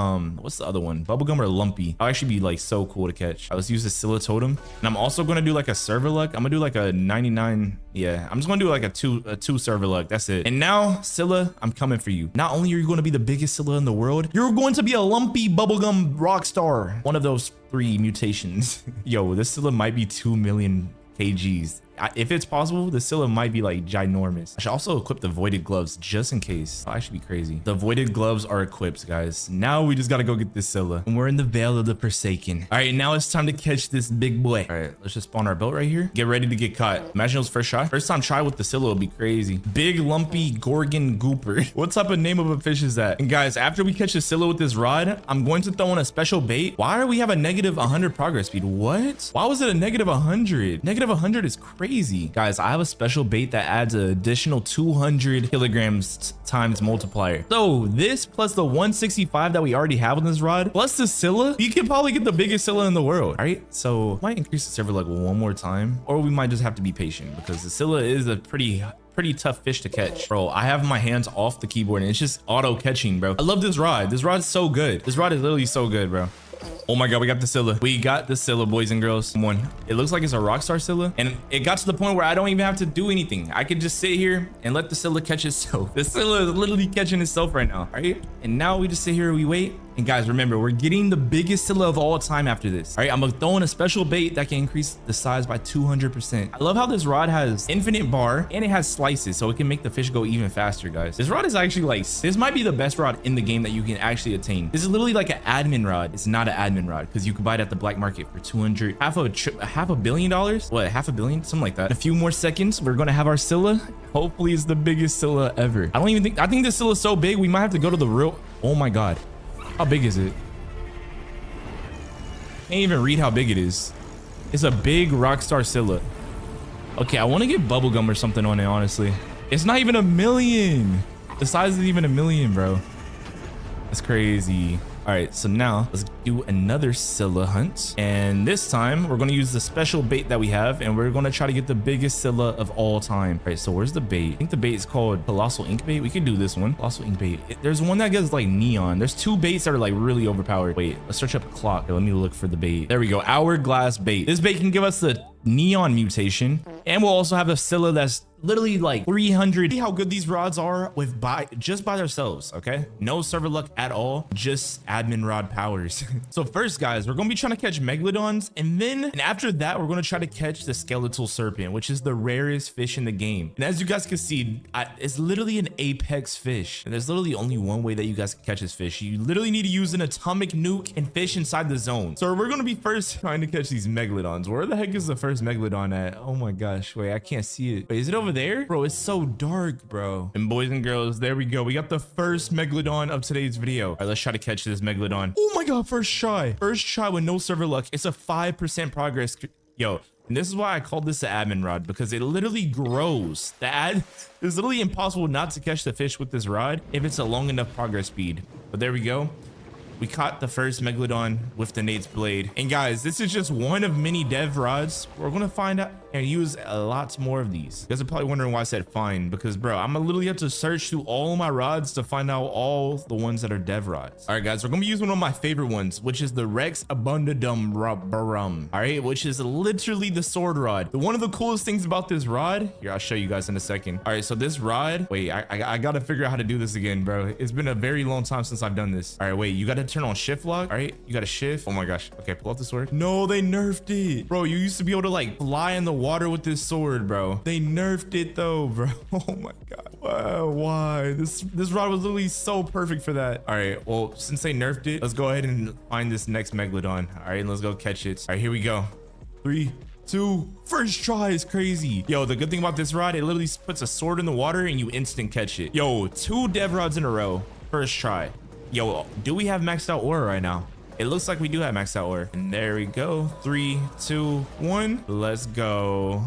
what's the other one? Bubblegum or lumpy. I'll actually be like so cool to catch. All right, let's use the Scylla totem. And I'm also gonna do like a server luck. I'm gonna do like a 99. Yeah, I'm just gonna do like a two server luck. That's it. And now, Scylla, I'm coming for you. Not only are you gonna be the biggest Scylla in the world, you're going to be a lumpy bubblegum rock star. One of those 3 mutations. Yo, this Scylla might be 2 million kgs. If it's possible, the Scylla might be like ginormous. I should also equip the voided gloves just in case. Oh, I should be crazy. The voided gloves are equipped, guys. Now we just gotta go get this Scylla. And we're in the Vale of the Forsaken. All right, now it's time to catch this big boy. All right, let's just spawn our boat right here. Get ready to get caught. Imagine it was first try. First time try with the Scylla will be crazy. Big lumpy Gorgon Gooper. What type of name of a fish is that? And guys, after we catch the Scylla with this rod, I'm going to throw in a special bait. Why do we have a negative 100 progress speed? What? Why was it a negative 100? Negative 100 is crazy. Guys, I have a special bait that adds an additional 200 kilograms times multiplier. So this plus the 165 that we already have on this rod, plus the Scylla, you can probably get the biggest Scylla in the world. All right, so might increase the server like one more time, or we might just have to be patient because the Scylla is a pretty tough fish to catch. Bro, I have my hands off the keyboard and it's just auto catching, bro. I love this rod. This rod is so good. This rod is literally so good, bro. Oh my god, we got the Scylla. We got the Scylla, boys and girls. Come on. It looks like it's a Rockstar Scylla. And it got to the point where I don't even have to do anything. I could just sit here and let the Scylla catch itself. The Scylla is literally catching itself right now. All right. And now we just sit here and we wait. And guys, remember, we're getting the biggest Scylla of all time after this. All right, I'm gonna throw in a special bait that can increase the size by 200%. I love how this rod has infinite bar and it has slices, so it can make the fish go even faster, guys. This rod is actually like, this might be the best rod in the game that you can actually attain. This is literally like an admin rod. It's not an admin rod because you can buy it at the black market for half a billion dollars. What, half a billion? Something like that. In a few more seconds, we're gonna have our Scylla. Hopefully it's the biggest Scylla ever. I think this Scylla is so big, we might have to go to the real, oh my god. How big is it? Can't even read how big it is. It's a big Rockstar Scylla. Okay, I want to get bubblegum or something on it, honestly. It's not even 1 million. The size isn't even 1 million, bro. That's crazy. All right, so now let's do another Scylla hunt. And this time we're going to use the special bait that we have and we're going to try to get the biggest Scylla of all time. All right, so where's the bait? I think the bait is called Colossal Ink Bait. We could do this one. Colossal Ink Bait. There's one that gets like neon. There's 2 baits that are like really overpowered. Wait, let's search up a clock. Okay, let me look for the bait. There we go. Hourglass bait. This bait can give us the neon mutation and we'll also have a Scylla that's literally like 300. See how good these rods are with just by themselves. Okay, no server luck at all, just admin rod powers. So first, guys, we're gonna be trying to catch megalodons, and after that we're gonna try to catch the skeletal serpent, which is the rarest fish in the game. And as you guys can see, it's literally an apex fish, and there's literally only one way that you guys can catch this fish. You literally need to use an atomic nuke and fish inside the zone. So we're gonna be first trying to catch these megalodons. Where the heck is the first megalodon at? Oh my gosh, wait, I can't see it. Wait, is it over there? Bro, it's so dark, bro. And boys and girls, there we go. We got the first megalodon of today's video. All right, let's try to catch this megalodon. Oh my god, first try with no server luck. It's a 5% progress. Yo, and this is why I called this the admin rod, because it literally grows. It's literally impossible not to catch the fish with this rod if it's a long enough progress speed. But there we go. We caught the first megalodon with the Nate's blade. And guys, this is just one of many dev rods. We're gonna find out and use a lot more of these. You guys are probably wondering why I said find, because bro, I'm gonna literally have to search through all my rods to find out all the ones that are dev rods. All right, guys, we're gonna be using one of my favorite ones, which is the Rex Abundadum Barum. All right, which is literally the sword rod. One of the coolest things about this rod, here, I'll show you guys in a second. All right, so this rod, wait, I gotta figure out how to do this again, bro. It's been a very long time since I've done this. All right, wait, you gotta turn on shift lock. All right, you got to shift. Oh my gosh. Okay, pull out the sword. No, they nerfed it, bro. You used to be able to like fly in the water with this sword, bro. They nerfed it though, bro. Oh my god. Wow, why? This rod was literally so perfect for that. All right, well, since they nerfed it, let's go ahead and find this next megalodon. All right, let's go catch it. All right, here we go. 3, 2, first try is crazy. Yo, the good thing about this rod, it literally puts a sword in the water and you instant catch it. Yo, 2 dev rods in a row, first try. Yo, do we have maxed out aura right now? It looks like we do have maxed out aura. And there we go. 3, 2, 1. Let's go.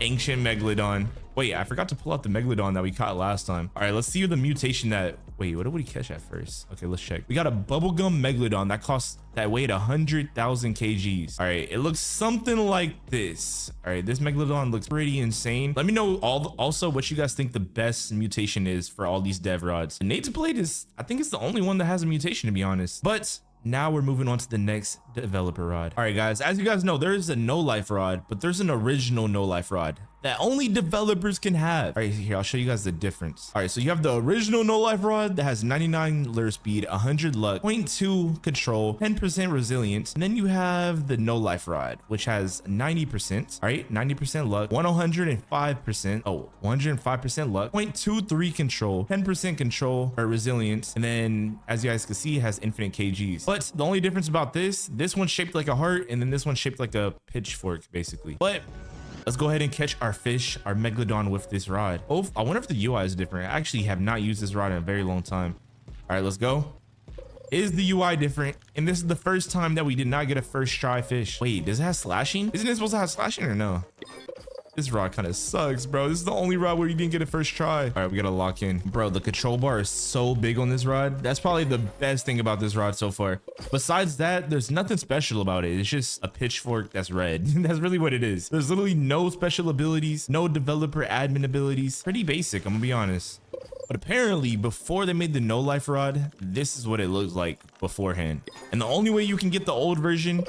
Ancient megalodon. Wait, I forgot to pull out the megalodon that we caught last time. All right, let's see the mutation that... Wait, what did we catch at first? Okay, let's check. We got a bubblegum megalodon that weighed 100,000 kgs. All right, it looks something like this. All right, this megalodon looks pretty insane. Let me know also what you guys think the best mutation is for all these dev rods. The Nate's blade is, I think it's the only one that has a mutation, to be honest. But now we're moving on to the next developer rod. All right, guys, as you guys know, there is a no life rod, but there's an original no life rod that only developers can have. All right, here, I'll show you guys the difference. All right, so you have the original no life rod that has 99 lure speed, 100 luck, 0.2 control, 10% resilience. And then you have the no life rod, which has 90%, all right, 90% luck, 105%, 105% luck, 0.23 control, 10% control or resilience. And then as you guys can see, it has infinite kgs. But the only difference about this one's shaped like a heart, and then this one's shaped like a pitchfork, basically. But let's go ahead and catch our fish, our megalodon, with this rod. Oh, I wonder if the UI is different. I actually have not used this rod in a very long time. All right, let's go. Is the UI different? And this is the first time that we did not get a first try fish. Wait, does it have slashing? Isn't it supposed to have slashing or no? This rod kind of sucks, bro. This is the only rod where you didn't get a first try. All right, we gotta lock in. Bro, the control bar is so big on this rod. That's probably the best thing about this rod so far. Besides that, there's nothing special about it. It's just a pitchfork that's red. That's really what it is. There's literally no special abilities, no developer admin abilities. Pretty basic, I'm gonna be honest. But apparently, before they made the no life rod, this is what it looked like beforehand. And the only way you can get the old version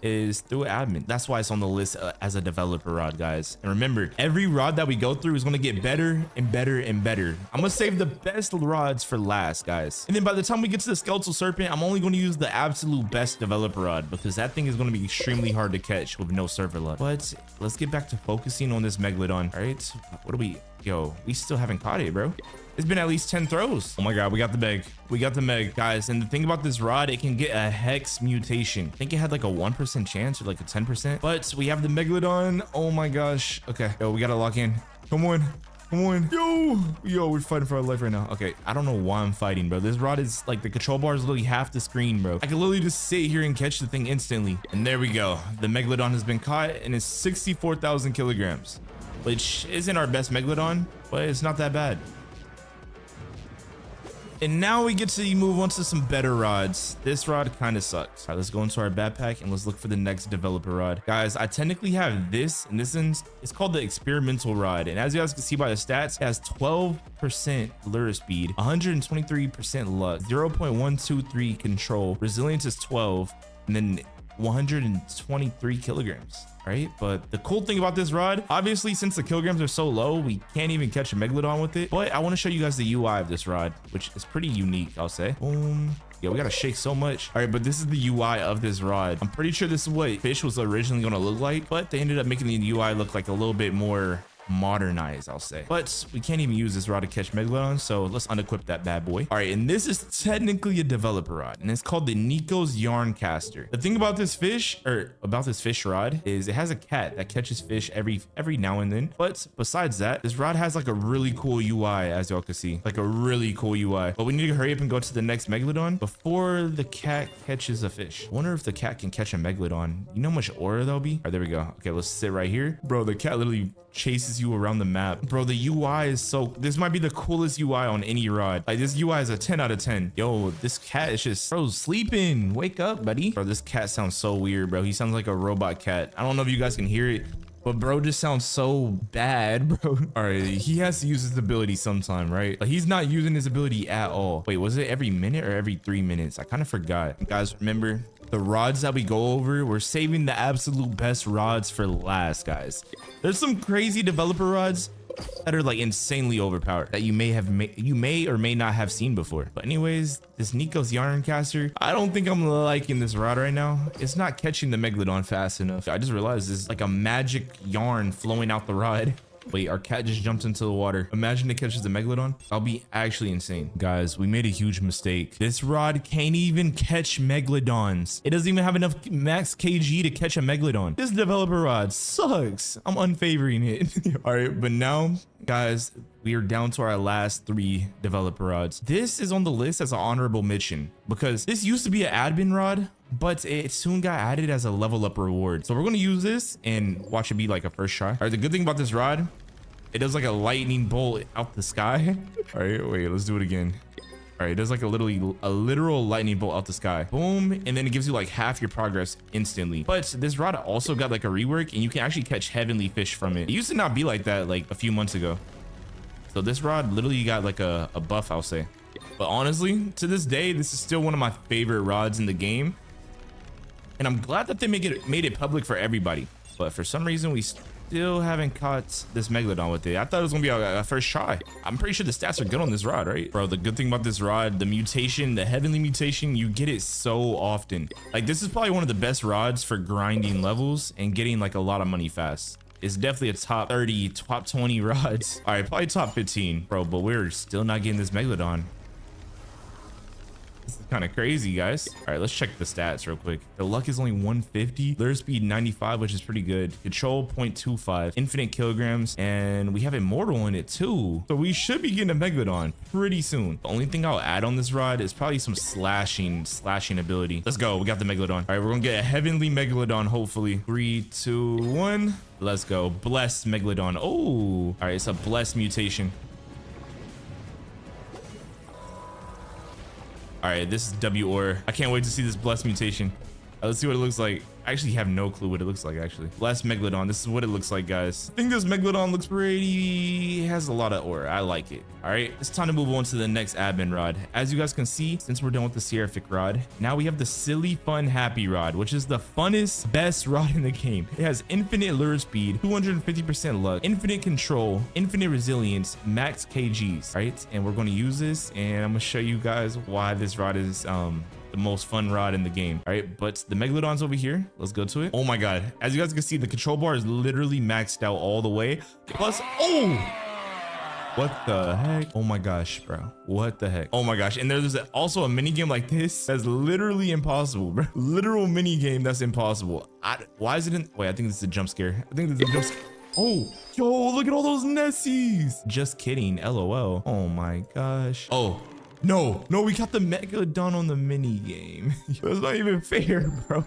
is through admin. That's why it's on the list as a developer rod, guys. And remember, every rod that we go through is going to get better and better and better. I'm gonna save the best rods for last, guys. And then by the time we get to the skeletal serpent, I'm only going to use the absolute best developer rod, because that thing is going to be extremely hard to catch with no server luck. But let's get back to focusing on this megalodon. All right, what do we... Yo, we still haven't caught it, bro. It's been at least 10 throws. Oh my god, we got the meg. We got the meg, guys. And the thing about this rod, it can get a hex mutation. I think it had like a 1% chance or like a 10%. But we have the megalodon. Oh my gosh. Okay, yo, we gotta lock in. Come on. Come on. Yo, we're fighting for our life right now. Okay, I don't know why I'm fighting, bro. This rod is like, the control bar is literally half the screen, bro. I can literally just sit here and catch the thing instantly. And there we go. The megalodon has been caught and it's 64,000 kilograms, which isn't our best megalodon, but it's not that bad. And now we get to move on to some better rods. This rod kind of sucks. All right, let's go into our backpack and let's look for the next developer rod. Guys, I technically have this, and this is, it's called the experimental rod. And as you guys can see by the stats, it has 12% lure speed, 123% luck, 0.123 control, resilience is 12, and then 123 kilograms. Right, but the cool thing about this rod, obviously, since the kilograms are so low, we can't even catch a megalodon with it. But I want to show you guys the UI of this rod, which is pretty unique, I'll say. Boom. Yeah, we gotta shake so much. All right, but this is the UI of this rod. I'm pretty sure this is what Fisch was originally going to look like, but they ended up making the UI look like a little bit more modernized, I'll say. But we can't even use this rod to catch megalodon, so let's unequip that bad boy. All right, and this is technically a developer rod, and it's called the Nico's Yarn Caster. The thing about this fish, or about this fish rod, is it has a cat that catches fish every now and then. But besides that, this rod has like a really cool UI, as y'all can see, like a really cool UI. But we need to hurry up and go to the next megalodon before the cat catches a fish. I wonder if the cat can catch a megalodon. You know how much aura that'll be? All right, there we go. Okay, let's sit right here. Bro, the cat literally chases you around the map. Bro, the UI is so... This might be the coolest UI on any rod. Like, this UI is a 10 out of 10. Yo, this cat is just... Bro, sleeping. Wake up, buddy. Bro, this cat sounds so weird, bro. He sounds like a robot cat. I don't know if you guys can hear it, but bro just sounds so bad, bro. All right, he has to use his ability sometime, right? Like, he's not using his ability at all. Wait, was it every minute or every 3 minutes? I kind of forgot. Guys, remember, the rods that we go over, we're saving the absolute best rods for last, guys. There's some crazy developer rods that are like insanely overpowered that you may or may not have seen before. But anyways, this Nico's yarn caster, I don't think I'm liking this rod right now. It's not catching the megalodon fast enough. I just realized there's like a magic yarn flowing out the rod. Wait, our cat just jumped into the water. Imagine it catches the megalodon. I'll be actually insane. Guys, we made a huge mistake. This rod can't even catch megalodons. It doesn't even have enough max kg to catch a megalodon. This developer rod sucks. I'm unfavoring it. All right, but now, guys, we are down to our last 3 developer rods. This is on the list as an honorable mention because this used to be an admin rod, but it soon got added as a level up reward. So we're going to use this and watch it be like a first try. All right, the good thing about this rod, it does like a lightning bolt out the sky. All right, wait, let's do it again. All right, it does like a literal lightning bolt out the sky. Boom, and then it gives you like half your progress instantly. But this rod also got like a rework and you can actually catch heavenly fish from it. It used to not be like that like a few months ago. So this rod literally got like a buff, I'll say. But honestly, to this day, this is still one of my favorite rods in the game. And I'm glad that they made it public for everybody. But for some reason, we still haven't caught this megalodon with it. I thought it was gonna be a first try. I'm pretty sure the stats are good on this rod, right? Bro, the good thing about this rod, the mutation, the heavenly mutation, you get it so often. Like this is probably one of the best rods for grinding levels and getting like a lot of money fast. It's definitely a top 30, top 20 rods. All right, probably top 15, bro, but we're still not getting this megalodon. This is kind of crazy, guys. All right, let's check the stats real quick. The luck is only 150, lure speed 95, which is pretty good. Control 0.25, infinite kilograms, and we have immortal in it too. So we should be getting a megalodon pretty soon. The only thing I'll add on this rod is probably some slashing ability. Let's go. We got the megalodon. All right, we're gonna get a heavenly megalodon, hopefully. 3, 2, 1. Let's go. Blessed megalodon. Oh, all right, it's a blessed mutation. All right, this is W or I can't wait to see this blessed mutation. Let's see what it looks like. I actually have no clue what it looks like, actually. Blessed megalodon. This is what it looks like, guys. I think this megalodon looks pretty, it has a lot of aura. I like it. All right, it's time to move on to the next admin rod. As you guys can see, since we're done with the seraphic rod, now we have the silly fun happy rod, which is the funnest, best rod in the game. It has infinite lure speed, 250% luck, infinite control, infinite resilience, max kgs, right? And we're going to use this and I'm going to show you guys why this rod is the most fun rod in the game. All right, but the megalodon's over here. Let's go to it. Oh my god, as you guys can see, the control bar is literally maxed out all the way. Plus, oh, what the heck? Oh my gosh, bro, what the heck? Oh my gosh, and there's also a mini game like this that's literally impossible, bro. Literal mini game that's impossible. Why is it in? Wait, I think this is a jump scare. I think this is a jump scare. Oh, yo, look at all those Nessies. Just kidding, LOL. Oh my gosh. Oh, no, we got the megalodon on the mini game. That's not even fair, bro.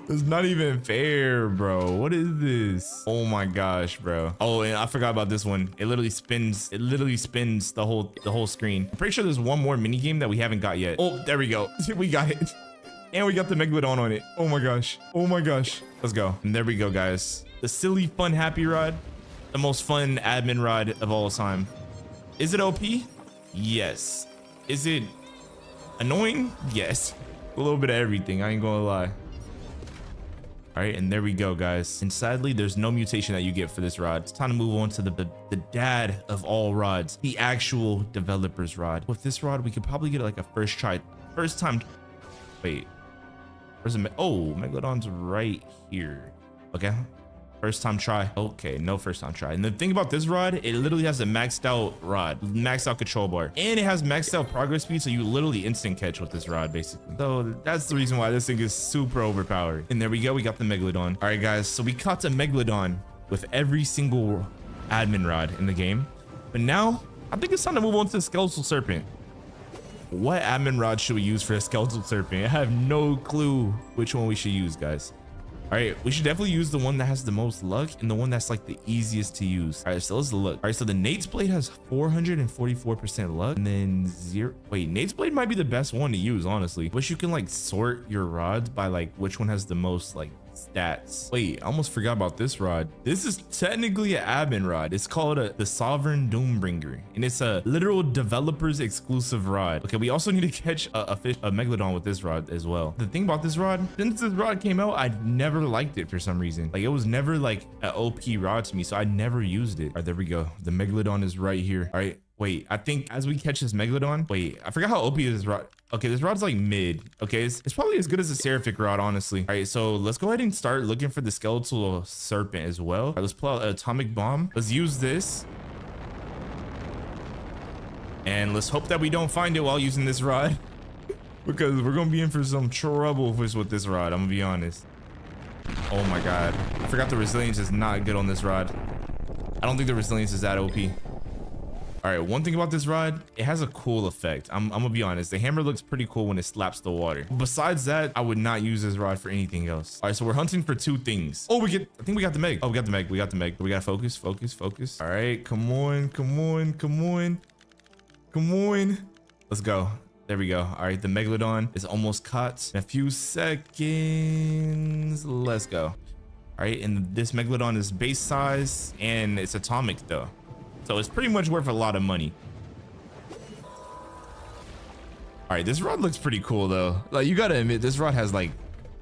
That's not even fair, bro. What is this? Oh my gosh, bro. Oh, and I forgot about this one. It literally spins. It literally spins the whole screen. I'm pretty sure there's one more mini game that we haven't got yet. Oh, there we go. We got it. And we got the megalodon on it. Oh my gosh. Oh my gosh. Let's go. And there we go, guys. The silly fun happy rod. The most fun admin rod of all time. Is it OP? Yes. Is it annoying? Yes. A little bit of everything. I ain't gonna lie. All right, and there we go, guys. And sadly, there's no mutation that you get for this rod. It's time to move on to the dad of all rods, the actual developer's rod. With this rod, we could probably get like a first time. Wait, where's the oh, megalodon's right here. Okay. First time try. Okay, no first time try. And the thing about this rod, it literally has a maxed out rod, maxed out control bar, and it has maxed out progress speed, so you literally instant catch with this rod basically. So that's the reason why this thing is super overpowered. And there we go, we got the megalodon. All right guys, so we caught a megalodon with every single admin rod in the game, but now I think it's time to move on to the skeletal serpent. What admin rod should we use for a skeletal serpent? I have no clue which one we should use, guys. All right, we should definitely use the one that has the most luck and the one that's like the easiest to use. All right, so let's look. All right, so the Nate's Blade has 444% luck, and then Nate's Blade might be the best one to use, honestly. Wish you can like sort your rods by like which one has the most like stats. Wait, I almost forgot about this rod. This is technically an admin rod. It's called the Sovereign Doombringer, and it's a literal developers exclusive rod. Okay, we also need to catch a megalodon with this rod as well. The thing about this rod, since this rod came out, I never liked it for some reason. Like, it was never like an OP rod to me, so I never used it. All right, there we go. The megalodon is right here. All right, wait, I think as we catch this megalodon, wait, I forgot how OP this rod. Okay, this rod's like mid. Okay, it's probably as good as a seraphic rod, honestly. All right, so let's go ahead and start looking for the skeletal serpent as well. All right, let's pull out an atomic bomb. Let's use this. And let's hope that we don't find it while using this rod. Because we're gonna be in for some trouble with this rod, I'm gonna be honest. Oh my god. I forgot the resilience is not good on this rod. I don't think the resilience is that OP. All right, one thing about this rod, it has a cool effect. I'm gonna be honest. The hammer looks pretty cool when it slaps the water. Besides that, I would not use this rod for anything else. All right, so we're hunting for two things. Oh, I think we got the meg. Oh, we got the meg. We got the meg. We gotta focus, focus, focus. All right, come on, come on, come on, come on. Let's go. There we go. All right, the megalodon is almost caught in a few seconds. Let's go. All right, and this megalodon is base size and it's atomic though. So it's pretty much worth a lot of money. All right, this rod looks pretty cool though. Like, you gotta admit, this rod has like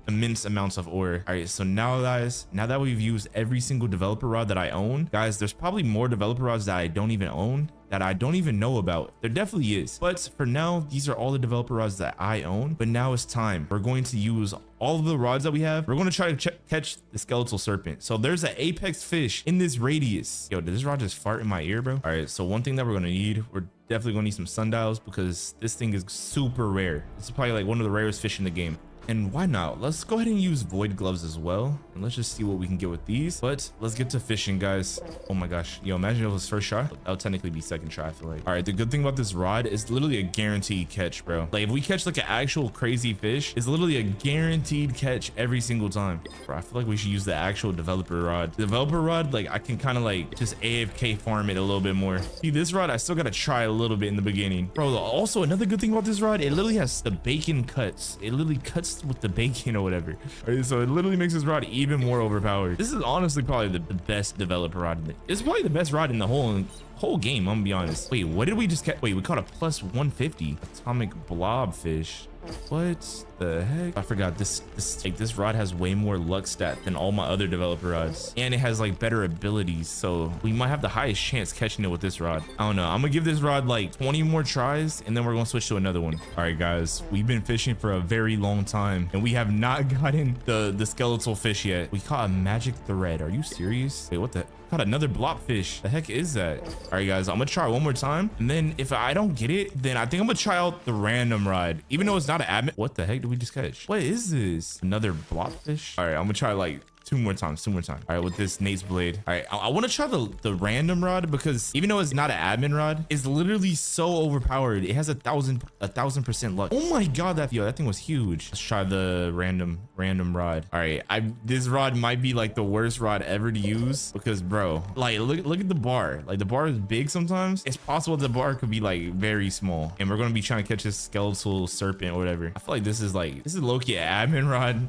immense amounts of ore. All right, so now guys, now that we've used every single developer rod that I own, guys, there's probably more developer rods that I don't even own, that I don't even know about. There definitely is, but for now, these are all the developer rods that I own. But now it's time. We're going to use all of the rods that we have. We're going to try to catch the skeletal serpent. So there's an apex fish in this radius. Yo, did this rod just fart in my ear, bro? All right, so one thing that we're going to need, we're definitely going to need some sundials because this thing is super rare. This is probably like one of the rarest fish in the game. And why not? Let's go ahead and use void gloves as well. And let's just see what we can get with these. But let's get to fishing, guys. Oh my gosh. Yo, imagine if it was first try. That would technically be second try, I feel like. All right, the good thing about this rod is literally a guaranteed catch, bro. Like, if we catch like an actual crazy fish, it's literally a guaranteed catch every single time. Bro, I feel like we should use the actual developer rod. The developer rod, like, I can kind of like just AFK farm it a little bit more. See, this rod, I still got to try a little bit in the beginning. Bro, also another good thing about this rod, it literally has the bacon cuts. It literally cuts with the bacon or whatever. Right, so it literally makes this rod even more overpowered. This is honestly probably the best developer rod in it. It's probably the best rod in the whole game, I'm gonna be honest. Wait, what did we just catch? Wait, we caught a plus 150 atomic blobfish. What the heck? I forgot this rod has way more luck stat than all my other developer rods, and it has like better abilities, so we might have the highest chance catching it with this rod. I don't know. I'm gonna give this rod like 20 more tries and then we're gonna switch to another one. All right, guys, we've been fishing for a very long time and we have not gotten the skeletal fish yet. We caught a magic thread. Are you serious? Wait, what the? Caught another blobfish. The heck is that? All right, guys, I'm gonna try one more time, and then if I don't get it, then I think I'm gonna try out the random rod, even though it's not an admin. What the heck did we just catch? What is this? Another blobfish? All right, I'm gonna try like two more times. All right, with this Nate's blade. All right, I want to try the random rod because even though it's not an admin rod, it's literally so overpowered. It has 1,000% luck. Oh my god, that thing was huge. Let's try the random rod. All right, this rod might be like the worst rod ever to use because, bro, like look at the bar. Like, the bar is big sometimes. It's possible the bar could be like very small, and we're gonna be trying to catch this skeletal serpent or whatever. I feel like this is low-key an admin rod,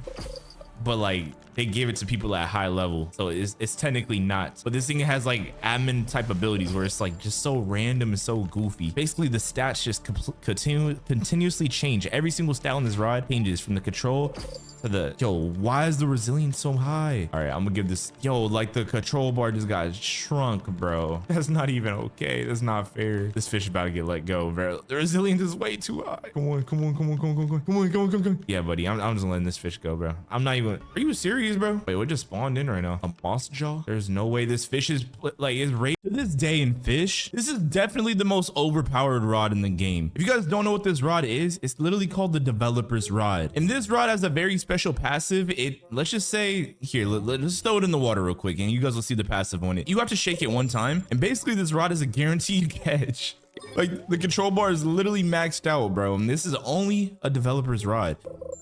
but like they gave it to people at high level, so it's technically not. But this thing has like admin type abilities where it's like just so random and so goofy. Basically, the stats just continuously change. Every single stat on this rod changes from the control to the why is the resilience so high? All right, I'm gonna give this like the control bar just got shrunk, bro. That's not even okay. That's not fair. This fish is about to get let go, bro. The resilience is way too high. Come on. Yeah, buddy, I'm just letting this fish go, bro. I'm not even. Are you serious, bro? Wait, what just spawned in right now? A moss jaw? There's no way this fish is rated. To this day in fish, this is definitely the most overpowered rod in the game. If you guys don't know what this rod is, it's literally called the developer's rod, and this rod has a very special passive. Let's just say here, let's throw it in the water real quick and you guys will see the passive on it. You have to shake it one time, and basically this rod is a guaranteed catch. Like, the control bar is literally maxed out, bro, and this is only a developer's rod.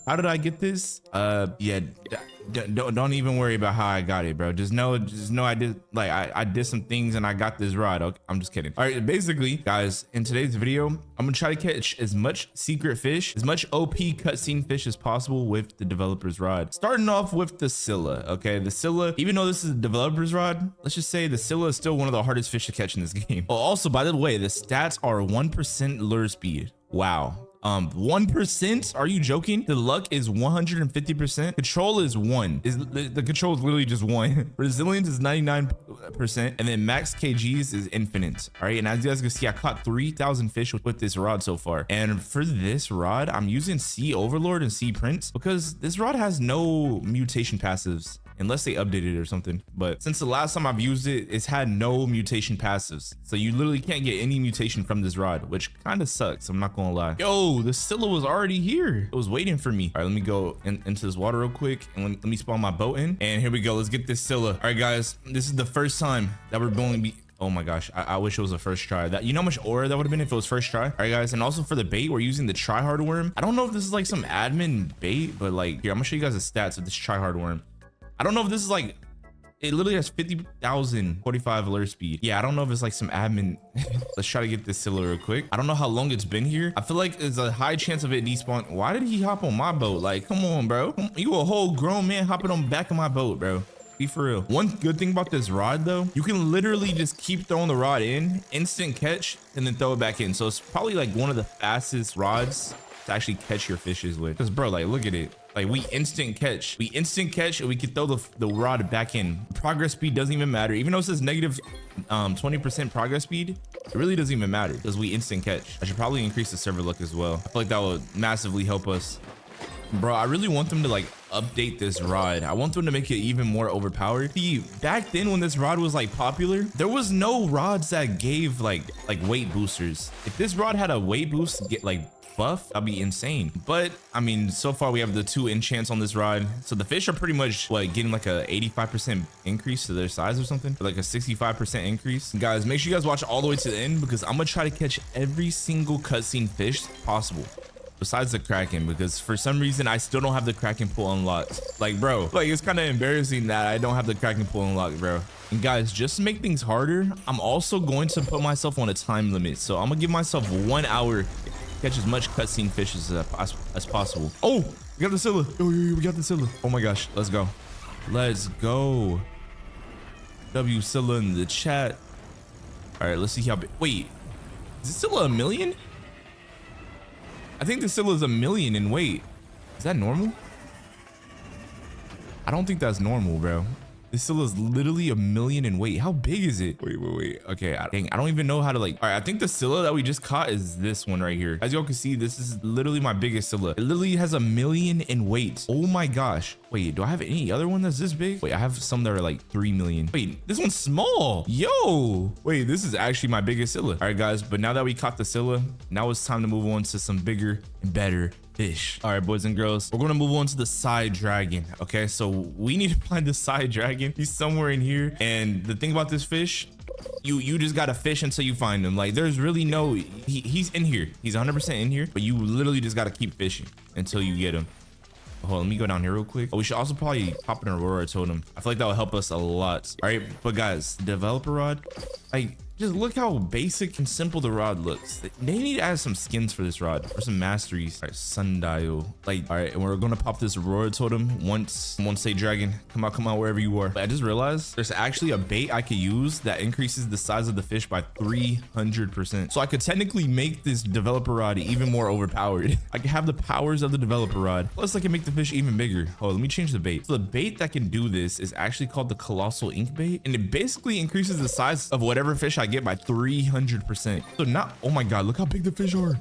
How did I get this? Yeah, Don't even worry about how I got it, bro. Just know I did, like, I did some things and I got this rod. Okay, I'm just kidding. All right, basically, guys, in today's video, I'm gonna try to catch as much secret fish, as much OP cutscene fish as possible with the developer's rod. Starting off with the Scylla. Okay, the Scylla, even though this is a developer's rod, let's just say the Scylla is still one of the hardest fish to catch in this game. Oh, also, by the way, the stats are 1% lure speed. Wow. 1%? Are you joking? The luck is 150%. Control is 1. The control is literally just 1. Resilience is 99%, and then max kgs is infinite. All right, and as you guys can see, I caught 3,000 fish with this rod so far. And for this rod, I'm using Sea Overlord and Sea Prince because this rod has no mutation passives. Unless they updated it or something. But since the last time I've used it, it's had no mutation passives. So you literally can't get any mutation from this rod, which kind of sucks. I'm not gonna lie. Yo, the Scylla was already here. It was waiting for me. All right, let me go into this water real quick and let me spawn my boat in. And here we go. Let's get this Scylla. All right, guys, this is the first time that we're going to be. Oh my gosh, I wish it was a first try. That, you know how much aura that would have been if it was first try? All right, guys, and also for the bait, we're using the tryhard worm. I don't know if this is like some admin bait, but like, here, I'm gonna show you guys the stats of this tryhard worm. I don't know if this is like, it literally has 50,045 alert speed. Yeah, I don't know if it's like some admin. Let's try to get this Scylla real quick. I don't know how long it's been here. I feel like there's a high chance of it despawn. Why did he hop on my boat? Like, come on, bro. You a whole grown man hopping on the back of my boat, bro. Be for real. One good thing about this rod though, you can literally just keep throwing the rod in, instant catch, and then throw it back in. So it's probably like one of the fastest rods to actually catch your fishes with. Because bro, like, look at it. Like, we instant catch and we can throw the rod back in. Progress speed doesn't even matter. Even though it says negative 20% progress speed, it really doesn't even matter because we instant catch. I should probably increase the server luck as well. I feel like that would massively help us. Bro, I really want them to like update this rod. I want them to make it even more overpowered. See, back then when this rod was like popular, there was no rods that gave like weight boosters. If this rod had a weight boost, get like buff, that'd be insane. But I mean, so far we have the 2 enchants on this rod, so the fish are pretty much like getting like a 85% increase to their size or something, or like a 65% increase. And guys, make sure you guys watch all the way to the end because I'm gonna try to catch every single cutscene fish possible besides the Kraken, because for some reason I still don't have the Kraken pool unlocked. Like, bro, like, it's kind of embarrassing that I don't have the Kraken pool unlocked, bro. And guys, just to make things harder, I'm also going to put myself on a time limit. So I'm gonna give myself 1 hour to catch as much cutscene fish as possible. Oh, we got the Scylla. Oh, we got the Scylla. Oh my gosh, let's go. Let's go. W Scylla in the chat. All right, let's see how big. Wait, is this Scylla 1 million? I think the Scylla is 1 million in weight. Is that normal? I don't think that's normal, bro. This Scylla is literally 1 million in weight. How big is it? Wait. Okay, dang, I don't even know how to like. All right, I think the Scylla that we just caught is this one right here. As y'all can see, this is literally my biggest Scylla. It literally has 1 million in weight. Oh my gosh. Wait, do I have any other one that's this big? Wait, I have some that are like 3 million. Wait, this one's small. Yo, wait, this is actually my biggest Scylla. All right, guys, but now that we caught the Scylla, now it's time to move on to some bigger and better fish. All right, boys and girls, we're gonna move on to the side dragon. Okay, so we need to find the side dragon. He's somewhere in here, and the thing about this fish, you just gotta fish until you find him. Like, there's really no, he's in here, he's 100% in here, but you literally just gotta keep fishing until you get him. Hold on, let me go down here real quick. Oh, we should also probably pop an Aurora totem. I feel like that will help us a lot. All right, but guys, developer rod, like, just look how basic and simple the rod looks. They need to add some skins for this rod or some masteries. All right, sundial. Like, all right, and we're gonna pop this Aurora totem once say dragon, come out wherever you are. But I just realized there's actually a bait I could use that increases the size of the fish by 300%. So I could technically make this developer rod even more overpowered. I can have the powers of the developer rod, plus I can make the fish even bigger. Oh, let me change the bait. So the bait that can do this is actually called the colossal ink bait, and it basically increases the size of whatever fish I get by 300%. So not, oh my god, look how big the fish are.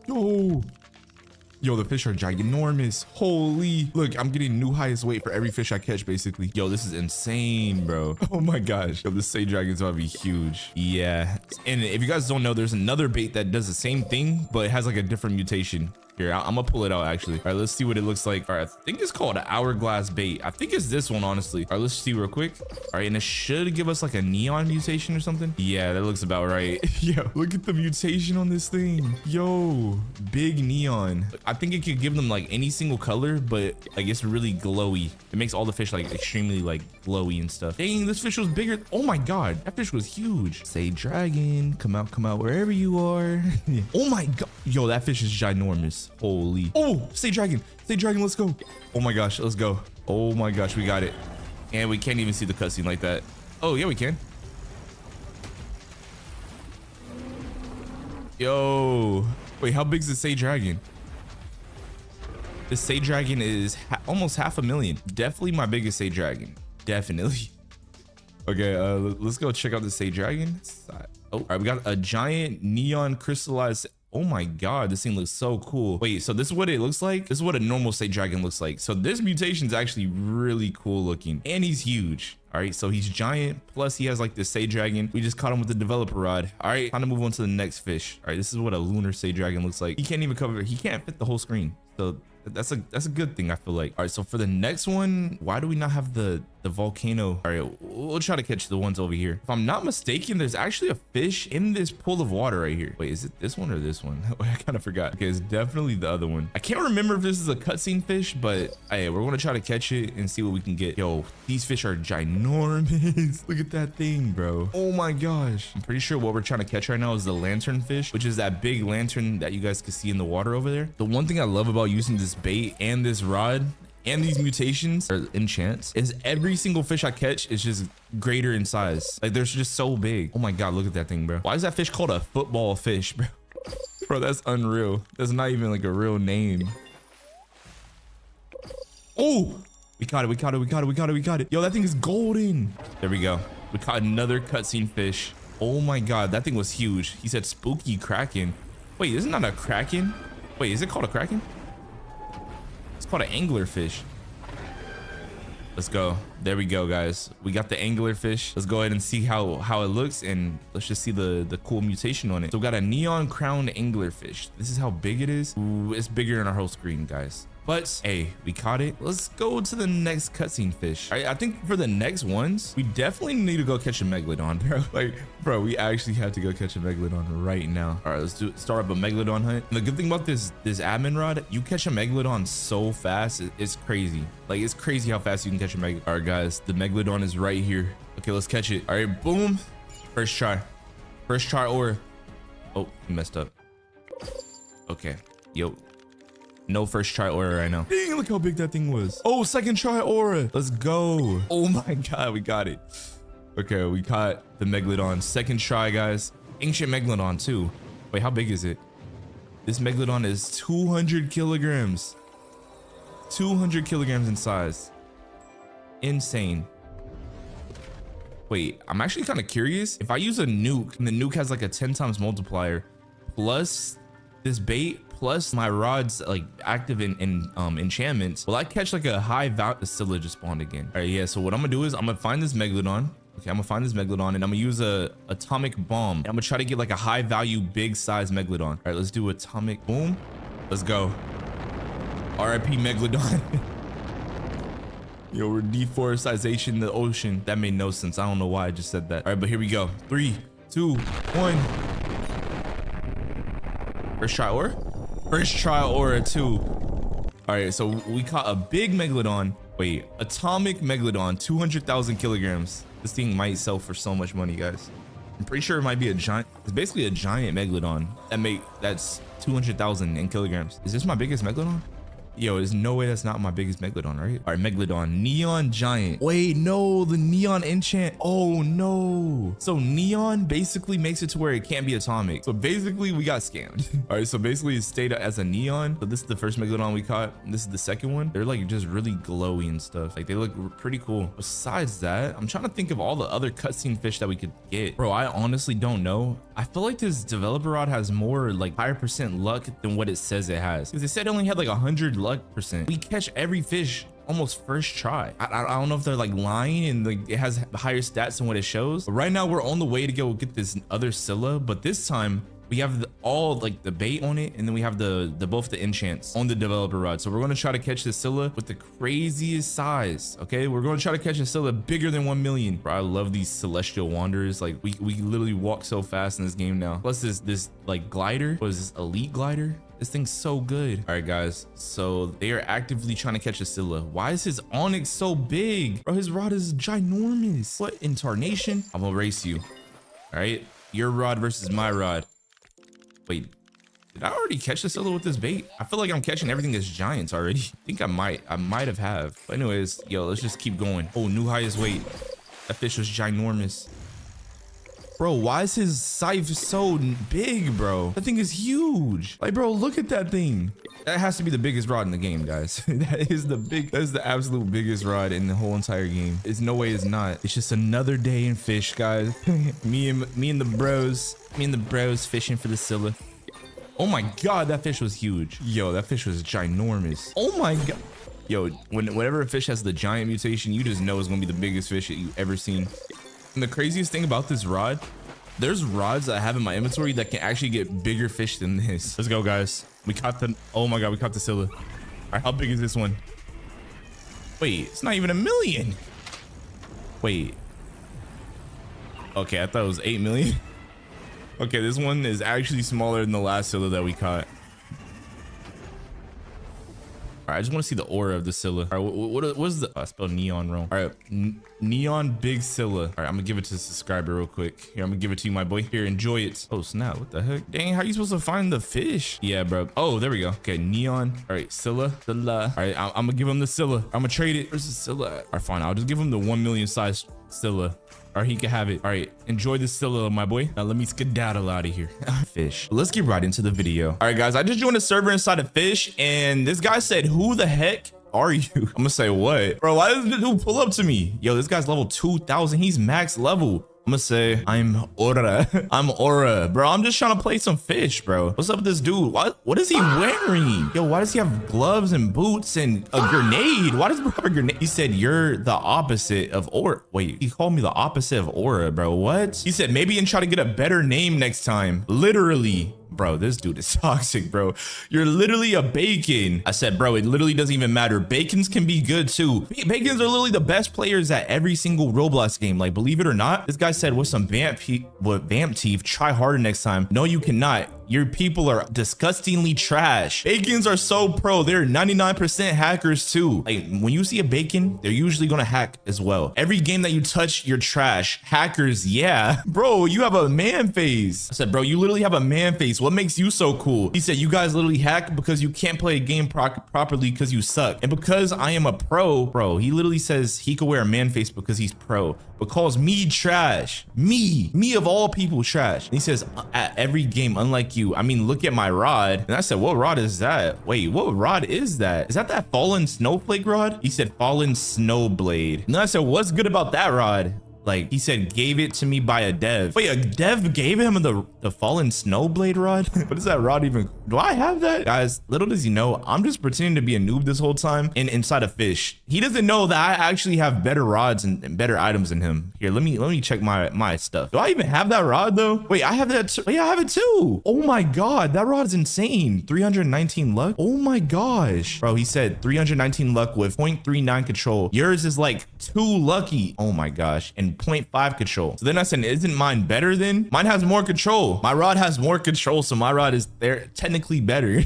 Yo, the fish are ginormous. Holy, look, I'm getting new highest weight for every fish I catch, basically. Yo, this is insane, bro. Oh my gosh. Yo, this sage dragon's gonna be huge. Yeah, and if you guys don't know, there's another bait that does the same thing, but it has like a different mutation. Here, I'm gonna pull it out actually. All right, let's see what it looks like. All right, I think it's called an hourglass bait. I think it's this one, honestly. All right, let's see real quick. All right, and it should give us like a neon mutation or something. Yeah, that looks about right. Yo, look at the mutation on this thing. Yo, big neon. I think it could give them like any single color, but like it's really glowy. It makes all the fish like extremely like glowy and stuff. Dang, this fish was bigger. Oh my God, that fish was huge. Say dragon, come out wherever you are. Oh my God. Yo, that fish is ginormous. Holy. Oh, say dragon, let's go. Oh my gosh, let's go. Oh my gosh, we got it. And we can't even see the cutscene like that. Oh yeah, we can. Yo, wait, how big is the say dragon? The say dragon is almost 500,000. Definitely my biggest say dragon. Definitely. Okay, let's go check out the say dragon. Oh, all right, we got a giant neon crystallized. Oh my God, this thing looks so cool. Wait, so this is what it looks like? This is what a normal say dragon looks like. So this mutation is actually really cool looking, and he's huge. All right, so he's giant, plus he has like this say dragon. We just caught him with the developer rod. All right, time to move on to the next fish. All right, this is what a lunar say dragon looks like. He can't even cover, he can't fit the whole screen. So that's a good thing, I feel like. All right, so for the next one, why do we not have the volcano? All right, we'll try to catch the ones over here. If I'm not mistaken, there's actually a fish in this pool of water right here. Wait, is it this one or this one? I kind of forgot. Okay, it's definitely the other one. I can't remember if this is a cutscene fish, but hey, we're gonna try to catch it and see what we can get. Yo, these fish are ginormous. Look at that thing, bro. Oh my gosh. I'm pretty sure what we're trying to catch right now is the lantern fish, which is that big lantern that you guys can see in the water over there. The one thing I love about using this bait and this rod and these mutations or enchants is every single fish I catch is just greater in size. Like they're just so big. Oh my God, look at that thing, bro. Why is that fish called a football fish, bro? Bro, that's unreal. That's not even like a real name. Oh, we caught it. Yo, that thing is golden. There we go. We caught another cutscene fish. Oh my God, that thing was huge. He said spooky kraken. Wait, isn't that a kraken? Wait, is it called a kraken? It's called an anglerfish. Let's go. There we go, guys. We got the anglerfish. Let's go ahead and see how it looks, and let's just see the cool mutation on it. So we got a neon crowned anglerfish. This is how big it is. Ooh, it's bigger than our whole screen, guys. But hey, we caught it. Let's go to the next cutscene fish. All right, I think for the next ones, we definitely need to go catch a megalodon, bro. Like, bro, we actually have to go catch a megalodon right now. All right, let's start up a megalodon hunt. And the good thing about this admin rod, you catch a megalodon so fast, it's crazy. Like, it's crazy how fast you can catch a megalodon. All right, guys, the megalodon is right here. Okay, let's catch it. All right, boom. First try or oh, you messed up. Okay, yo. No first try aura right now. Dang, look how big that thing was. Oh, second try aura. Let's go. Oh my God, we got it. Okay, we caught the megalodon. Second try, guys. Ancient megalodon too. Wait, how big is it? This megalodon is 200 kilograms. 200 kilograms in size. Insane. Wait, I'm actually kind of curious. If I use a nuke and the nuke has like a 10 times multiplier plus this bait plus my rod's like active in enchantments, will I catch like a high value? The Scylla just spawned again. All right, yeah, so what I'm gonna do is I'm gonna find this megalodon. Okay, I'm gonna find this megalodon and I'm gonna use a atomic bomb. And I'm gonna try to get like a high value big size megalodon. All right, let's do atomic boom. Let's go. RIP megalodon. Yo, we're deforestation the ocean. That made no sense. I don't know why I just said that. All right, but here we go. 3, 2, 1. First try aura? First try aura too. All right, so we caught a big megalodon. Wait, atomic megalodon, 200,000 kilograms. This thing might sell for so much money, guys. I'm pretty sure it might be a giant. It's basically a giant megalodon that's 200,000 in kilograms. Is this my biggest megalodon? Yo, there's no way that's not my biggest megalodon, right? All right, megalodon, neon giant. Wait, no, the neon enchant. Oh no. So neon basically makes it to where it can't be atomic. So basically we got scammed. All right, so basically it stayed as a neon. So this is the first megalodon we caught. And this is the second one. They're like just really glowy and stuff. Like they look pretty cool. Besides that, I'm trying to think of all the other cutscene fish that we could get. Bro, I honestly don't know. I feel like this developer rod has more like higher percent luck than what it says it has. Because it said it only had like 100 luck percent. We catch every fish almost first try. I don't know if they're like lying and like it has higher stats than what it shows. But right now we're on the way to go get this other Scylla, but this time We have all like the bait on it, and then we have the both the enchants on the developer rod. So we're going to try to catch the Scylla with the craziest size. Okay, we're going to try to catch a Scylla bigger than 1 million. Bro, I love these celestial wanderers. Like we literally walk so fast in this game now. Plus this like glider. What is this, elite glider? This thing's so good. All right, guys. So they are actively trying to catch a Scylla. Why is his onyx so big? Bro, his rod is ginormous. What in tarnation? I'm gonna race you. All right, your rod versus my rod. Wait, did I already catch the Scylla with this bait? I feel like I'm catching everything that's giants already. I think I might have. But anyways, yo, let's just keep going. Oh, new highest weight. That fish was ginormous. Bro, why is his scythe so big, bro? That thing is huge. Like, bro, look at that thing. That has to be the biggest rod in the game, guys. That is the absolute biggest rod in the whole entire game. There's no way it's not. It's just another day in Fish, guys. me and the bros fishing for the Scylla. Oh my god, that fish was huge. Yo, that fish was ginormous. Oh my god. Yo, whenever a fish has the giant mutation, you just know it's gonna be the biggest fish that you've ever seen. And the craziest thing about this rod, there's rods that I have in my inventory that can actually get bigger fish than this. Let's go, guys. We caught the, oh my god, we caught the Scylla. All right, how big is this one? Wait, it's not even 1 million. Wait. Okay, I thought it was 8 million. Okay, this one is actually smaller than the last Scylla that we caught. All right, I just want to see the aura of the Scylla. All right, what's the, oh, I spelled neon wrong. All right, neon big Scylla. All right, I'm gonna give it to the subscriber real quick. Here, I'm gonna give it to you, my boy. Here, enjoy it. Oh snap, what the heck? Dang, how are you supposed to find the fish? Yeah, bro. Oh, there we go. Okay, neon. All right, Scylla. All right, I'm gonna give him the Scylla. I'm gonna trade it. Where's the Scylla at? All right, fine. I'll just give him the 1 million size Scylla. Or he can have it. All right, enjoy the Scylla, my boy. Now let me skedaddle out of here. Fish. Let's get right into the video. All right, guys, I just joined a server inside of Fish, and this guy said, who the heck are you? I'm gonna say, what? Bro, why does the dude pull up to me? Yo, this guy's level 2000. He's max level. I'm gonna say, I'm Aura. I'm Aura. Bro, I'm just trying to play some Fish, bro. What's up with this dude? What is he wearing? Yo, why does he have gloves and boots and a grenade? Why does bro have a grenade? He said, you're the opposite of Aura. Wait, he called me the opposite of Aura, bro. What? He said, maybe and try to get a better name next time. Literally. Bro, this dude is toxic, bro. You're literally a bacon. I said, bro, it literally doesn't even matter. Bacons can be good too. Bacons are literally the best players at every single Roblox game. Like, believe it or not, this guy said, with some vamp teeth, try harder next time. No, you cannot. Your people are disgustingly trash. Bacons are so pro. They're 99% hackers too. Like, when you see a bacon, they're usually gonna hack as well. Every game that you touch, you're trash. Hackers, yeah. Bro, you have a man face. I said, bro, you literally have a man face. What makes you so cool? He said, you guys literally hack because you can't play a game properly because you suck. And because I am a pro, bro, he literally says he could wear a man face because he's pro, but calls me trash. Me of all people trash. And he says, at every game, unlike you. I mean, look at my rod. And I said, what rod is that? Wait, what rod is that? Is that fallen snowflake rod? He said, fallen snowblade. And then I said, what's good about that rod? Like, he said, gave it to me by a dev. Wait, a dev gave him the fallen snowblade rod? What is that rod even? Do I have that? Guys, little does he know, I'm just pretending to be a noob this whole time and inside of Fish. He doesn't know that I actually have better rods and better items than him. Here, let me check my stuff. Do I even have that rod though? Wait, I have that. Yeah, I have it too. Oh my God, that rod is insane. 319 luck. Oh my gosh. Bro, he said 319 luck with 0.39 control. Yours is like 2 lucky. Oh my gosh. And 0.5 control. So then I said, isn't mine better then? Mine has more control. My rod has more control, so my rod is there technically better.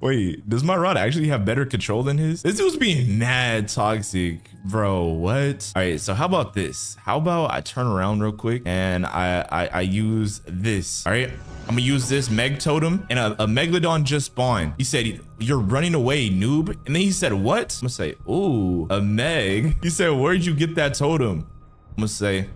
Wait, does my rod actually have better control than his? This was being mad toxic, bro. What? All right, so how about this? How about I turn around real quick and I use this. All right, I'm gonna use this Meg totem, and a Megalodon just spawned. He said, you're running away, noob. And then he said, what? I'm gonna say, ooh, a Meg. He said, where'd you get that totem? I'm gonna say,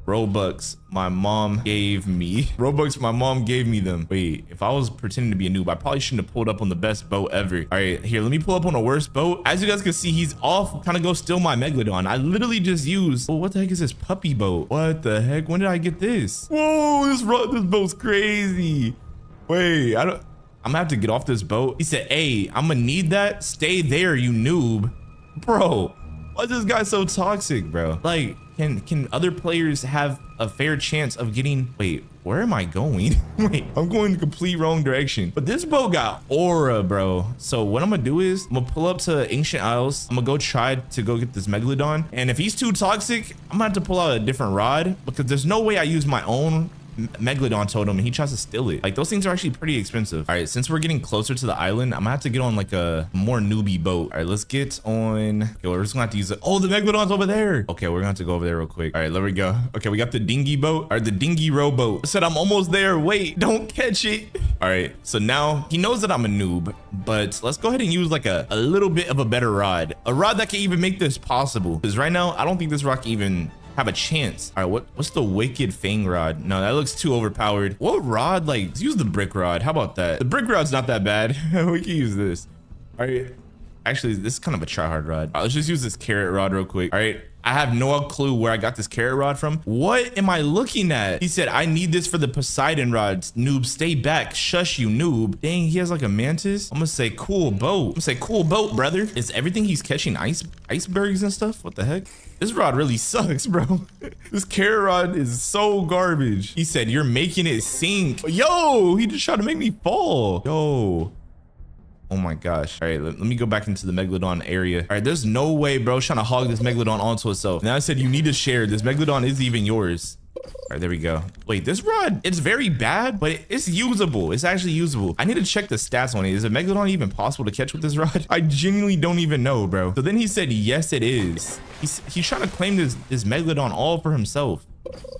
Robux my mom gave me. Robux my mom gave me them. Wait, if I was pretending to be a noob, I probably shouldn't have pulled up on the best boat ever. All right, here, let me pull up on a worst boat. As you guys can see, he's off trying to go steal my Megalodon. I literally just used, oh, what the heck is this puppy boat? What the heck? When did I get this? Whoa, this boat's crazy. Wait, I'm gonna have to get off this boat. He said, hey, I'm gonna need that. Stay there, you noob. Bro. Why is this guy so toxic, bro? Like, can other players have a fair chance of getting... Wait, where am I going? Wait, I'm going the complete wrong direction. But this boat got aura, bro. So what I'm gonna do is I'm gonna pull up to Ancient Isles. I'm gonna go try to go get this Megalodon. And if he's too toxic, I'm gonna have to pull out a different rod because there's no way I use my own Megalodon totem and he tries to steal it. Like, those things are actually pretty expensive. All right, since we're getting closer to the island, I'm gonna have to get on like a more newbie boat. All right, let's get on. Okay, we're just gonna have to use it. Oh, the Megalodon's over there. Okay, we're gonna have to go over there real quick. All right, there we go. Okay, we got the dinghy boat, or the dinghy rowboat. I said I'm almost there. Wait, don't catch it. All right, so now he knows that I'm a noob, but let's go ahead and use like a little bit of a better rod, a rod that can even make this possible. Because right now, I don't think this rod can even have a chance. All right, what's the wicked fang rod? No, that looks too overpowered. What rod? Like, let's use the brick rod. How about that? The brick rod's not that bad. We can use this. All right, actually, this is kind of a try hard rod. All right, let's just use this carrot rod real quick. All right, I have no clue where I got this carrot rod from. What am I looking at? He said, I need this for the Poseidon rods. Noob, stay back. Shush, you noob. Dang, he has like a mantis. I'm gonna say cool boat. I'm gonna say cool boat, brother. Is everything he's catching icebergs and stuff? What the heck? This rod really sucks, bro. This carrot rod is so garbage. He said, you're making it sink. Yo, he just tried to make me fall. Yo. Oh my gosh. All right, let me go back into the Megalodon area. All right, there's no way, bro, trying to hog this Megalodon onto itself. Now I said you need to share. This Megalodon is even yours. All right, there we go. Wait, this rod, it's very bad, but it's usable. It's actually usable. I need to check the stats on it. Is a Megalodon even possible to catch with this rod? I genuinely don't even know, bro. So then he said, yes, it is. He's trying to claim this Megalodon all for himself.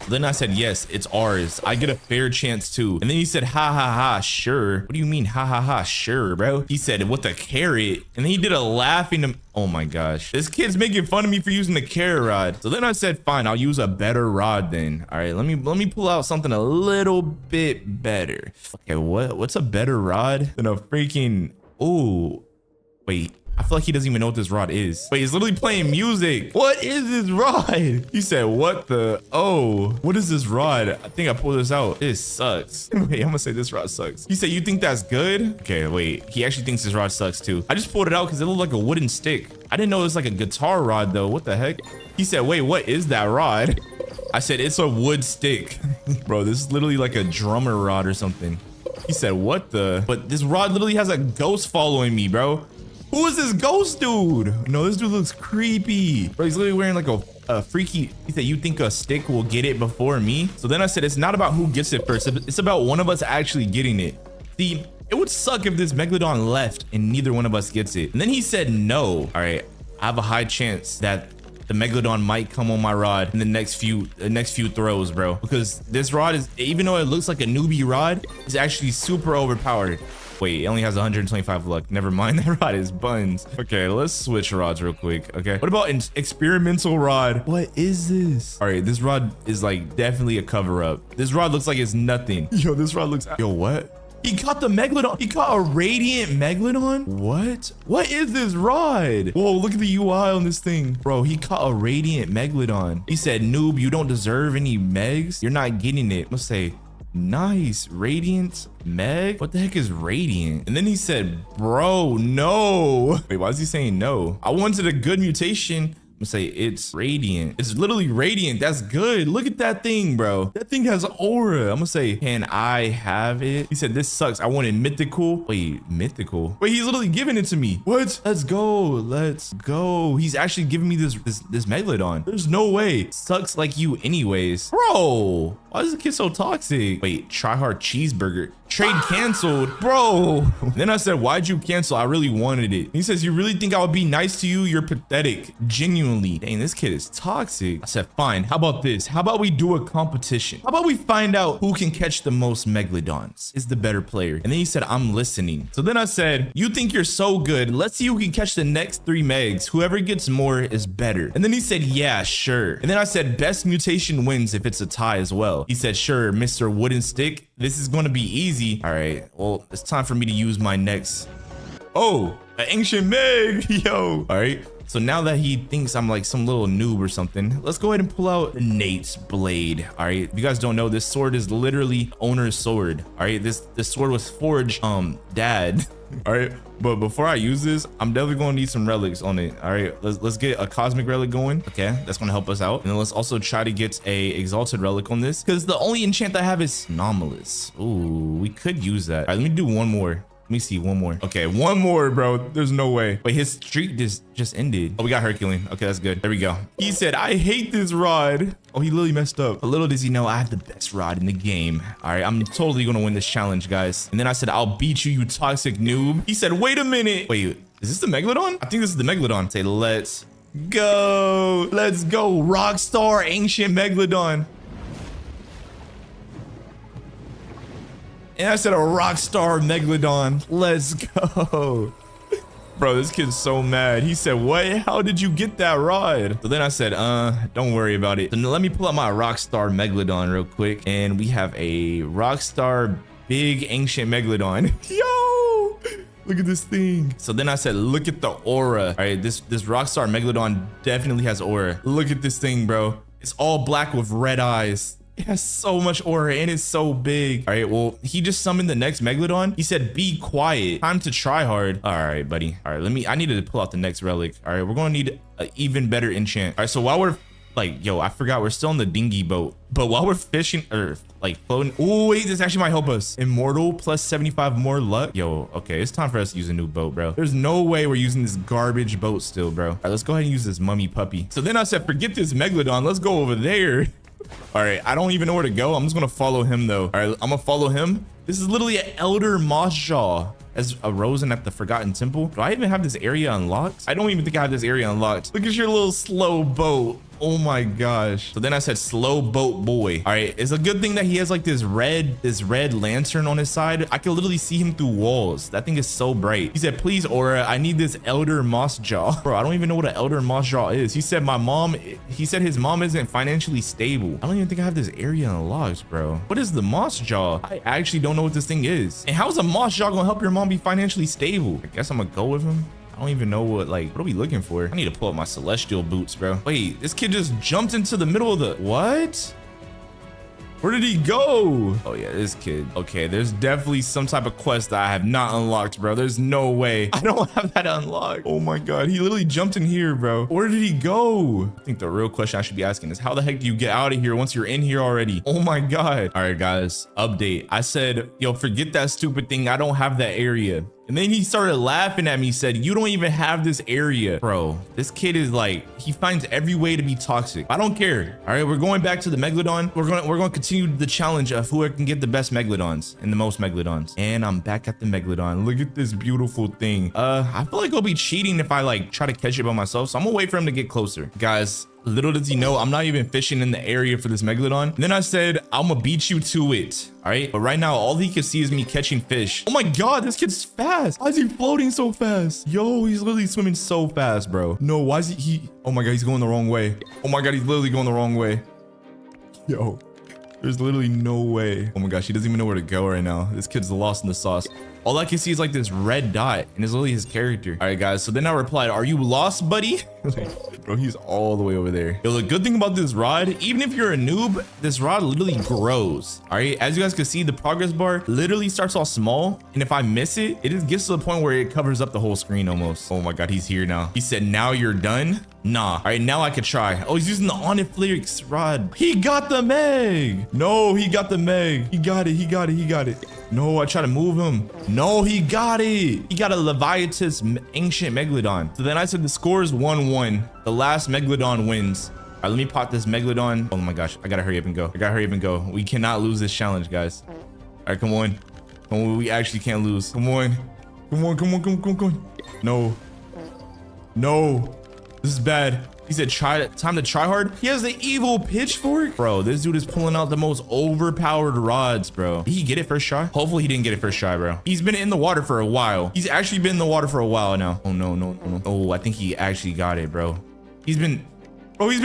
Then I said, yes, it's ours. I get a fair chance too. And then he said, ha ha ha, sure. What do you mean, ha ha ha, sure, bro? He said, with a carrot. And then he did a laughing. Oh my gosh. This kid's making fun of me for using the carrot rod. So then I said, fine, I'll use a better rod then. All right, let me pull out something a little bit better. Okay, what's a better rod than a freaking... Oh, wait. I feel like he doesn't even know what this rod is. Wait, he's literally playing music. What is this rod? He said, what the? Oh, what is this rod? I think I pulled this out. This sucks. Wait, I'm gonna say this rod sucks. He said, you think that's good? Okay, wait. He actually thinks this rod sucks too. I just pulled it out because it looked like a wooden stick. I didn't know it was like a guitar rod though. What the heck? He said, wait, what is that rod? I said, it's a wood stick. Bro, this is literally like a drummer rod or something. He said, what the? But this rod literally has a ghost following me, bro. Who is this ghost dude? No, this dude looks creepy. Bro, he's literally wearing like a freaky... He said, you think a stick will get it before me? So then I said, it's not about who gets it first. It's about one of us actually getting it. See, it would suck if this Megalodon left and neither one of us gets it. And then he said, no. All right, I have a high chance that the Megalodon might come on my rod in the next few throws, bro. Because this rod is, even though it looks like a newbie rod, it's actually super overpowered. Wait, it only has 125 luck. Never mind, that rod is buns. Okay, let's switch rods real quick. Okay, what about an experimental rod? What is this? All right, this rod is like definitely a cover up. This rod looks like it's nothing. Yo, this rod looks... Yo, what? He caught the Megalodon. He caught a radiant Megalodon? What? What is this rod? Whoa, look at the UI on this thing. Bro, he caught a radiant Megalodon. He said, noob, you don't deserve any Megs. You're not getting it. Let's say, nice, radiant Meg. What the heck is radiant? And then he said, bro, no. Wait, why is he saying no? I wanted a good mutation. I'm gonna say it's radiant. It's literally radiant. That's good. Look at that thing, bro. That thing has aura. I'm gonna say, can I have it? He said, this sucks. I wanted mythical. Wait, mythical. Wait, he's literally giving it to me. What? Let's go. Let's go. He's actually giving me this Megalodon. There's no way. Sucks like you anyways. Bro, why is the kid so toxic? Wait, try hard cheeseburger. Trade canceled, bro. Then I said, why'd you cancel? I really wanted it. He says, you really think I would be nice to you? You're pathetic. Genuinely. Dang, this kid is toxic. I said, fine. How about this? How about we do a competition? How about we find out who can catch the most Megalodons? Is the better player. And then he said, I'm listening. So then I said, you think you're so good. Let's see who can catch the next 3 Megs. Whoever gets more is better. And then he said, yeah, sure. And then I said, best mutation wins if it's a tie as well. He said, sure, Mr. Wooden Stick. This is going to be easy. All right, well, it's time for me to use my next... Oh, an ancient Meg. Yo. All right, So now that he thinks I'm like some little noob or something, let's go ahead and pull out Nate's blade. All right, if you guys don't know, this sword is literally owner's sword. All right, this sword was forged dad. All right, but before I use this, I'm definitely gonna need some relics on it. All right, let's get a cosmic relic going. Okay, that's gonna help us out. And then let's also try to get a exalted relic on this, because the only enchant I have is anomalous. Ooh, we could use that. All right, let me do one more. Let me see, one more. Okay, one more, bro. There's no way. Wait, his streak just ended. Oh, we got Herculean. Okay, that's good. There we go. He said, I hate this rod. Oh, he literally messed up. But little does he know I have the best rod in the game. All right, I'm totally gonna win this challenge, guys. And then I said, I'll beat you, you toxic noob. He said, wait a minute. Wait, is this the Megalodon? I think this is the Megalodon. Say, let's go. Let's go. Rockstar Ancient Megalodon. And I said a Rockstar Megalodon. Let's go. Bro, this kid's so mad. He said, what? How did you get that rod? So then I said, don't worry about it. Then let me pull out my Rockstar Megalodon real quick. And we have a Rockstar Big Ancient Megalodon. Yo, look at this thing. So then I said, look at the aura. All right, this Rockstar Megalodon definitely has aura. Look at this thing, bro. It's all black with red eyes. It has so much aura and it's so big. All right, well, he just summoned the next Megalodon. He said, be quiet. Time to try hard. All right, buddy. All right, I needed to pull out the next relic. All right, we're going to need an even better enchant. All right, so while we're like, yo, I forgot we're still on the dinghy boat. But while we're fishing or like floating. Oh, wait, this actually might help us. Immortal plus 75 more luck. Yo, okay, it's time for us to use a new boat, bro. There's no way we're using this garbage boat still, bro. All right, let's go ahead and use this mummy puppy. So then I said, forget this Megalodon. Let's go over there. All right, I don't even know where to go. I'm just gonna follow him though. All right, I'm gonna follow him. This is literally an elder Mossjaw as arisen at the Forgotten Temple. Do I even have this area unlocked? I don't even think I have this area unlocked. Look at your little slow boat. Oh my gosh. So then I said slow boat boy. All right, it's a good thing that he has like this red lantern on his side. I can literally see him through walls. That thing is so bright. He said, please, Aura, I need this elder Mossjaw. Bro, I don't even know what an elder Mossjaw is. He said he said his mom isn't financially stable. I don't even think I have this area unlocked, bro. What is the Mossjaw? I actually don't know what this thing is. And how is a Mossjaw gonna help your mom be financially stable? I guess I'm gonna go with him. I don't even know what are we looking for? I need to pull up my celestial boots, bro. Wait, this kid just jumped into the middle of the, what? Where did he go? Oh yeah, this kid. Okay, there's definitely some type of quest that I have not unlocked, bro. There's no way I don't have that unlocked. Oh my God, he literally jumped in here, bro. Where did he go? I think the real question I should be asking is how the heck do you get out of here once you're in here already? Oh my God. All right, guys, update. I said, yo, forget that stupid thing. I don't have that area. And then he started laughing at me, said, you don't even have this area. Bro, this kid is like, he finds every way to be toxic. I don't care. All right, we're going back to the Megalodon. We're going to continue the challenge of who can get the best Megalodons and the most Megalodons. And I'm back at the Megalodon. Look at this beautiful thing. I feel like I'll be cheating if I like try to catch it by myself. So I'm gonna wait for him to get closer. Guys, little does he know, I'm not even fishing in the area for this Megalodon. And then I said, I'm gonna beat you to it. All right, but right now, all he can see is me catching fish. Oh my God, this kid's fast. Why is he floating so fast? Yo, he's literally swimming so fast, bro. No, why is he, oh my God, he's going the wrong way. Oh my God, he's literally going the wrong way. Yo, there's literally no way. Oh my gosh, he doesn't even know where to go right now. This kid's lost in the sauce. All I can see is like this red dot and it's literally his character. All right, guys. So then I replied, are you lost, buddy? Bro, he's all the way over there. Yo, the good thing about this rod, even if you're a noob, this rod literally grows. All right, as you guys can see, the progress bar literally starts off small. And if I miss it, it just gets to the point where it covers up the whole screen almost. Oh my God, he's here now. He said, now you're done. Nah. All right, now I could try. Oh, he's using the Oniflix rod. He got the Meg. No, he got the Meg. He got it. He got it. He got it. No, I try to move him. No, he got it. He got a Leviathan Ancient Megalodon. So then I said the score is 1-1. The last Megalodon wins. All right, let me pop this Megalodon. Oh my gosh, I gotta hurry up and go. I gotta hurry up and go. We cannot lose this challenge, guys. All right, come on. Come on, we actually can't lose. Come on. Come on, come on, come on, come on, come on. No. No. This is bad. He said, time to try hard. He has the evil pitchfork. Bro, this dude is pulling out the most overpowered rods, bro. Did he get it first try? Hopefully he didn't get it first try, bro. He's been in the water for a while. He's actually been in the water for a while now. Oh, no, no, no, no. Oh, I think he actually got it, bro. He's been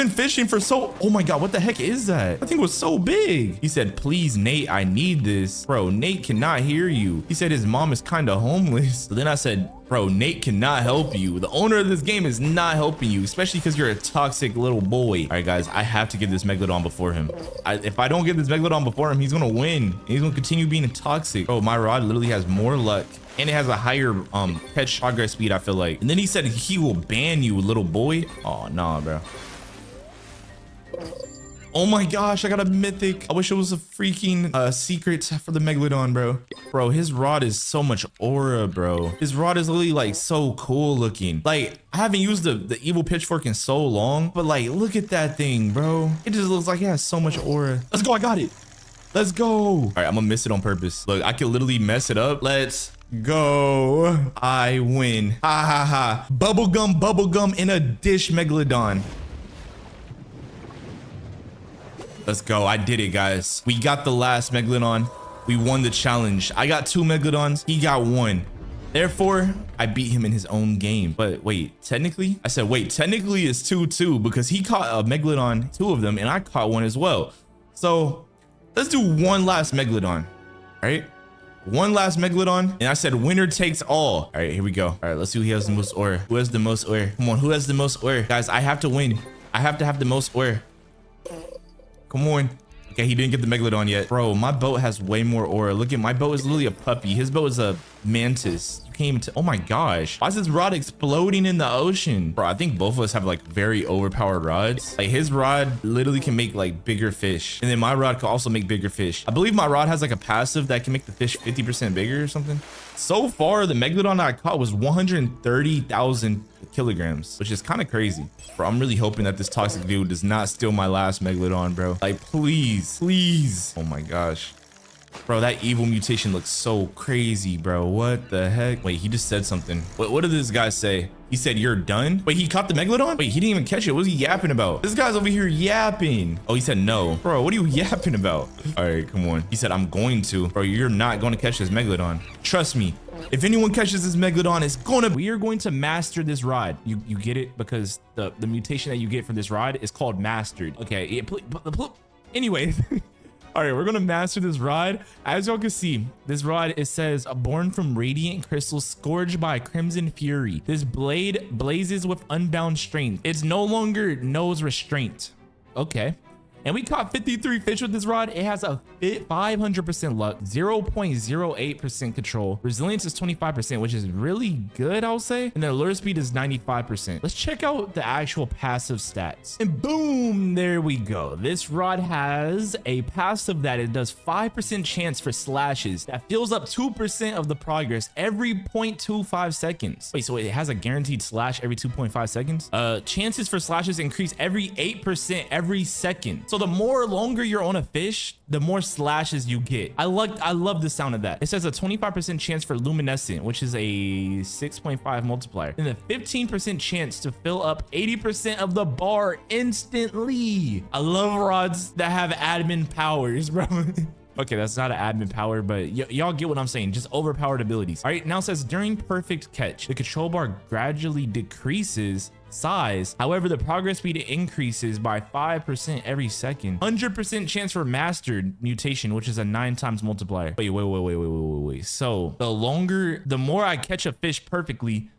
fishing for oh my God, what the heck is that? That thing was so big. He said, please, Nate, I need this. Bro, Nate cannot hear you. He said his mom is kind of homeless. So then I said, Bro, Nate cannot help you. The owner of this game is not helping you, especially because you're a toxic little boy. All right, guys, I have to get this Megalodon before him. If I don't get this Megalodon before him, he's gonna win. He's gonna continue being toxic. Bro, my rod literally has more luck. And it has a higher catch progress speed, I feel like. And then he said he will ban you, little boy. Oh, nah, bro. Oh my gosh, I got a mythic. I wish it was a freaking secret for the Megalodon, bro. Bro, his rod is so much aura, bro. His rod is literally like so cool looking. Like, I haven't used the evil pitchfork in so long, but like, look at that thing, bro. It just looks like it has so much aura. Let's go, I got it. Let's go. All right, I'm gonna miss it on purpose. Look, I could literally mess it up. Let's go. I win. Ha ha ha. Bubblegum in a dish Megalodon. Let's go. I did it, guys. We got the last Megalodon. We won the challenge. I got 2 Megalodons. He got 1. Therefore, I beat him in his own game. But wait, technically? I said, wait, technically it's 2-2 because he caught a Megalodon, 2 of them, and I caught 1 as well. So let's do 1 last Megalodon. All right? 1 last Megalodon. And I said, winner takes all. All right, here we go. All right, let's see who has the most ore. Who has the most ore? Come on, who has the most ore? Guys, I have to win. I have to have the most ore. Come on. Okay, he didn't get the Megalodon yet. Bro, my boat has way more aura. Look at my boat is literally a puppy. His boat is a mantis. You can't even oh my gosh. Why is this rod exploding in the ocean? Bro, I think both of us have like very overpowered rods. Like his rod literally can make like bigger fish. And then my rod can also make bigger fish. I believe my rod has like a passive that can make the fish 50% bigger or something. So far, the Megalodon I caught was 130,000 kilograms, which is kind of crazy. Bro, I'm really hoping that this toxic dude does not steal my last Megalodon, bro. Like, please, please. Oh my gosh. Bro, that evil mutation looks so crazy, bro. What the heck? Wait, he just said something. What did this guy say? He said, you're done? Wait, he caught the Megalodon? Wait, he didn't even catch it. What was he yapping about? This guy's over here yapping. Oh, he said no. Bro, what are you yapping about? All right, come on. He said, I'm going to. Bro, you're not going to catch this Megalodon. Trust me. If anyone catches this Megalodon, it's gonna. We are going to master this rod. You get it? Because the mutation that you get from this rod is called mastered. Okay, anyway. All right, we're gonna master this rod. As y'all can see, this rod, it says born from radiant crystals scourged by crimson fury. This blade blazes with unbound strength. It's no longer knows restraint. Okay. And we caught 53 fish with this rod. It has a 500% luck, 0.08% control. Resilience is 25%, which is really good, I'll say. And the lure speed is 95%. Let's check out the actual passive stats. And boom, there we go. This rod has a passive that it does 5% chance for slashes. That fills up 2% of the progress every 0.25 seconds. Wait, so it has a guaranteed slash every 2.5 seconds? Chances for slashes increase every 8% every second. So the more longer you're on a fish, the more slashes you get. I love the sound of that. It says a 25% chance for luminescent, which is a 6.5 multiplier. And a 15% chance to fill up 80% of the bar instantly. I love rods that have admin powers, bro. Okay, that's not an admin power, but y'all get what I'm saying. Just overpowered abilities. All right, now it says during perfect catch, the control bar gradually decreases size. However, the progress speed increases by 5% every second. 100% chance for mastered mutation, which is a 9 times multiplier. Wait. So the more I catch a fish perfectly,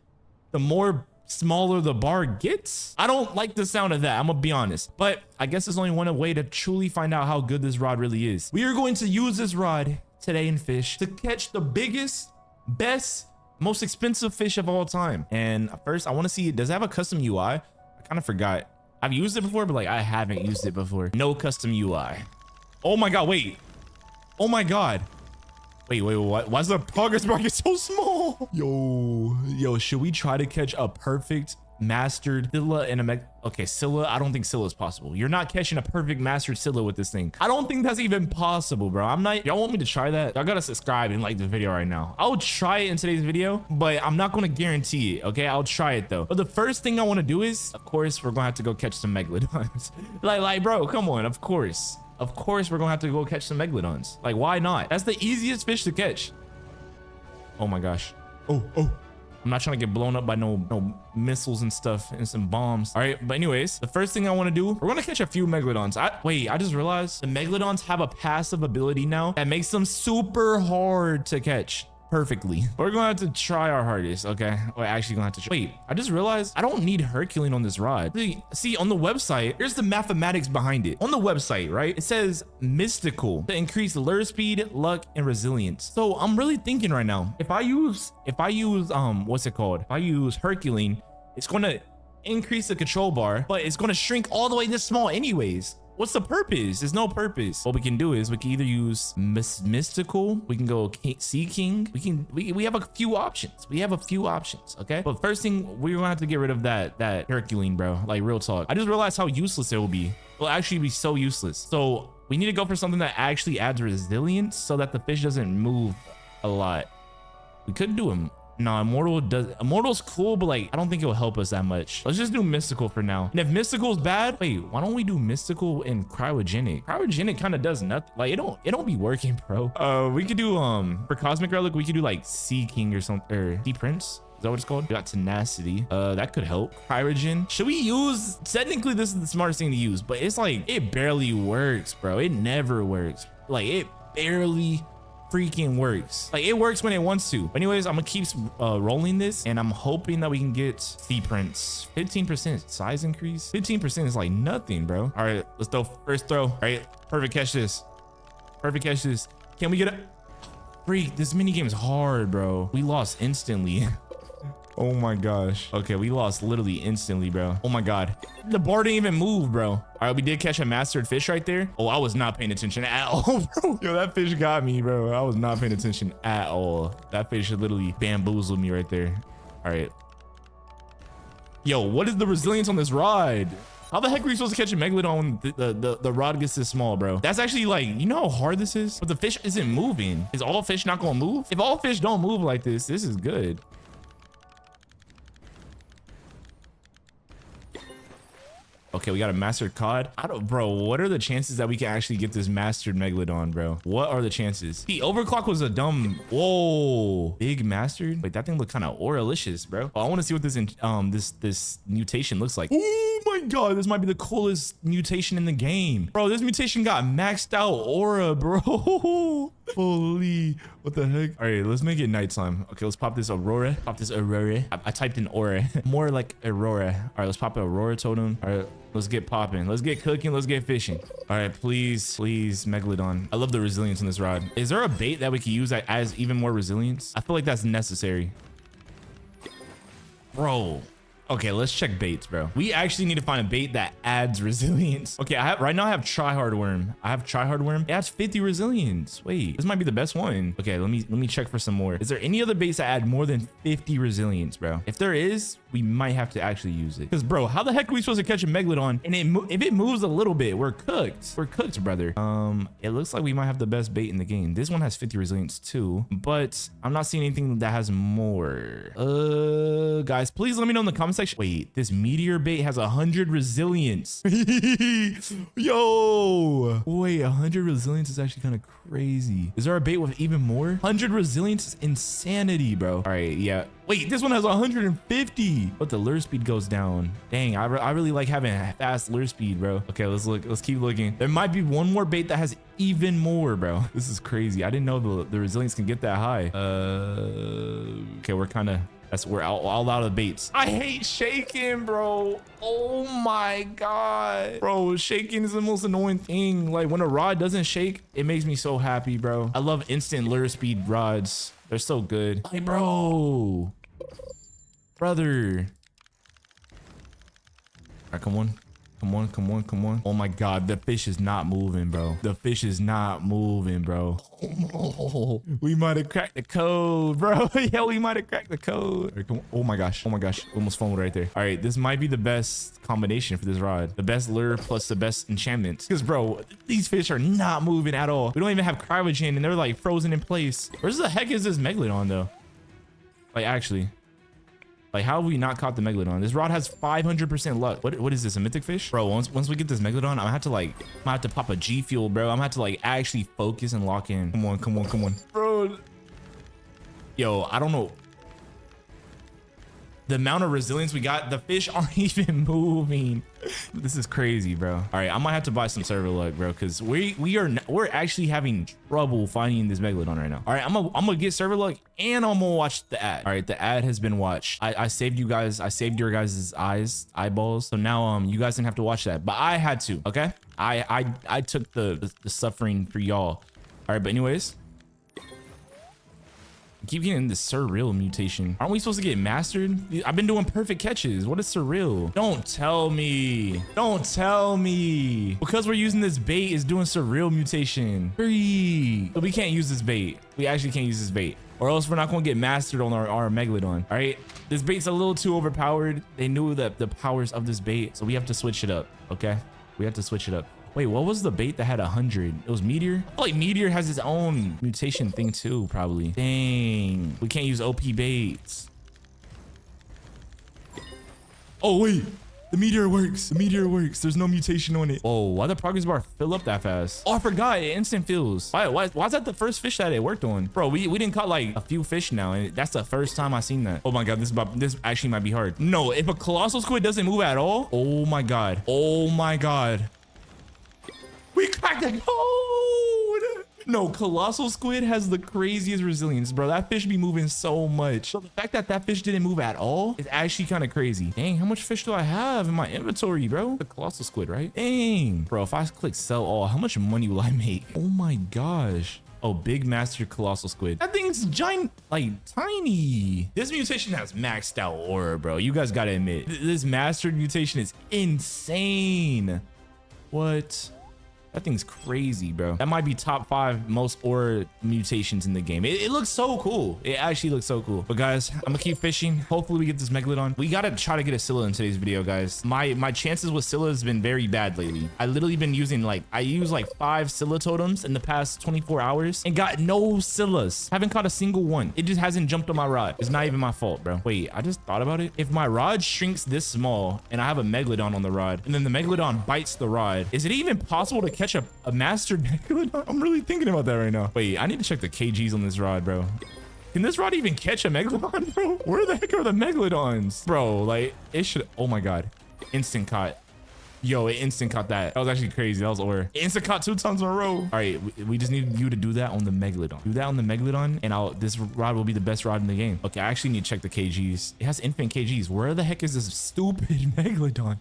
the more smaller the bar gets. I don't like the sound of that, I'm gonna be honest, but I guess there's only one way to truly find out how good this rod really is. We are going to use this rod today in Fish to catch the biggest, best, most expensive fish of all time. And first I want to see, does it have a custom UI? I kind of forgot. I've used it before, but like I haven't used it before. No custom UI. Oh my god, wait. Oh my god. Wait, what? Why is the progress bar get so small? Yo, should we try to catch a perfect mastered Scylla and a okay, Scylla? I don't think Scylla is possible. You're not catching a perfect mastered Scylla with this thing. I don't think that's even possible, bro. Y'all want me to try that? Y'all gotta subscribe and like the video right now. I'll try it in today's video, but I'm not gonna guarantee it, okay? I'll try it though. But the first thing I want to do is, of course, we're gonna have to go catch some Megalodons. like, bro, come on, of course. Of course, we're gonna have to go catch some Megalodons. Like, why not? That's the easiest fish to catch. Oh my gosh. Oh. I'm not trying to get blown up by no missiles and stuff and some bombs. All right, but anyways, the first thing I want to do, we're gonna catch a few Megalodons. I just realized the Megalodons have a passive ability now that makes them super hard to catch. perfectly. We're gonna have to try our hardest, okay? We're actually gonna have to try. Wait, I just realized I don't need Herculean on this rod. See, on the website, here's the mathematics behind it. On the website, right? It says mystical to increase lure speed, luck, and resilience. So I'm really thinking right now, if I use what's it called? If I use Herculean, it's gonna increase the control bar, but it's gonna shrink all the way this small anyways. What's the purpose? There's no purpose. What we can do is we can either use mystical, we can go sea king, we have a few options. We have a few options, okay? But first thing, we're gonna have to get rid of that Herculean, bro. Like, real talk. I just realized how useless it will be. It'll actually be so useless. So we need to go for something that actually adds resilience so that the fish doesn't move a lot. We could do him. No, Immortal's cool, but like, I don't think it'll help us that much. Let's just do mystical for now. And if mystical's bad, wait, why don't we do mystical and cryogenic? Cryogenic kind of does nothing. Like, it don't be working, bro. We could do, for cosmic relic, we could do like sea king or something, or sea prince. Is that what it's called? We got tenacity. That could help. Cryogen. Should we use, technically this is the smartest thing to use, but it's like, it barely works, bro. It never works. Like, it barely freaking works. Like, it works when it wants to. But anyways, I'm gonna keep rolling this, and I'm hoping that we can get sea prints. 15% size increase. 15% is like nothing, bro. All right, let's throw first throw. All right, perfect catch this. Perfect catch this. Can we get a freak? This mini game is hard, bro. We lost instantly. Oh my gosh. Okay, we lost literally instantly, bro. Oh my god. The bar didn't even move, bro. All right, we did catch a mastered fish right there. Oh, I was not paying attention at all, bro. Yo, that fish got me, bro. I was not paying attention at all. That fish literally bamboozled me right there. All right. Yo, what is the resilience on this rod? How the heck are we supposed to catch a megalodon when the rod gets this small, bro? That's actually like, you know how hard this is? But the fish isn't moving. Is all fish not gonna move? If all fish don't move like this, this is good. Okay, we got a mastered cod. Bro, what are the chances that we can actually get this mastered megalodon, bro? What are the chances? The overclock was a dumb, whoa, big mastered. Wait, that thing looked kind of auralicious, bro. Oh, I want to see what this mutation looks like. Oh my god, this might be the coolest mutation in the game. Bro, this mutation got maxed out aura, bro. Holy, what the heck? All right, let's make it nighttime. Okay, let's pop this aurora. Pop this aurora. I typed in aura. More like aurora. All right, let's pop an aurora totem. All right, let's get popping. Let's get cooking. Let's get fishing. All right, please, please, megalodon. I love the resilience in this rod. Is there a bait that we can use that adds even more resilience? I feel like that's necessary. Bro. Okay, let's check baits, bro. We actually need to find a bait that adds resilience. Okay, right now I have tryhard worm. It adds 50 resilience. Wait, this might be the best one. Okay, let me check for some more. Is there any other baits that add more than 50 resilience, bro? If there is, we might have to actually use it. Because, bro, how the heck are we supposed to catch a megalodon? And if it moves a little bit, we're cooked. We're cooked, brother. It looks like we might have the best bait in the game. This one has 50 resilience too, but I'm not seeing anything that has more. Guys, please let me know in the comment section. Wait, this meteor bait has 100 resilience. Yo, wait, 100 resilience is actually kind of crazy. Is there a bait with even more? 100 resilience is insanity, bro. All right, yeah. Wait, this one has 150, but the lure speed goes down. Dang, I really like having a fast lure speed, bro. Okay, let's look. Let's keep looking. There might be one more bait that has even more, bro. This is crazy. I didn't know the resilience can get that high. Okay, we're all out of baits. I hate shaking, bro. Oh my god, bro, shaking is the most annoying thing. Like, when a rod doesn't shake, it makes me so happy, bro. I love instant lure speed rods. They're so good. Hey, bro, brother. All right, come on. Oh my god, the fish is not moving, bro. The fish is not moving, bro. Oh, we might have cracked the code, bro. Yeah, we might have cracked the code. Right, come on. Oh my gosh, almost foamed right there. All right, this might be the best combination for this rod. The best lure plus the best enchantments. Because, bro, these fish are not moving at all. We don't even have cryogen, and they're like frozen in place. Where the heck is this megalodon though? Like, actually, like, how have we not caught the megalodon? This rod has 500% luck. What is this, a mythic fish? Bro, once we get this megalodon, I'm gonna have to pop a G fuel, bro. I'm gonna have to like actually focus and lock in. Come on. Bro. Yo, I don't know. The amount of resilience we got, the fish aren't even moving. This is crazy, bro. All right, I might have to buy some server luck, bro, because we're actually having trouble finding this megalodon right now. All right, I'm gonna get server luck and I'm gonna watch the ad. All right, the ad has been watched. I saved you guys. I saved your guys' eyeballs. So now you guys didn't have to watch that, but I had to. Okay, I took the suffering for y'all. All right, but anyways. I keep getting this surreal mutation. Aren't we supposed to get mastered? I've been doing perfect catches. What is surreal? Don't tell me. Don't tell me. Because we're using this bait is doing surreal mutation. Free. But we can't use this bait. We actually can't use this bait. Or else we're not going to get mastered on our megalodon. All right. This bait's a little too overpowered. They knew that the powers of this bait. So we have to switch it up. Okay. We have to switch it up. Wait, what was the bait that had 100? It was Meteor? I feel like Meteor has its own mutation thing too, probably. Dang, we can't use OP baits. Oh wait, the Meteor works. The Meteor works. There's no mutation on it. Oh, why the progress bar fill up that fast? Oh, I forgot, it instant fills. Why is that the first fish that it worked on? Bro, we didn't caught like a few fish now, and that's the first time I seen that. Oh my God, this actually might be hard. No, if a colossal squid doesn't move at all, oh my God. Oh my God. We cracked the code. No, colossal squid has the craziest resilience, bro. That fish be moving so much. So the fact that that fish didn't move at all is actually kind of crazy. Dang, how much fish do I have in my inventory, bro? The colossal squid, right? Dang, bro, if I click sell all, how much money will I make? Oh my gosh. Oh, big master colossal squid. That thing's giant, like tiny. This mutation has maxed out aura, bro. You guys gotta admit, this mastered mutation is insane. What? That thing's crazy, bro. That might be top 5 most aura mutations in the game. It looks so cool. It actually looks so cool. But guys, I'm gonna keep fishing. Hopefully we get this megalodon. We gotta try to get a Scylla in today's video, guys. My chances with Scylla has been very bad lately. I literally been using I used like 5 Scylla totems in the past 24 hours and got no Scyllas. Haven't caught a single one. It just hasn't jumped on my rod. It's not even my fault, bro. Wait, I just thought about it. If my rod shrinks this small and I have a megalodon on the rod and then the megalodon bites the rod, is it even possible to catch a mastered megalodon? I'm really thinking about that right now. Wait, I need to check the kgs on this rod, bro. Can this rod even catch a megalodon, bro? Where the heck are the megalodons? Bro, like, it should... Oh my God. Instant caught. Yo, it instant caught that. That was actually crazy. That was aura. Instant caught 2 times in a row. All right, we just need you to do that on the megalodon. Do that on the megalodon, and this rod will be the best rod in the game. Okay, I actually need to check the kgs. It has infinite kgs. Where the heck is this stupid megalodon?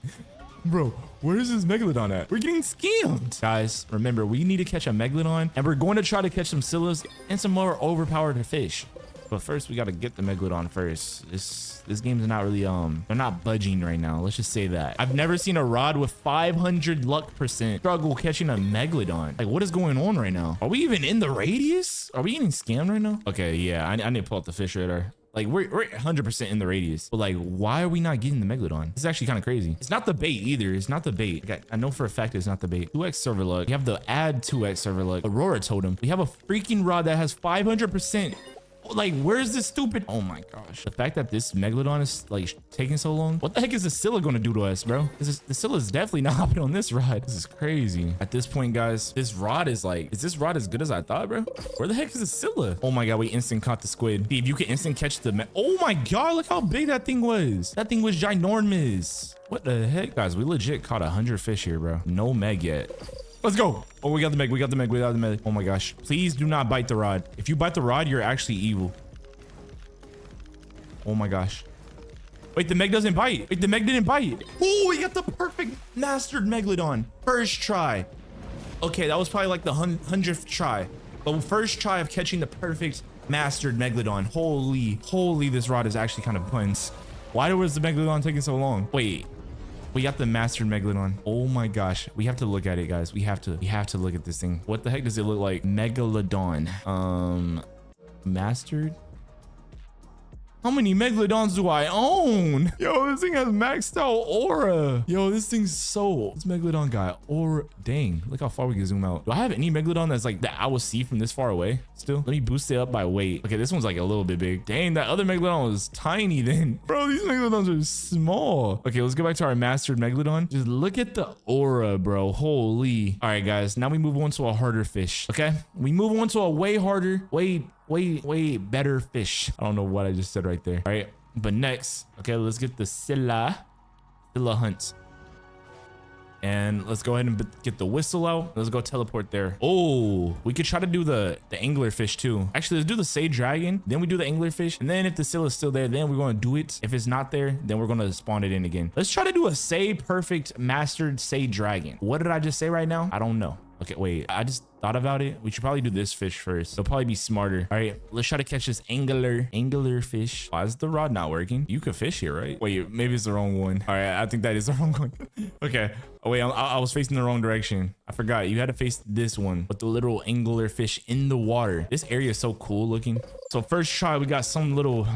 Bro, where is this megalodon at? We're getting scammed. Guys, remember, we need to catch a megalodon, and we're going to try to catch some Scyllas and some more overpowered fish. But first, we got to get the megalodon first. This game's not really, they're not budging right now. Let's just say that. I've never seen a rod with 500 luck % struggle catching a megalodon. Like, what is going on right now? Are we even in the radius? Are we getting scammed right now? Okay, yeah, I need to pull up the fish radar. Like, we're 100% in the radius, but like, why are we not getting the megalodon? This is actually kind of crazy. It's not the bait either. It's not the bait. I know for a fact it's not the bait. 2x server luck. We have the add 2x server luck. Aurora totem. We have a freaking rod that has 500%. Like, where's this stupid... Oh my gosh. The fact that this megalodon is like taking so long. What the heck is the Scylla going to do to us, bro? The Scylla is definitely not hopping on this rod. This is crazy. At this point, guys, this rod is like... Is this rod as good as I thought, bro? Where the heck is the Scylla? Oh my God, we instant caught the squid. If you can instant catch the... Oh my God, look how big that thing was. That thing was ginormous. What the heck? Guys, we legit caught 100 fish here, bro. No meg yet. Let's go. Oh, we got the meg. We got the meg. We got the meg. Oh my gosh. Please do not bite the rod. If you bite the rod, you're actually evil. Oh my gosh. Wait, the meg doesn't bite. Wait, the meg didn't bite. Oh, we got the perfect mastered megalodon. First try. Okay, that was probably like the 100th try. But first try of catching the perfect mastered megalodon. Holy, this rod is actually kind of buns. Why was the megalodon taking so long? Wait. We got the mastered megalodon. Oh my gosh. We have to look at it, guys. We have to look at this thing. What the heck does it look like? Megalodon. Mastered? How many megalodons do I own? Yo, this thing has maxed out aura. Yo, this thing's so... This megalodon got aura. Dang, look how far we can zoom out. Do I have any megalodon that's like that I will see from this far away still? Let me boost it up by weight. Okay, this one's like a little bit big. Dang, that other megalodon was tiny then. Bro, these megalodons are small. Okay, let's go back to our mastered megalodon. Just look at the aura, bro. Holy. All right, guys, now we move on to a harder fish. Okay, we move on to a way harder, way better fish. I don't know what I just said right there. All right, But next, okay, let's get the Scylla hunt. And let's go ahead and get the whistle out. Let's go teleport there. Oh, we could try to do the anglerfish too. Actually, let's do the Sage Dragon. Then we do the anglerfish. And then if the Scylla is still there, then we're going to do it. If it's not there, then we're going to spawn it in again. Let's try to do a Say Perfect Mastered Sage Dragon. What did I just say right now? I don't know. Okay, wait, I just thought about it. We should probably do this fish first. It'll probably be smarter. All right, let's try to catch this angler fish. Why is the rod not working? You could fish here, right? Wait, maybe it's the wrong one. All right, I think that is the wrong one. Okay. Oh, wait, I was facing the wrong direction. I forgot. You had to face this one with the little angler fish in the water. This area is so cool looking. So first try, we got some little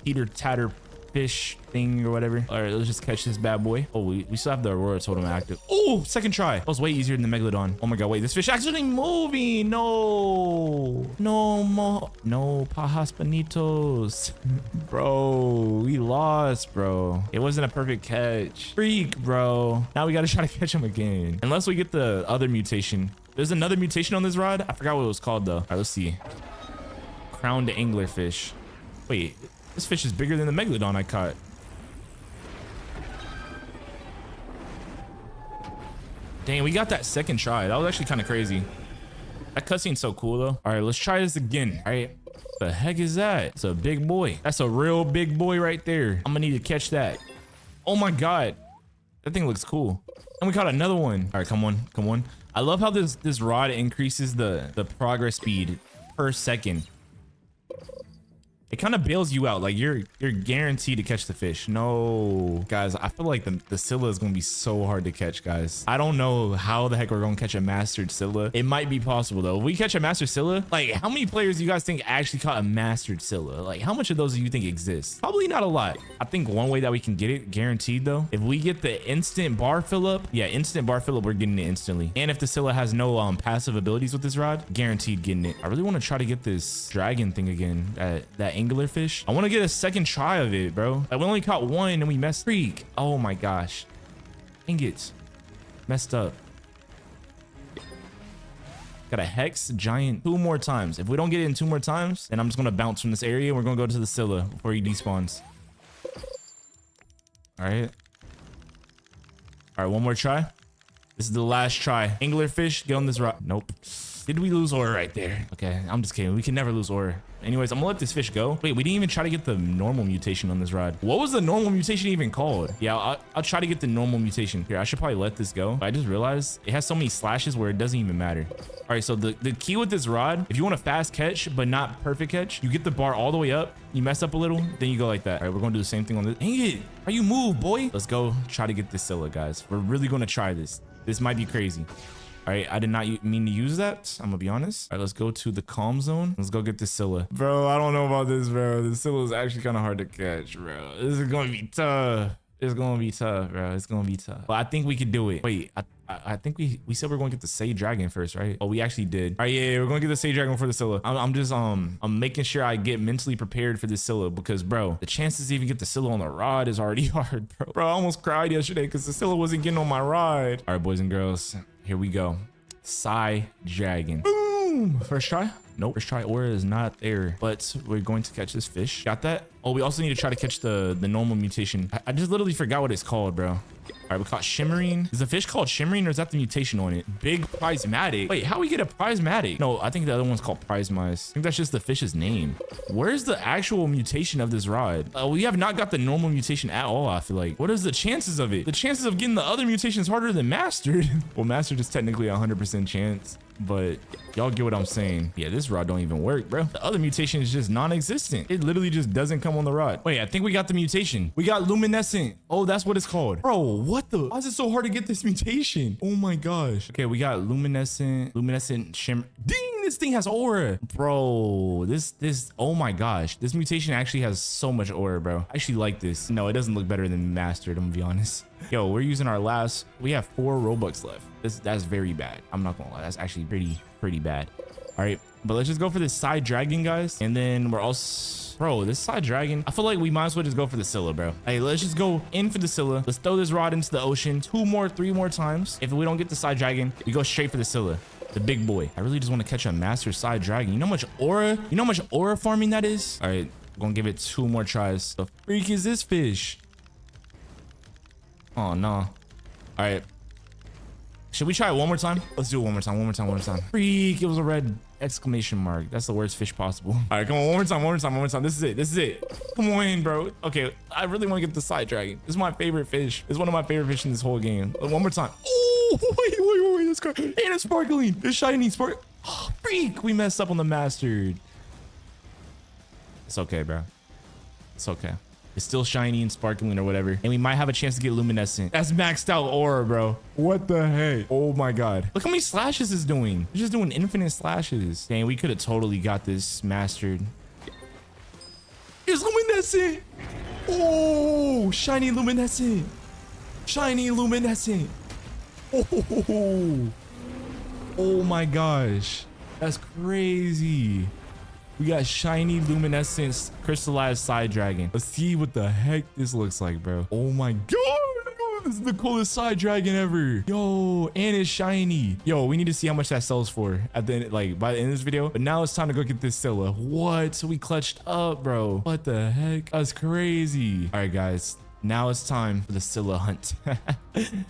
teeter tatter fish thing or whatever. All right, let's just catch this bad boy. Oh, we still have the Aurora totem active. Oh, second try. That was way easier than the Megalodon. Oh my god, wait, this fish actually moving. No more, no pajas bonitos. Bro, we lost, bro. It wasn't a perfect catch. Freak, bro. Now we gotta try to catch him again, unless we get the other mutation. There's another mutation on this rod. I forgot what it was called though. All right, let's see. Crowned anglerfish. Wait, this fish is bigger than the Megalodon I caught. Dang, we got that second try. That was actually kind of crazy. That cutscene's so cool though. All right, let's try this again. All right, what the heck is that? It's a big boy. That's a real big boy right there. I'm gonna need to catch that. Oh my god, that thing looks cool. And we caught another one. All right, come on, come on. I love how this rod increases the progress speed per second. It kind of bails you out. Like you're guaranteed to catch the fish. No, guys, I feel like the Scylla is going to be so hard to catch, guys. I don't know how the heck we're going to catch a mastered Scylla. It might be possible though. If we catch a mastered Scylla, like how many players do you guys think actually caught a mastered Scylla? Like how much of those do you think exist? Probably not a lot. I think one way that we can get it guaranteed though, if we get the instant bar fill up, yeah, instant bar fill up, we're getting it instantly. And if the Scylla has no passive abilities with this rod, guaranteed getting it. I really want to try to get this dragon thing again, that anglerfish. I want to get a second try of it, bro. Like we only caught one and we messed. Freak. Oh my gosh. Dang it. Messed up. Got a hex giant 2 more times. If we don't get it in 2 more times, then I'm just gonna bounce from this area. We're gonna go to the Scylla before he despawns. All right. All right, one more try. This is the last try. Anglerfish, get on this rock. Nope. Did we lose aura right there? Okay, I'm just kidding. We can never lose aura. Anyways, I'm gonna let this fish go. Wait, we didn't even try to get the normal mutation on this rod. What was the normal mutation even called? Yeah, I'll try to get the normal mutation. Here, I should probably let this go. I just realized it has so many slashes where it doesn't even matter. All right, so the key with this rod, if you want a fast catch, but not perfect catch, you get the bar all the way up, you mess up a little, then you go like that. All right, we're gonna do the same thing on this. Dang it, how you move, boy? Let's go try to get this Scylla, guys. We're really gonna try this. This might be crazy. All right, I did not mean to use that. I'm gonna be honest. All right, let's go to the calm zone. Let's go get this Scylla. Bro, I don't know about this, bro. The Scylla is actually kind of hard to catch, bro. This is gonna be tough. It's gonna be tough, bro. It's gonna be tough. But I think we could do it. Wait, I think we said we're going to get the Sage Dragon first, right? Oh, we actually did. All right, yeah, we're going to get the Sage Dragon for the Scylla. I'm just I'm making sure I get mentally prepared for this Scylla because, bro, the chances to even get the Scylla on the rod is already hard, bro. Bro, I almost cried yesterday because the Scylla wasn't getting on my rod. All right, boys and girls, here we go. Sage Dragon. Boom! First try? Nope. First try aura is not there, but we're going to catch this fish. Got that? Oh, we also need to try to catch the normal mutation. I just literally forgot what it's called, bro. All right, we caught shimmering. Is the fish called shimmering or is that the mutation on it? Big prismatic. Wait, how we get a prismatic? No, I think the other one's called prismice. I think that's just the fish's name. Where's the actual mutation of this rod? We have not got the normal mutation at all, I feel like. What is the chances of it? The chances of getting the other mutation is harder than mastered. Well, mastered is technically 100% chance, but y'all get what I'm saying. Yeah, this rod don't even work, bro. The other mutation is just non-existent. It literally just doesn't come on the rod. Wait, I think we got the mutation. We got luminescent. Oh, that's what it's called. Bro, what the? Why is it so hard to get this mutation? Oh my gosh. Okay, we got luminescent shimmer. Ding, this thing has aura. Bro, this, oh my gosh. This mutation actually has so much aura, bro. I actually like this. No, it doesn't look better than mastered, I'm gonna be honest. Yo, we're using our last, we have 4 Robux left. That's very bad. I'm not gonna lie, that's actually pretty bad. All right, but let's just go for this side dragon, guys. And then we're also, bro, this side dragon, I feel like we might as well just go for the Scylla, bro. Hey, let's just go in for the Scylla. Let's throw this rod into the ocean 2 more, 3 more times. If we don't get the side dragon, we go straight for the Scylla, the big boy. I really just want to catch a master side dragon. You know how much aura farming that is? All right, Gonna give it 2 more tries. The freak is this fish? Oh, no. All right. Should we try it one more time? Let's do it one more time. One more time. One more time. Freak. It was a red exclamation mark. That's the worst fish possible. All right, come on. One more time. One more time. One more time. This is it. This is it. Come on, bro. Okay. I really want to get the side dragon. This is my favorite fish. It's one of my favorite fish in this whole game. One more time. Oh, wait. This card. And it's sparkling. It's shiny. Spark. Oh, freak. We messed up on the mastered. It's okay, bro. It's okay. It's still shiny and sparkling or whatever. And we might have a chance to get luminescent. That's maxed out aura, bro. What the heck? Oh my God. Look how many slashes it's doing. It's just doing infinite slashes. Dang, we could have totally got this mastered. It's luminescent. Oh, shiny luminescent. Shiny luminescent. Oh my gosh. That's crazy. We got shiny luminescence crystallized side dragon. Let's see what the heck this looks like, bro. Oh my God. This is the coolest side dragon ever. Yo, and it's shiny. Yo, we need to see how much that sells for at the end, like by the end of this video. But now it's time to go get this Scylla. What? So we clutched up, bro. What the heck? That's crazy. All right, guys. Now it's time for the Scylla hunt.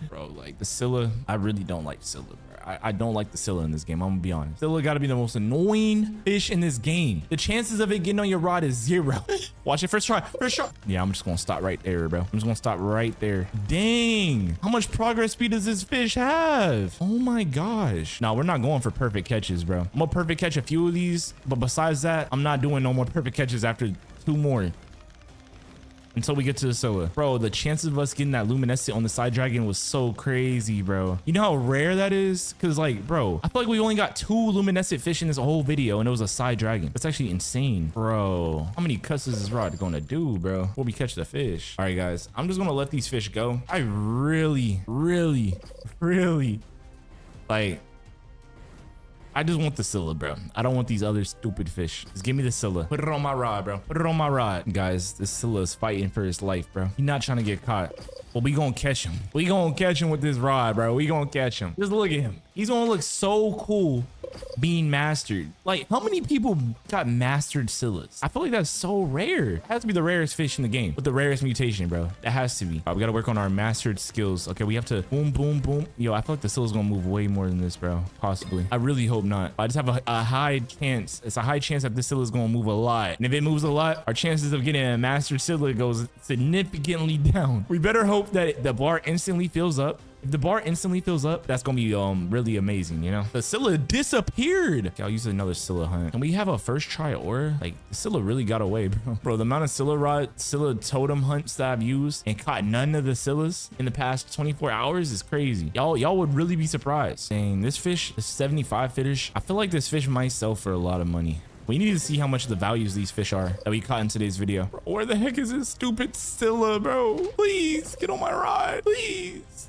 Bro, like the Scylla, I really don't like Scylla, bro. I don't like the Scylla in this game. I'm gonna be honest. Scylla gotta be the most annoying fish in this game. The chances of it getting on your rod is 0. Watch it. First try. First try. Yeah, I'm just gonna stop right there, bro. I'm just gonna stop right there. Dang. How much progress speed does this fish have? Oh my gosh. No, we're not going for perfect catches, bro. I'm gonna perfect catch a few of these, but besides that, I'm not doing no more perfect catches after 2 more. Until we get to the Scylla. Bro, the chances of us getting that luminescent on the side dragon was so crazy, bro. You know how rare that is? Because like, bro, I feel like we only got 2 luminescent fish in this whole video and it was a side dragon. That's actually insane. Bro, how many cuts is this rod gonna do, bro, before we catch the fish? All right, guys, I'm just gonna let these fish go. I really like, I just want the Scylla, bro. I don't want these other stupid fish. Just give me the Scylla. Put it on my rod, bro. Put it on my rod. Guys, this Scylla is fighting for his life, bro. He's not trying to get caught. But we gonna catch him. We gonna catch him with this rod, bro. We gonna catch him. Just look at him. He's gonna look so cool being mastered. Like, how many people got mastered Scyllas? I feel like that's so rare. It has to be the rarest fish in the game with the rarest mutation, bro. That has to be. All right, we gotta work on our mastered skills. Okay, we have to boom, boom, boom. Yo, I feel like the Scylla's gonna move way more than this, bro. Possibly. I really hope not. I just have a high chance. It's a high chance that this Scylla's gonna move a lot. And if it moves a lot, our chances of getting a mastered Scylla goes significantly down. We better hope that the bar instantly fills up. If the bar instantly fills up, that's gonna be really amazing, you know? The Scylla disappeared. Okay, I'll use another Scylla hunt. Can we have a first try aura? Like, the Scylla really got away, bro. Bro, the amount of Scylla totem hunts that I've used and caught none of the Scyllas in the past 24 hours is crazy. Y'all would really be surprised. Dang, this fish, the 75 fish, I feel like this fish might sell for a lot of money. We need to see how much the values these fish are that we caught in today's video. Bro, where the heck is this stupid Scylla, bro? Please, get on my ride, please.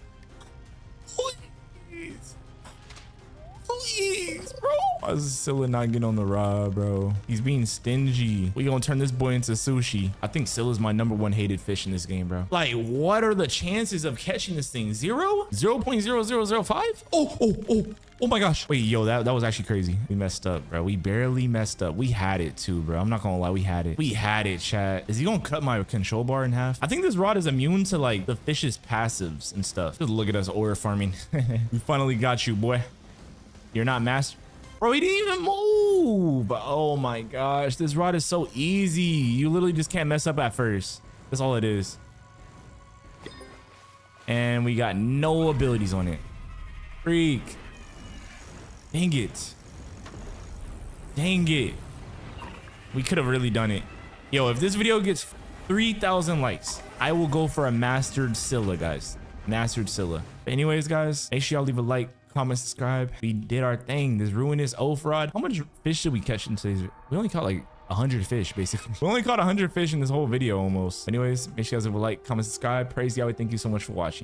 Please, bro. Why is Scylla not getting on the rod, bro? He's being stingy. We gonna turn this boy into sushi. I think Scylla's my #1 hated fish in this game, bro. Like, what are the chances of catching this thing? 0.0005? Oh my gosh. Wait, yo, that was actually crazy. We messed up, bro. We barely messed up. We had it too, bro. I'm not gonna lie, we had it. We had it, chat. Is he gonna cut my control bar in half? I think this rod is immune to like the fish's passives and stuff. Just look at us aura farming. We finally got you, boy. You're not master. Bro, he didn't even move. Oh my gosh, this rod is so easy. You literally just can't mess up at first. That's all it is. And we got no abilities on it. Freak. Dang it. Dang it. We could have really done it. Yo, if this video gets 3,000 likes, I will go for a mastered Scylla, guys. Mastered Scylla. But anyways, guys, make sure y'all leave a like, comment, subscribe. We did our thing. This ruinous oaf rod. How much fish did we catch in today's video? We only caught like 100 fish, basically. We only caught 100 fish in this whole video almost. Anyways, make sure you guys leave a like, comment, subscribe. Praise Yahweh. Thank you so much for watching.